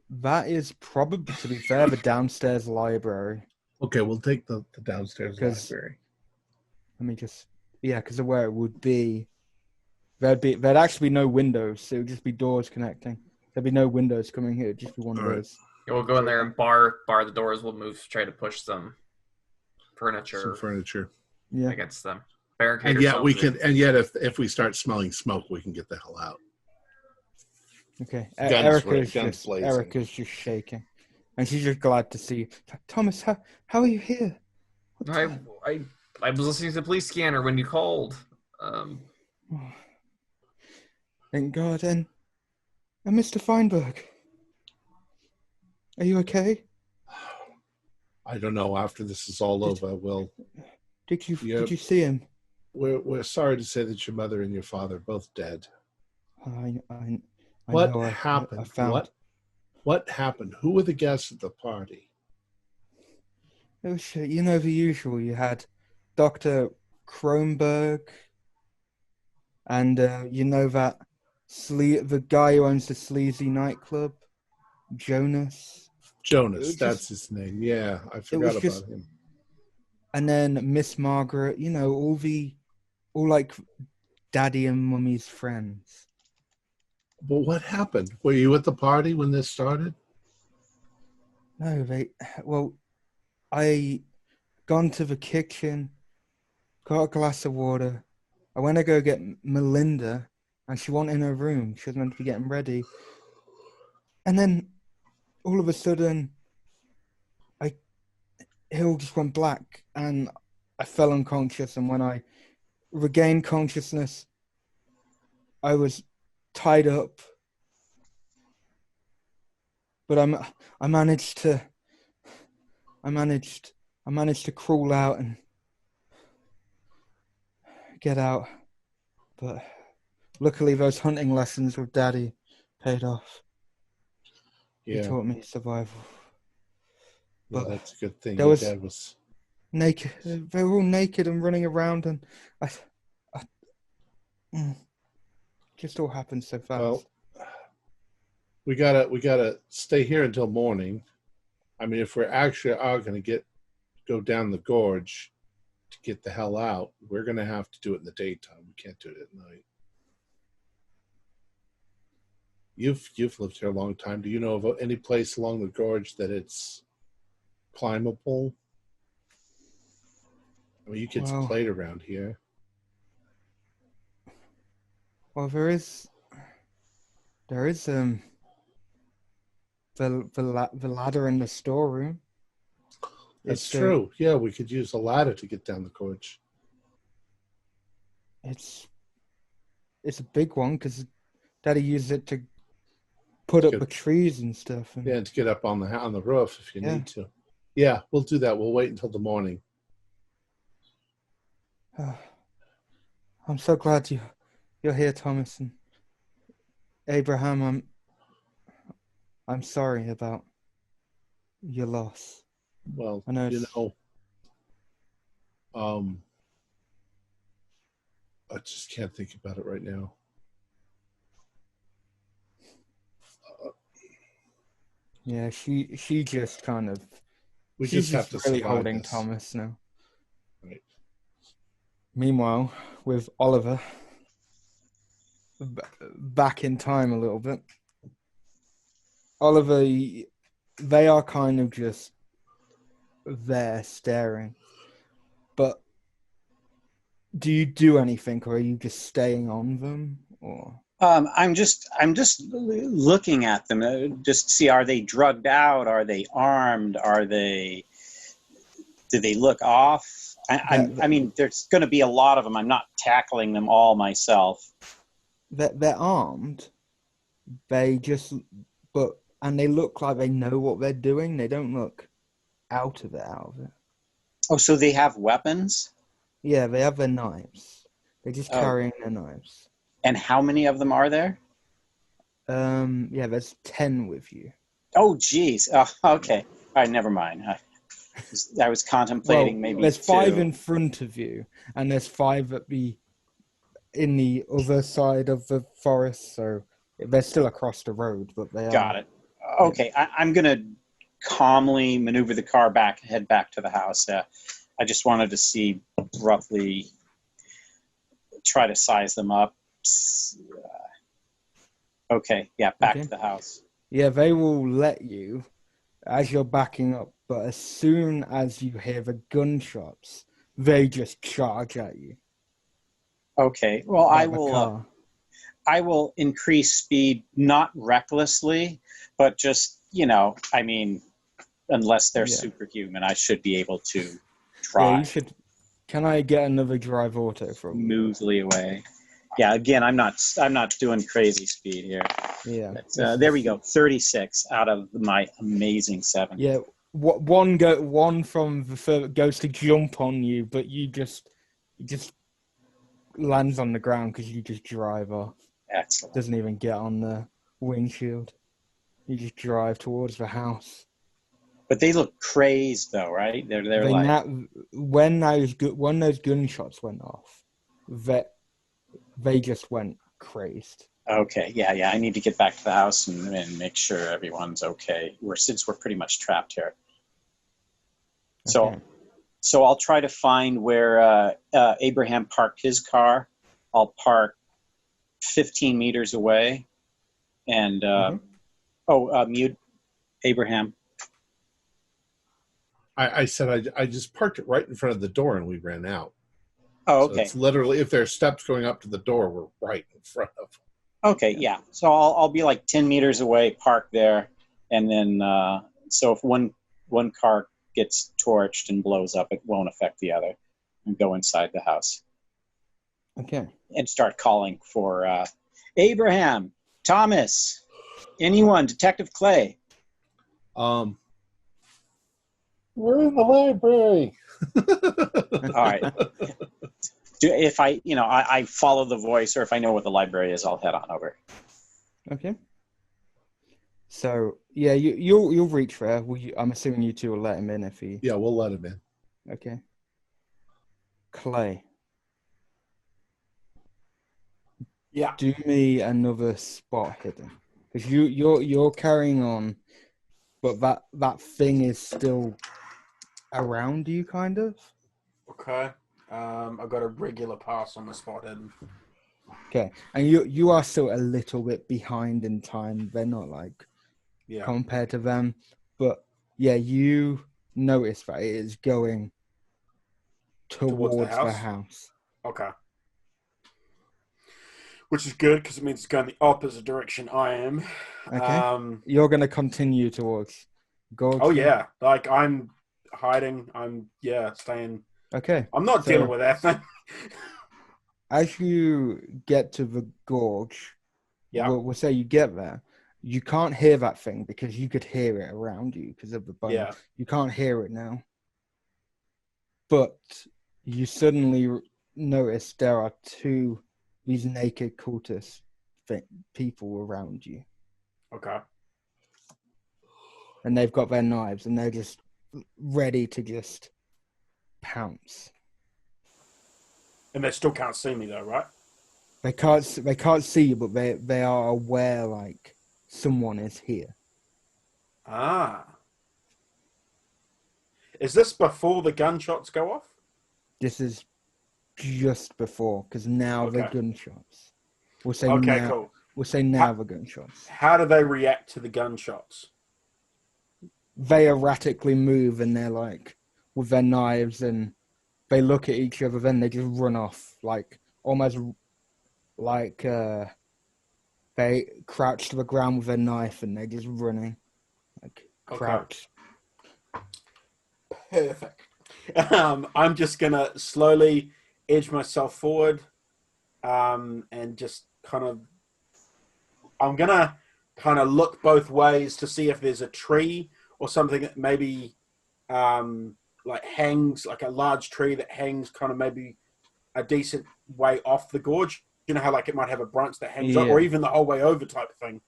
S2: that is probably, to be fair, the downstairs library.
S1: Okay, we'll take the downstairs library.
S2: Let me just, because of where it would be, there'd actually be no windows. It would just be doors connecting. There'd be no windows coming here. It'd just be one of those.
S5: Yeah, we'll go in there and bar the doors. We'll try to push some furniture. Against them. Barricade.
S1: And yet we can. And yet, if we start smelling smoke, we can get the hell out.
S2: Okay. Erica's just shaking, and she's just glad to see you. Thomas, how are you here?
S5: I was listening to the police scanner when you called.
S2: Thank God. And Mr. Feinberg, are you okay?
S1: I don't know. After this is all over,
S2: Did you see him?
S1: We're sorry to say that your mother and your father are both dead.
S2: What
S1: happened? What happened? Who were the guests at the party?
S2: It was, the usual. You had Dr. Kronberg, and that the guy who owns the sleazy nightclub, Jonas.
S1: That's his name. Yeah, I forgot about him.
S2: And then Miss Margaret, all like Daddy and Mummy's friends.
S1: But what happened? Were you at the party when this started?
S2: No, I gone to the kitchen, got a glass of water. I went to go get Melinda, and she wasn't in her room. She was meant to be getting ready. And then, all of a sudden, it all just went black, and I fell unconscious. And when I regained consciousness, I was tied up. But I managed to crawl out and get out. But luckily those hunting lessons with Daddy paid off.
S1: Yeah.
S2: He taught me survival.
S1: But that's a good thing.
S2: Your
S1: Dad was
S2: naked. They were all naked and running around, and just all happened so fast.
S1: Well, we gotta stay here until morning. I mean, if we're actually going to go down the gorge to get the hell out, we're going to have to do it in the daytime. We can't do it at night. You've lived here a long time. Do you know of any place along the gorge that it's climbable? I mean, you kids played around here.
S2: Well, there is the ladder in the storeroom.
S1: That's true. Yeah, we could use a ladder to get down the gorge.
S2: It's a big one because Daddy used it to put up the trees and stuff. And
S1: to get up on the roof if you need to. Yeah, we'll do that. We'll wait until the morning.
S2: I'm so glad you're here, Thomas and Abraham. I'm sorry about your loss.
S1: Well,
S2: I know
S1: I just can't think about it right now.
S2: Yeah, she just kind of.
S1: We just have to
S2: really
S1: survive
S2: holding
S1: this.
S2: Thomas now.
S1: Right.
S2: Meanwhile, with Oliver, back in time a little bit. Oliver, they are kind of just there staring. But do you do anything, or are you just staying on them, or?
S4: I'm just looking at them, just to see, are they drugged out? Are they armed? Do they look off? I mean, there's going to be a lot of them. I'm not tackling them all myself.
S2: They're armed. And they look like they know what they're doing. They don't look out of it.
S4: Oh, so they have weapons?
S2: Yeah, they have their knives. They're just carrying their knives.
S4: And how many of them are there?
S2: Yeah, there's 10 with you.
S4: Oh, geez. Oh, okay. All right, never mind. I was contemplating maybe
S2: there's 5
S4: 2.
S2: in front of you, and there's 5 in the other side of the forest. So they're still across the road, but they are.
S4: Got it. Okay, I'm going to calmly maneuver the car head back to the house. I just wanted to see roughly, try to size them up. Okay, yeah, back to the house.
S2: Yeah, they will let you as you're backing up, but as soon as you hear the gunshots, they just charge at you.
S4: Okay, well, I will increase speed, not recklessly, but just, I mean, unless they're superhuman, I should be able to drive.
S2: Yeah, you should. Can I get another drive auto from you?
S4: Smoothly away. Yeah, again, I'm not doing crazy speed here.
S2: Yeah.
S4: But, there we go. 36 out of my amazing 70.
S2: Yeah. One from the third goes to jump on you, but you just lands on the ground because you just drive off.
S4: Excellent.
S2: Doesn't even get on the windshield. You just drive towards the house.
S4: But they look crazed, though, right? They're like
S2: when those gunshots went off, they just went crazed.
S4: Okay, yeah. I need to get back to the house and make sure everyone's okay. Since we're pretty much trapped here.
S2: Okay.
S4: So I'll try to find where Abraham parked his car. I'll park 15 meters away, and mute Abraham.
S1: I said I just parked it right in front of the door and we ran out.
S4: Oh,
S1: So
S4: okay.
S1: it's literally, if there are steps going up to the door, we're right in front of.
S4: Okay, yeah. So I'll be like 10 meters away, park there, and then so if one car gets torched and blows up, it won't affect the other, and go inside the house.
S2: Okay.
S4: And start calling for Abraham, Thomas, anyone, Detective Clay.
S1: We're in the library.
S4: All right. If I follow the voice, or if I know what the library is, I'll head on over.
S2: Okay. So yeah, you'll reach there. I'm assuming you two will let him in if he.
S1: Yeah, we'll let him in.
S2: Okay. Clay.
S3: Yeah.
S2: Do me another spot hidden, because you're carrying on, but that thing is still around you, kind of.
S3: Okay. I got a regular pass on the spot hidden.
S2: Okay, and you are still a little bit behind in time. They're not like compared to them, but yeah, you notice that it is going towards the house.
S3: Okay. Which is good because it means it's going the opposite direction I am.
S2: Okay. You're going to continue towards Gorge.
S3: Oh yeah, like I'm hiding. I'm staying.
S2: Okay.
S3: I'm not dealing with that thing.
S2: As you get to the gorge, we'll say you get there, you can't hear that thing because you could hear it around you because of the bone.
S3: Yeah.
S2: You can't hear it now. But you suddenly notice there are these naked cultist people around you.
S3: Okay.
S2: And they've got their knives and they're just ready to just pounce.
S3: And they still can't see me though, right?
S2: They can't see you, but they are aware like someone is here.
S3: Ah. Is this before the gunshots go off?
S2: This is just before, because now the gunshots. We'll say
S3: cool.
S2: We'll say now the gunshots.
S3: How do they react to the gunshots?
S2: They erratically move and they're like with their knives and they look at each other, then they just run off, like almost like they crouch to the ground with their knife and they're just running, like crouch.
S3: Perfect. I'm just gonna slowly edge myself forward, and just I'm gonna kind of look both ways to see if there's a tree or something that maybe like hangs, like a large tree that hangs kind of maybe a decent way off the gorge. You know how like it might have a branch that hangs up, or even the whole way over type thing.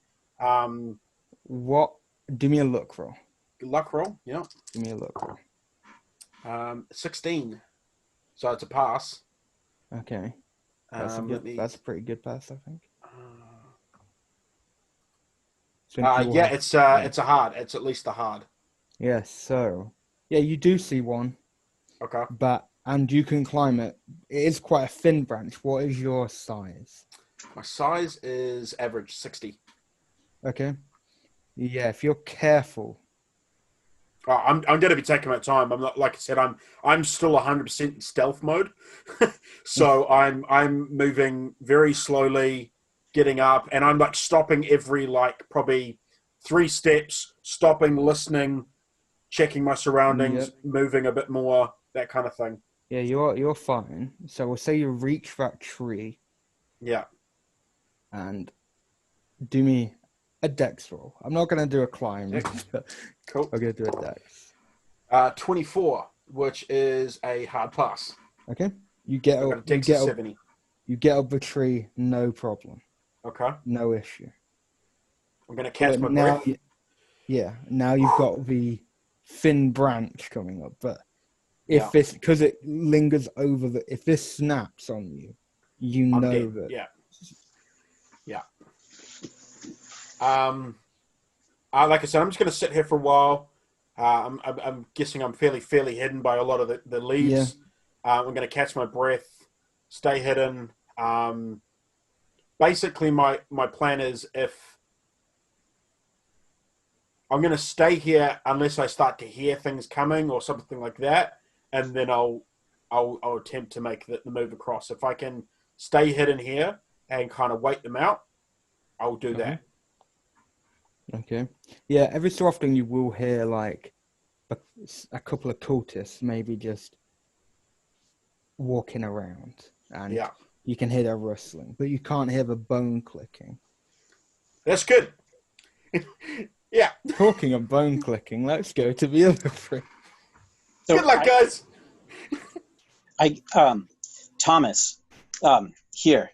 S2: What? Do me a look roll.
S3: Luck roll, yeah.
S2: Give me a look roll.
S3: 16. So it's a pass.
S2: Okay. That's a pretty good pass, I think.
S3: It's a hard. It's at least a hard.
S2: Yeah, so you do see one.
S3: Okay.
S2: And you can climb it. It is quite a thin branch. What is your size?
S3: My size is average 60.
S2: Okay. Yeah, if you're careful.
S3: I'm going to be taking my time. I'm not, like I said, I'm still 100% in stealth mode, so I'm moving very slowly, getting up, and I'm like stopping every like probably 3 steps, stopping, listening, checking my surroundings, moving a bit more, that kind of thing.
S2: Yeah, you're fine. So we'll say you reach that tree.
S3: Yeah.
S2: And do me a dex roll. I'm not going to do a climb.
S3: Cool.
S2: I'm going to do a dex.
S3: 24, which is a hard pass.
S2: Okay. You get up. You get up the tree, no problem.
S3: Okay.
S2: No issue.
S3: I'm going to catch my breath.
S2: Now you've got the thin branch coming up, but if because it lingers over if this snaps on you, I'm know dead. That.
S3: Yeah. Like I said, I'm just going to sit here for a while. I'm guessing I'm fairly hidden by a lot of the leaves. Yeah. I'm going to catch my breath, stay hidden. Basically, my plan is if I'm going to stay here unless I start to hear things coming or something like that, and then I'll attempt to make the move across. If I can stay hidden here and kind of wait them out, I'll do that.
S2: Okay. Yeah, every so often you will hear like a couple of cultists maybe just walking around, and you can hear their rustling, but you can't hear the bone clicking.
S3: That's good. Yeah.
S2: Talking of bone clicking, let's go to the other three.
S3: So good luck, guys.
S4: Thomas, here.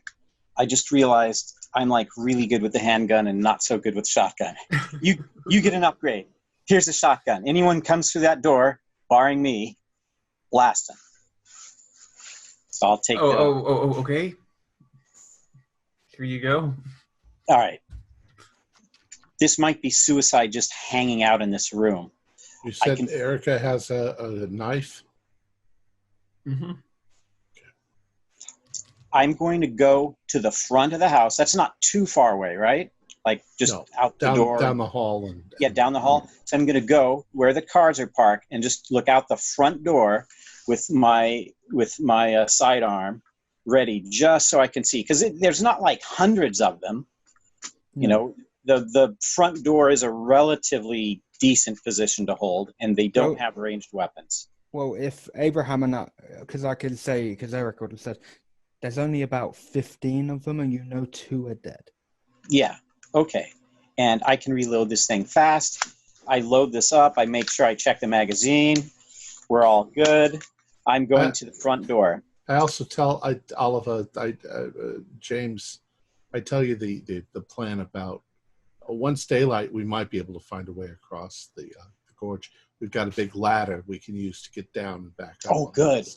S4: I just realized I'm like really good with the handgun and not so good with shotgun. You get an upgrade. Here's a shotgun. Anyone comes through that door, barring me, blast them. So I'll take.
S5: Okay. Here you go.
S4: All right. This might be suicide just hanging out in this room.
S1: You said Erica has a knife?
S5: Mm-hmm.
S4: I'm going to go to the front of the house. That's not too far away, right? Like just out the door.
S1: Down the hall.
S4: Down the hall. So I'm going to go where the cars are parked and just look out the front door with my sidearm ready, just so I can see. Because there's not like hundreds of them. You know, the front door is a relatively decent position to hold, and they don't have ranged weapons.
S2: Well, if Abraham and because I could say, because Eric would have said, there's only about 15 of them, and 2 are dead.
S4: Yeah, okay. And I can reload this thing fast. I load this up. I make sure I check the magazine. We're all good. I'm going to the front door.
S1: I also tell Oliver, James, I tell you the plan about once daylight, we might be able to find a way across the gorge. We've got a big ladder we can use to get down and back up.
S4: Oh, good.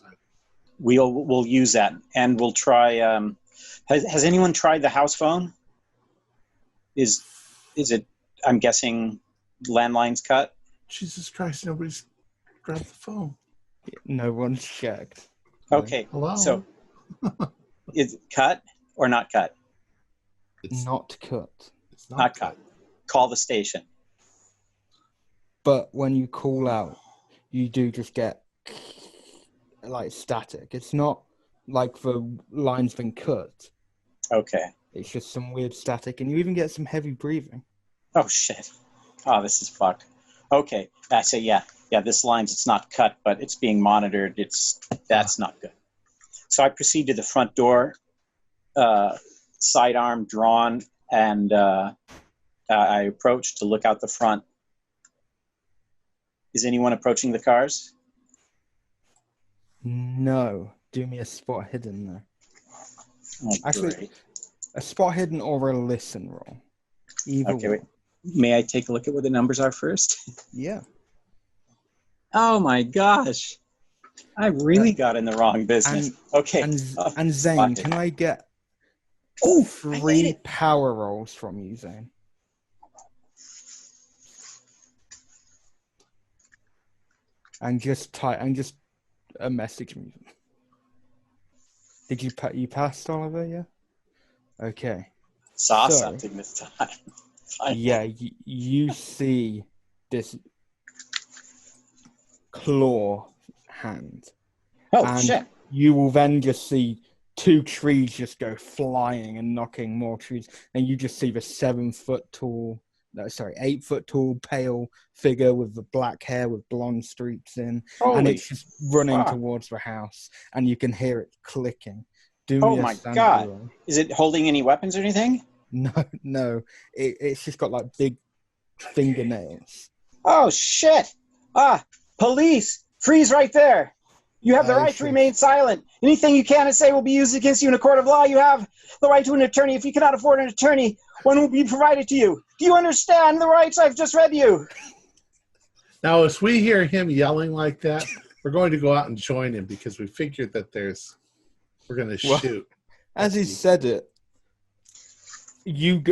S4: We'll use that, and we'll try. Has anyone tried the house phone? Is it? I'm guessing landline's cut.
S1: Jesus Christ! Nobody's grabbed the phone.
S2: No one's checked.
S4: Okay.
S1: Hello.
S4: So, is it cut or not cut?
S2: It's not cut.
S1: It's not cut.
S4: Call the station.
S2: But when you call out, you do just get like static. It's not like the line's been cut.
S4: Okay.
S2: It's just some weird static, and you even get some heavy breathing.
S4: Oh shit! Oh, this is fucked. Okay, so yeah, this line's, it's not cut, but it's being monitored. That's not good. So I proceed to the front door, sidearm drawn, and I approach to look out the front. Is anyone approaching the cars?
S2: No. Do me a spot hidden there.
S4: Oh,
S2: Actually,
S4: great.
S2: a spot hidden or a listen roll. Either
S4: Okay,
S2: way.
S4: wait. May I take a look at what the numbers are first?
S2: Yeah.
S4: Oh my gosh. I really got in the wrong business. Okay.
S2: And Zane,
S4: spotted.
S2: can I get
S4: I made
S2: 3
S4: it.
S2: power rolls from you, Zane? And just message me. Did you passed, Oliver? Yeah. Okay.
S4: Saw
S2: So-
S4: something this time.
S2: Yeah, you see this claw hand.
S4: Oh,
S2: And
S4: shit.
S2: you will then just see 2 trees just go flying and knocking more trees. And you just see the 8 foot tall, pale figure with the black hair with blonde streaks in. and
S4: Holy
S2: it's just running
S4: fuck.
S2: towards the house. And you can hear it clicking.
S4: Oh
S2: Me a
S4: my
S2: sanity
S4: God.
S2: roll.
S4: Is it holding any weapons or anything?
S2: No. It's just got like big fingernails.
S4: Oh, shit. Police. Freeze right there. You have the right to
S2: sure.
S4: remain silent. Anything you can say will be used against you in a court of law. You have the right to an attorney. If you cannot afford an attorney, one will be provided to you. Do you understand the rights I've just read you?
S1: Now, as we hear him yelling like that, we're going to go out and join him because we figured that we're going to
S2: Well,
S1: shoot.
S2: As he said it,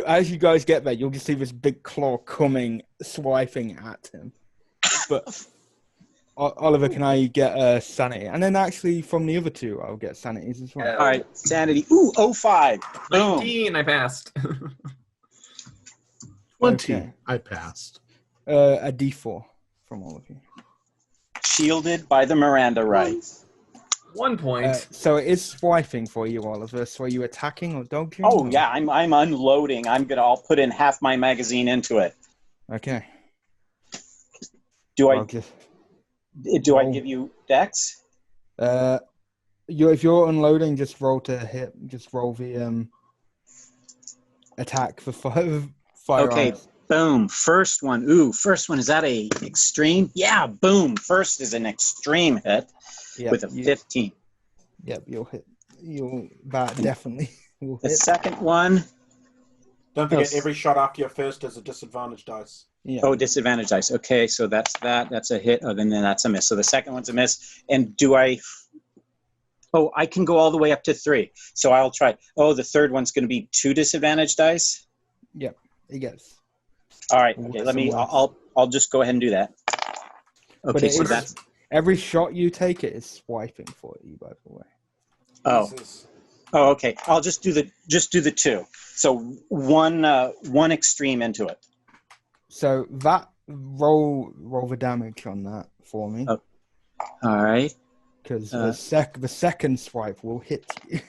S2: as you guys get there, you'll just see this big claw coming, swiping at him. But Oliver, can I get a sanity? And then actually from the other 2, I'll get sanities as well.
S5: Yeah.
S4: All right, sanity. Ooh, 05. Boom.
S5: 19, I passed.
S1: 20.
S2: Okay.
S1: I passed.
S2: A D4 from all of you.
S4: Shielded by the Miranda rights.
S5: 1 point.
S2: So it is swiping for you, Oliver. So are you attacking or dodging?
S4: Oh,
S2: or-
S4: yeah, I'm unloading. I'll put in half my magazine into it.
S2: Okay.
S4: Do
S2: I'll
S4: I
S2: just...
S4: give you dex?
S2: If you're unloading, just roll to hit. Just roll the attack for firearms.
S4: Okay, boom. First one. Ooh, first one. Is that a extreme? Yeah, boom. First is an extreme hit
S2: Yep,
S4: with a 15.
S2: Yep, you'll hit. That definitely will
S4: The
S2: hit.
S4: second one.
S3: Don't forget,
S4: Oh,
S3: every shot after your first is a disadvantage dice.
S2: Yeah.
S4: Oh, disadvantage dice. Okay, so that's that. That's a hit. Oh, then that's a miss. So the second one's a miss. And I can go all the way up to 3. So I'll try. Oh, the third one's going to be 2 disadvantage dice.
S2: Yep. It gets.
S4: All right.
S2: We'll
S4: Okay.
S2: get
S4: Let me.
S2: some
S4: I'll just go ahead and do that.
S2: But
S4: Okay.
S2: it
S4: So
S2: is-
S4: that's.
S2: Every shot you take, it is swiping for you. By the way.
S4: Oh.
S3: Jesus.
S4: Oh. Okay. I'll just do the 2. So one extreme into it.
S2: So that roll the damage on that for me,
S4: Oh. All right.
S2: because the second swipe will hit you.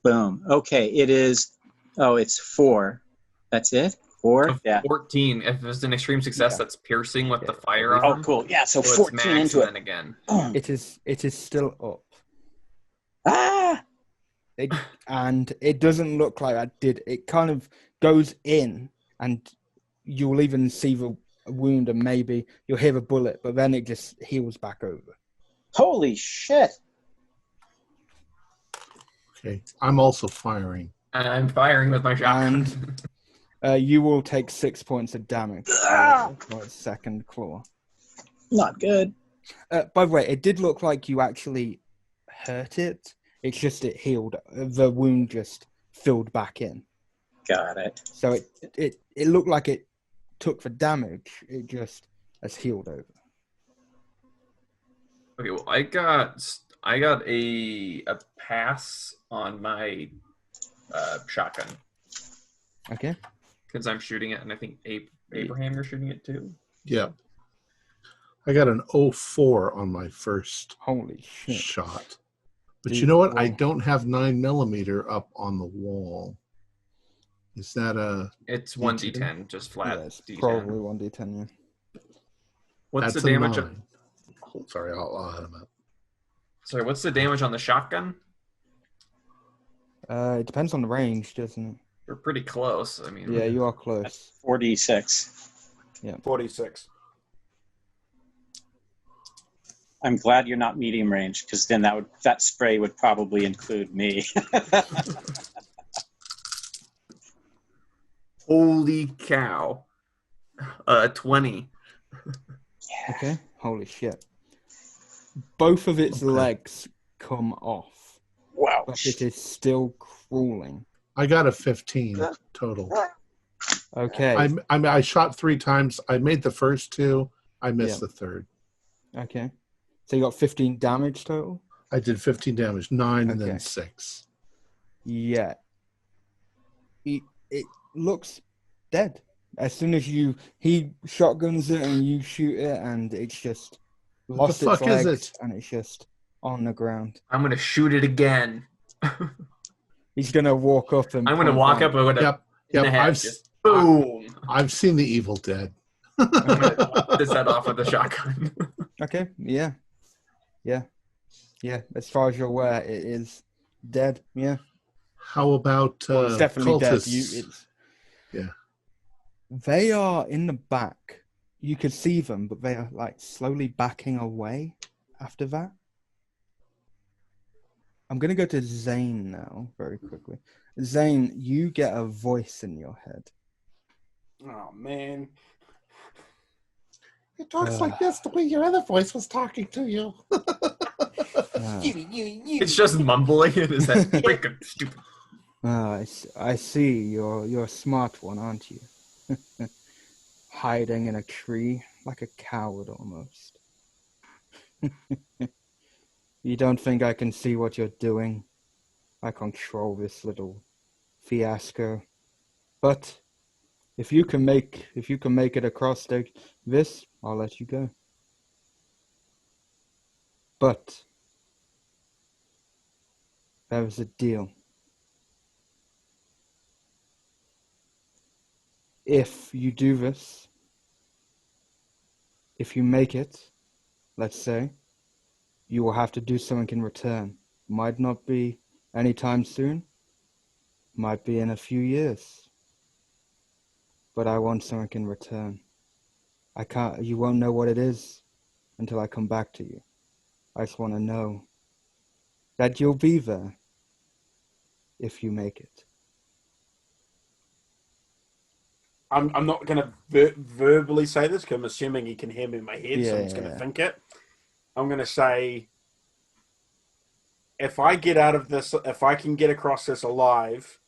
S4: Boom. Okay. It is. Oh, it's 4. That's it. 4. Yeah.
S5: 14. If it's an extreme success,
S2: Yeah.
S5: that's piercing with the
S2: Yeah.
S5: firearm.
S4: Oh, cool. Yeah. So
S5: it's
S4: 14
S5: max
S4: into
S5: and
S4: it.
S5: then again.
S4: Boom.
S2: It is still up.
S4: Ah.
S2: And it doesn't look like that did. It kind of goes in, and you'll even see the wound, and maybe you'll hear a bullet, but then it just heals back over.
S4: Holy shit.
S1: Okay. I'm also firing.
S5: And I'm firing with my shotgun.
S2: You will take 6 points of damage for its second claw.
S4: Not good.
S2: By the way, it did look like you actually hurt it. It's just it healed. The wound just filled back in.
S4: Got it.
S2: So it looked like it took the damage. It just has healed over.
S5: Okay, well, I got a pass on my shotgun
S2: Okay.
S5: because I'm shooting it, and I think Abraham, you're shooting it too.
S1: Yeah. I got an 04 on my first
S2: Holy shit.
S1: shot. But
S2: Dude,
S1: you know what? I
S2: well-
S1: don't have 9mm up on the wall. Is that a...
S5: It's
S1: D10?
S5: 1d10, just flat
S2: Yeah, it's
S5: d10.
S2: probably 1d10, yeah.
S5: What's
S1: that's
S5: the
S1: a
S5: damage?
S1: 9. Sorry, I'll add them up.
S5: Sorry, what's the damage on the shotgun?
S2: It depends on the range, doesn't it?
S5: We're pretty close. I mean,
S2: Yeah, you are
S4: That's
S2: close.
S4: 46.
S3: 46.
S4: I'm glad you're not medium range, because then that spray would probably include me.
S5: holy cow. 20.
S2: Okay. Holy shit. Both of its legs come off,
S4: Wow.
S2: but it is still crawling.
S1: I got a 15 total.
S2: Okay.
S1: I shot 3 times. I made the first 2. I missed the third.
S2: Okay. So you got 15 damage total?
S1: I did 15 damage, 9 and
S2: Okay.
S1: then 6.
S2: Yeah. It looks dead. As soon as he shotguns it and you shoot it, and it's just lost
S1: the
S2: its
S1: fuck is
S2: legs
S1: it?
S2: and it's just on the ground.
S5: I'm going to shoot it again.
S2: He's gonna walk up and
S5: I'm going to
S2: point
S5: walk
S2: blank.
S5: up with a
S1: Yep.
S5: in the head. Just boom.
S1: I've seen The Evil Dead.
S5: I'm going to knock this head off with a shotgun.
S2: Okay. Yeah. As far as you're aware, it is dead. Yeah.
S1: How about
S2: Well, it's definitely
S1: cultists?
S2: dead.
S1: Yeah.
S2: They are in the back. You could see them, but they are like slowly backing away after that. I'm going to go to Zane now, very quickly. Zane, you get a voice in your head.
S3: Oh, man.
S1: It talks like this the way your other voice was talking to you.
S5: It's just mumbling in his head. Freaking stupid.
S2: I see. You're a smart one, aren't you? Hiding in a tree like a coward almost. You don't think I can see what you're doing? I control this little fiasco. But if you can make it across this, I'll let you go. But there was a deal. If you do this, if you make it, let's say, you will have to do something in return. Might not be anytime soon. Might be in a few years. But I want something in return. You won't know what it is until I come back to you. I just want to know that you'll be there if you make it.
S3: I'm not going to verbally say this because I'm assuming he can hear me in my head, so I'm just going to think it. I'm going to say, if I get out of this, if I can get across this alive,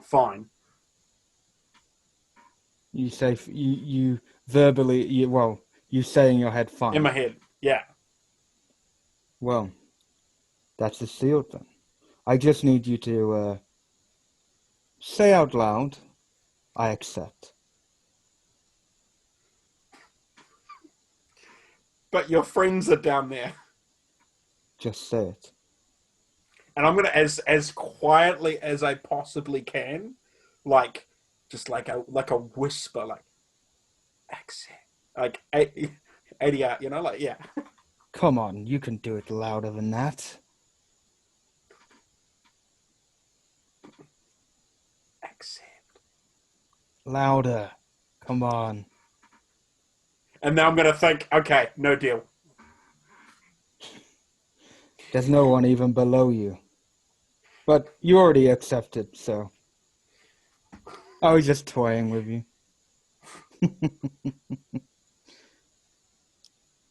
S3: fine.
S2: You say you verbally you say in your head fine.
S3: In my head, yeah.
S2: Well, that's a sealed then. I just need you to say out loud, I accept.
S3: But your friends are down there.
S2: Just say it.
S3: And I'm going to, as quietly as I possibly can, just like a whisper, like, accept. Like, 80 out, yeah.
S2: Come on, you can do it louder than that.
S3: Accept.
S2: Louder. Come on.
S3: And now I'm going to think, okay, no deal.
S2: There's no one even below you. But you already accepted, so I was just toying with you.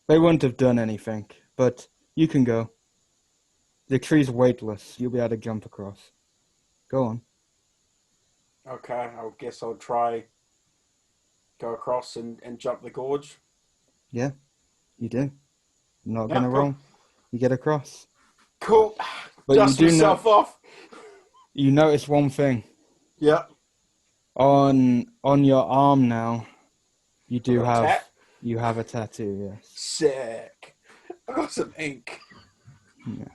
S2: They wouldn't have done anything, but you can go. The tree's weightless. You'll be able to jump across. Go on.
S3: Okay, I guess I'll try go across and jump the gorge.
S2: Yeah, you do. Not
S3: Yeah,
S2: gonna
S3: cool.
S2: roll. You get across.
S3: Cool.
S2: But
S3: Dust
S2: you do
S3: myself off.
S2: You notice one thing.
S3: Yeah.
S2: On your arm now, you do
S3: Got a tat?
S2: you have a tattoo, yes.
S3: Sick. I got some ink.
S2: Yeah.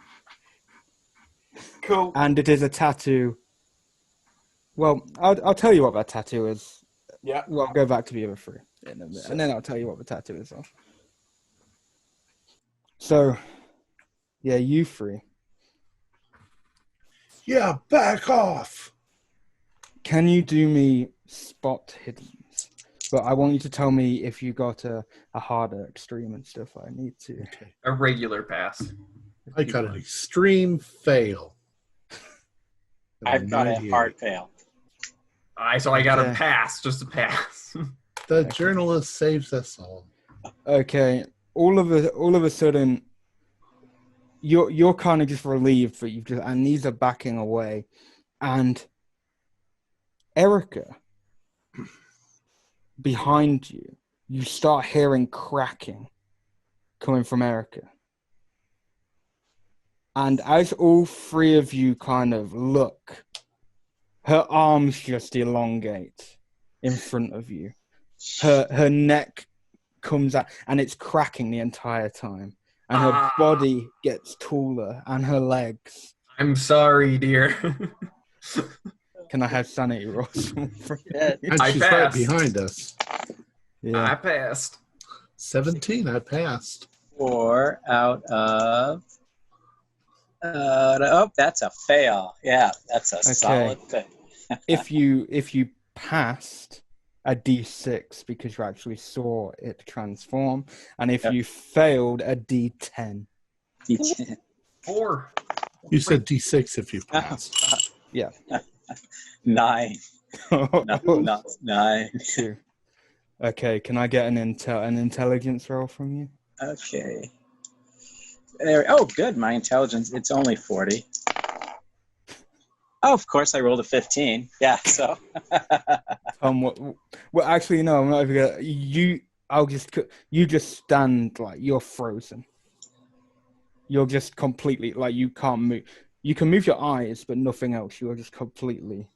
S3: Cool.
S2: And it is a tattoo. Well, I'll tell you what that tattoo is.
S3: Yeah.
S2: Well, I'll go back to the other three. in a minute, and then I'll tell you what the tattoo is of. So, yeah, you three.
S1: Yeah, back off.
S2: Can you do me spot hiddens? But I want you to tell me if you got a harder extreme and stuff. I need to.
S1: Okay.
S5: A regular pass.
S1: I got an extreme fail.
S4: I've got a
S1: 98.
S4: hard fail.
S5: So I got a
S2: Okay.
S5: pass, just a pass.
S1: The journalist saves us all.
S2: Okay. All of a sudden, you're kind of just relieved that and these are backing away, and Erica, behind you, you start hearing cracking coming from Erica. And as all three of you kind of look, her arms just elongate in front of you. Her neck comes out, and it's cracking the entire time. And her body gets taller, and her legs.
S5: I'm sorry, dear.
S2: Can I have sanity rolls?
S4: Yeah.
S1: And
S5: I
S1: she's right
S5: passed.
S1: behind us.
S2: Yeah.
S5: I passed.
S1: 17, I passed.
S4: 4 out of... that's a fail. Yeah, that's a solid fail.
S2: If you passed a D6 because you actually saw it transform, and if you failed a D10.
S5: 4.
S1: You said D6 if you passed.
S2: Yeah.
S4: 9. Not 9.
S2: 2. Okay, can I get an intelligence roll from you?
S4: Okay. Oh, good. My intelligence, it's only 40. Oh, of course, I rolled a 15. Yeah, so.
S2: Well, actually, no, I'm not even gonna. You just stand like you're frozen. You're just completely like you can't move. You can move your eyes, but nothing else. You are just completely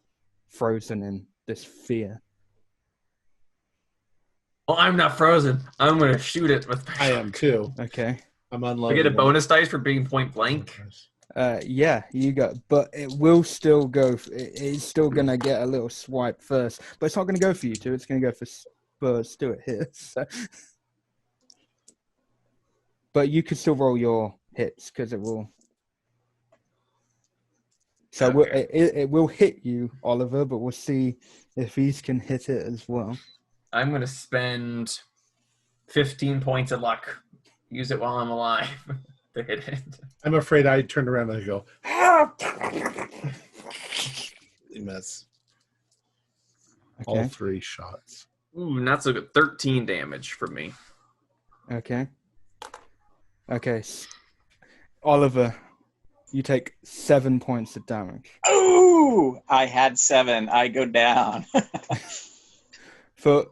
S2: frozen in this fear.
S5: Well, I'm not frozen. I'm going to shoot it with...
S1: I am too.
S2: Okay.
S1: I'm
S5: I
S1: unloading.
S5: get a bonus dice for being point blank.
S2: Yeah, you got, but it will still go. It's still gonna get a little swipe first, but it's not gonna go for you two. It's gonna go for Stuart here. So. But you can still roll your hits because it will. So
S5: Okay.
S2: it will hit you, Oliver, but we'll see if he can hit it as well.
S5: I'm going to spend 15 points of luck. Use it while I'm alive to hit it.
S1: I'm afraid I turned around and I go, "Ah!" Miss.
S2: Okay.
S1: All 3 shots.
S5: Ooh, not so good. 13 damage from me.
S2: Okay. Oliver, you take 7 points of damage.
S4: Ooh, I had 7. I go down.
S2: For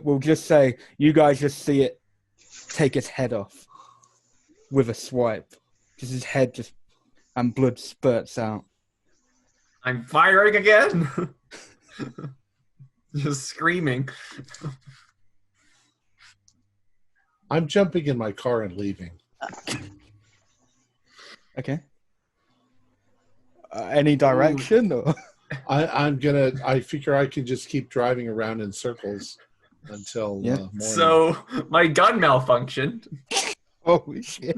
S2: we'll just say you guys just see it take his head off with a swipe. Just his head and blood spurts out.
S5: I'm firing again. Just screaming.
S1: I'm jumping in my car and leaving.
S2: Okay. Any direction or?
S1: I figure I can just keep driving around in circles until morning.
S5: So my gun malfunctioned.
S2: Holy shit.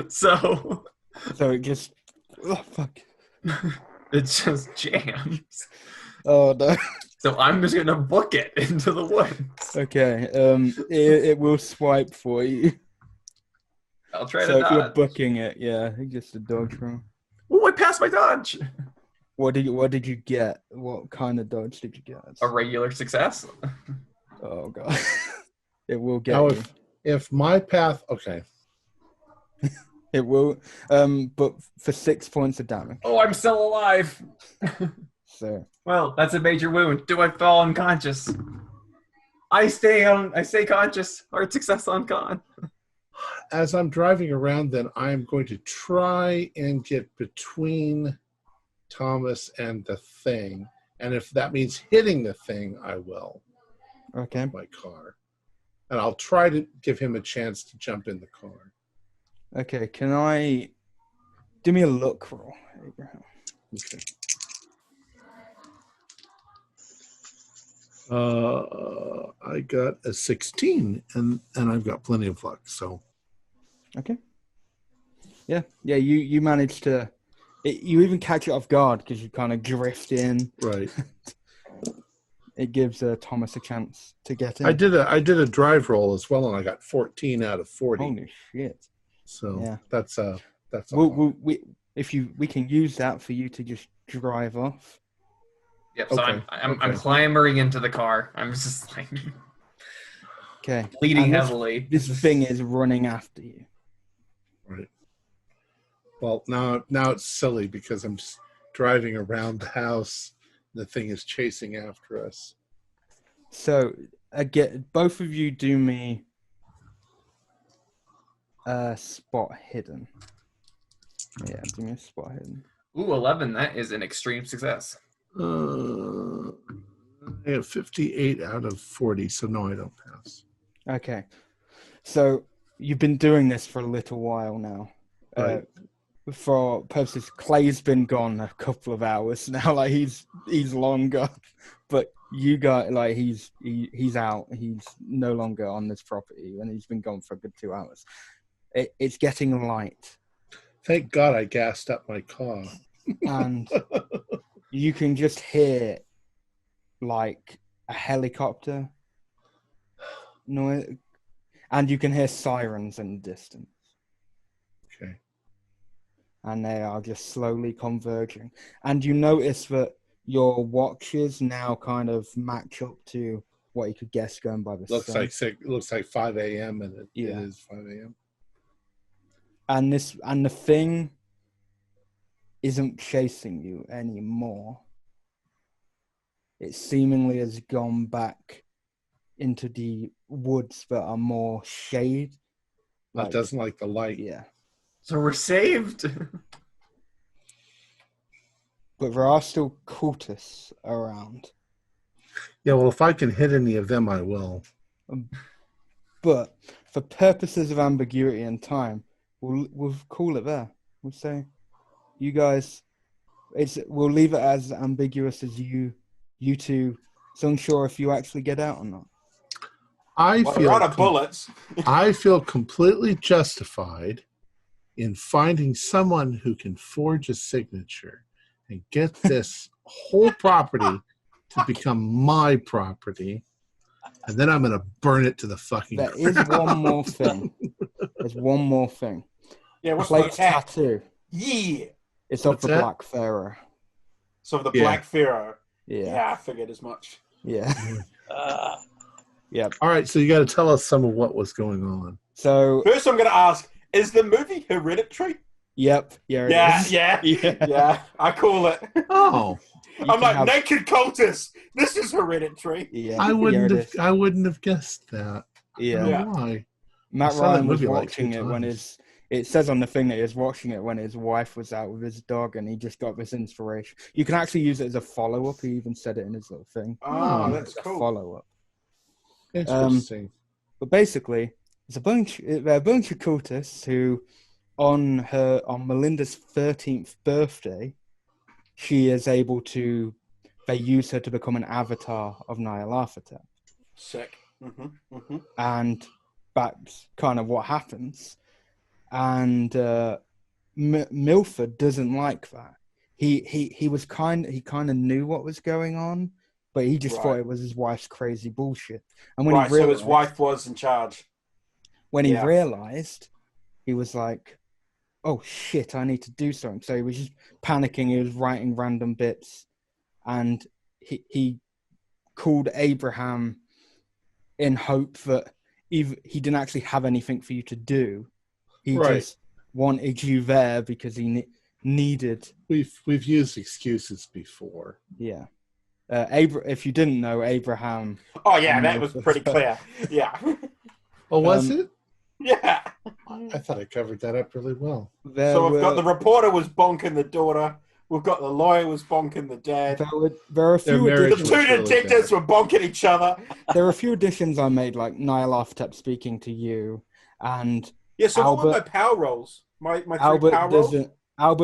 S5: So
S2: it just fuck.
S5: It just jams.
S2: Oh no.
S5: So I'm just gonna book it into the woods.
S2: Okay. It will swipe for you.
S5: I'll try
S2: So
S5: to
S2: if you're
S5: dodge.
S2: booking it, yeah, just a dodge roll.
S5: Oh, I passed my dodge.
S2: What did you get? What kind of dodge did you get?
S5: A regular success.
S2: Oh god. It will get
S1: Now,
S2: you.
S1: if my path, okay.
S2: It will, but for 6 points of damage.
S5: Oh, I'm still alive.
S2: So
S5: Well, that's a major wound. Do I fall unconscious? I stay conscious. Hard success on con.
S1: As I'm driving around, then I'm going to try and get between Thomas and the thing. And if that means hitting the thing, I will.
S2: okay.
S1: My car. And I'll try to give him a chance to jump in the car.
S2: Okay, can I do me a look roll, Abraham?
S1: Okay. I got a 16, and I've got plenty of luck. So
S2: Okay. Yeah. You managed to. You even catch it off guard because you kind of drift in.
S1: right.
S2: It gives Thomas a chance to get in.
S1: I did a drive roll as well, and I got 14 out of 40.
S2: Holy shit!
S1: So
S2: Yeah.
S1: that's
S2: we can use that for you to just drive off.
S5: Yep. So
S1: Okay,
S5: I'm clambering into the car. I'm just like
S2: Okay.
S5: bleeding
S2: And
S5: heavily.
S2: This thing is running after you.
S1: right. Well, now it's silly because I'm just driving around the house. The thing is chasing after us.
S2: So again, both of you do me spot hidden. Yeah, do me a spot hidden.
S5: Ooh, 11. That is an extreme success.
S1: I have 58 out of 40, so no, I don't pass.
S2: Okay. So you've been doing this for a little while now.
S1: Right.
S2: For purposes, Clay's been gone a couple of hours now. Like he's long gone, but you got like he's out. He's no longer on this property, and he's been gone for a good 2 hours. It's getting light,
S1: Thank God I gassed up my car.
S2: and you can just hear like a helicopter noise, and you can hear sirens in the distance.
S1: Okay.
S2: And they are just slowly converging. And you notice that your watches now kind of match up to what you could guess going by the sun.
S1: Looks like 5 a.m. and it
S2: Yeah.
S1: is 5 a.m.
S2: And the thing isn't chasing you anymore. It seemingly has gone back into the woods that are more shade.
S1: It doesn't like the light.
S2: Yeah.
S5: So we're saved.
S2: But there are still cultists around.
S1: Yeah, well, if I can hit any of them, I will.
S2: But for purposes of ambiguity and time, we'll call it there. We'll say, you guys, we'll leave it as ambiguous as you two. It's unsure if you actually get out or not.
S3: We're out of bullets.
S1: I feel completely justified in finding someone who can forge a signature and get this whole property to become my property, and then I'm going to burn it to the fucking
S2: There
S1: ground.
S2: is one more thing. There's one more thing.
S3: Yeah, what's
S2: Clay's
S3: the heck?
S2: tattoo.
S3: Yeah.
S2: It's of
S1: What's
S2: the
S1: that?
S2: Black Pharaoh.
S3: So the
S1: Yeah.
S3: Black Pharaoh.
S2: Yeah.
S3: Yeah, I figured as much.
S2: Yeah. Yep.
S1: All right, so you got to tell us some of what was going on.
S2: So,
S3: First, I'm going to ask: is the movie Hereditary?
S2: yep. Yeah. It
S3: Yeah,
S2: is.
S3: yeah,
S2: Yeah.
S3: yeah. I call it.
S1: Oh,
S2: You
S3: I'm
S2: can
S3: like
S2: have-
S3: naked cultists. This is Hereditary.
S2: Yeah.
S1: I wouldn't
S2: yeah,
S1: have.
S2: it is.
S1: I wouldn't have guessed that. I
S2: Yeah.
S1: don't
S3: Yeah.
S1: know why.
S2: Matt
S1: I saw that
S2: Ryan was
S1: movie like
S2: watching
S1: 2
S2: it when
S1: times.
S2: it says on the thing that he was watching it when his wife was out with his dog, and he just got this inspiration. You can actually use it as a follow-up. He even said it in his little thing.
S3: Oh,
S1: Oh,
S3: that's
S2: As a
S3: cool.
S2: follow-up.
S1: Interesting.
S2: But basically, there are a bunch of cultists who, on Melinda's 13th birthday, she is able to. They use her to become an avatar of Nyarlathotep.
S3: Sick.
S2: And that's kind of what happens. And Milford doesn't like that. He kind of knew what was going on, but he just
S3: Right.
S2: thought it was his wife's crazy bullshit. And when
S3: Right,
S2: he
S3: so
S2: realized,
S3: his wife was in charge.
S2: when he
S3: Yeah.
S2: realized, he was like, "Oh shit, I need to do something." So he was just panicking. He was writing random bits, and he called Abraham in hope that he didn't actually have anything for you to do. He
S1: Right.
S2: just wanted you there because he needed.
S1: We've used excuses before.
S2: Yeah. If you didn't know, Abraham.
S3: Oh yeah, that was pretty clear. Yeah.
S1: Oh, was it?
S3: Yeah.
S1: I thought I covered that up really well.
S3: So we've got the reporter was bonking the daughter. We've got the lawyer was bonking the dad.
S2: there are a
S1: Their
S2: few
S1: marriage
S3: The
S1: was
S3: two
S1: really
S3: detectives
S1: bad.
S3: were bonking each other.
S2: there are a few additions I made, like Nyarlathotep speaking to you, and
S3: Yeah, so what were my
S2: Albert-
S3: power rolls? My three
S2: Albert
S3: power rolls?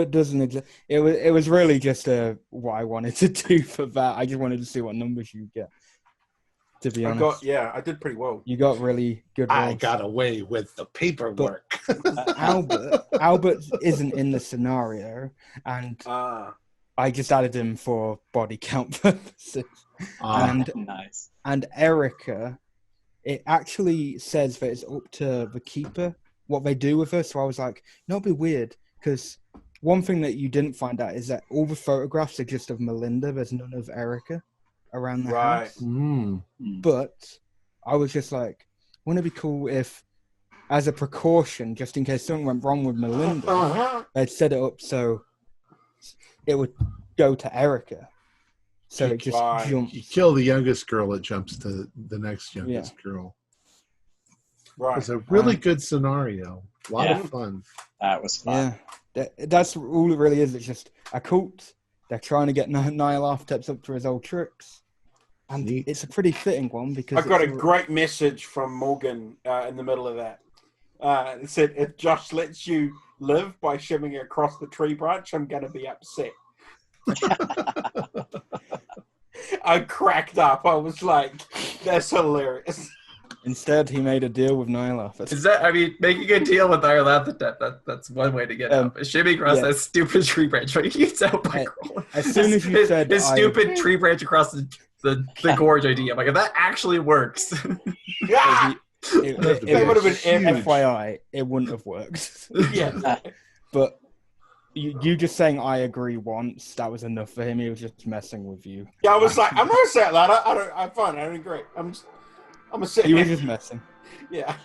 S2: doesn't exist. It was really just what I wanted to do for that. I just wanted to see what numbers you get. To be honest,
S3: I did pretty well.
S2: you got really good
S1: I
S2: rolls.
S1: got away with the paperwork.
S2: Albert isn't in the scenario, and I just added him for body count purposes.
S4: Nice.
S2: And Erica, it actually says that it's up to the keeper what they do with her. So I was like, no, it'd be weird, because one thing that you didn't find out is that all the photographs are just of Melinda. There's none of Erica around the house. But I was just like, wouldn't it be cool if, as a precaution, just in case something went wrong with Melinda, they'd set it up so it would go to Erica. So it just jumps.
S1: You kill the youngest girl, it jumps to the next youngest girl.
S3: Right.
S1: It's a really good scenario. A lot of fun.
S4: That was fun.
S2: Yeah. That's all it really is. It's just a cult. They're trying to get Nyarlathotep up to his old tricks. And it's a pretty fitting one because
S3: I got a great message from Morgan in the middle of that. It said, if Josh lets you live by shimming across the tree branch, I'm going to be upset. I cracked up. I was like, that's hilarious.
S2: Instead, he made a deal with Nyarlathotep.
S5: Is that, I mean, making a deal with Nyarlathotep, that's one way to get up. Shimming across that stupid tree branch, but he gets out by crawling.
S2: As soon as you said
S5: his stupid tree branch across the gorge idea, I'm like, if that actually works.
S3: Yeah!
S2: It would have been FYI, it wouldn't have worked.
S3: Yeah.
S2: But you just saying I agree once, that was enough for him. He was just messing with you.
S3: Yeah, I was like, I'm not saying that. I'm fine. I don't agree. I'm a sit.
S2: He was just messing.
S3: Yeah.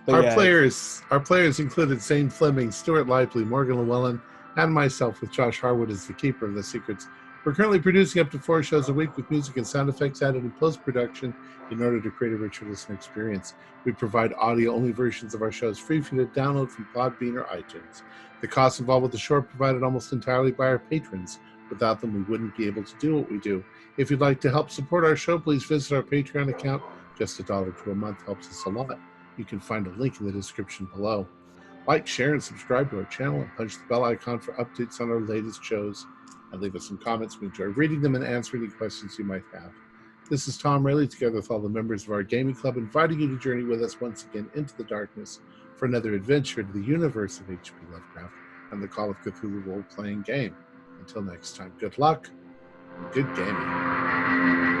S1: Our players included Zane Fleming, Stuart Lively, Morgan Llewellyn, and myself, with Josh Harwood as the keeper of the secrets. We're currently producing up to 4 shows a week with music and sound effects added in post-production in order to create a richer listener experience. We provide audio-only versions of our shows free for you to download from Podbean or iTunes. The costs involved with the show are provided almost entirely by our patrons. Without them, we wouldn't be able to do what we do. If you'd like to help support our show, please visit our Patreon account. Just $1 a month helps us a lot. You can find a link in the description below. Like, share, and subscribe to our channel, and punch the bell icon for updates on our latest shows. And leave us some comments. We enjoy reading them and answering any questions you might have. This is Tom Rayleigh, together with all the members of our gaming club, inviting you to journey with us once again into the darkness for another adventure to the universe of H.P. Lovecraft and the Call of Cthulhu role-playing game. Until next time, good luck and good gaming.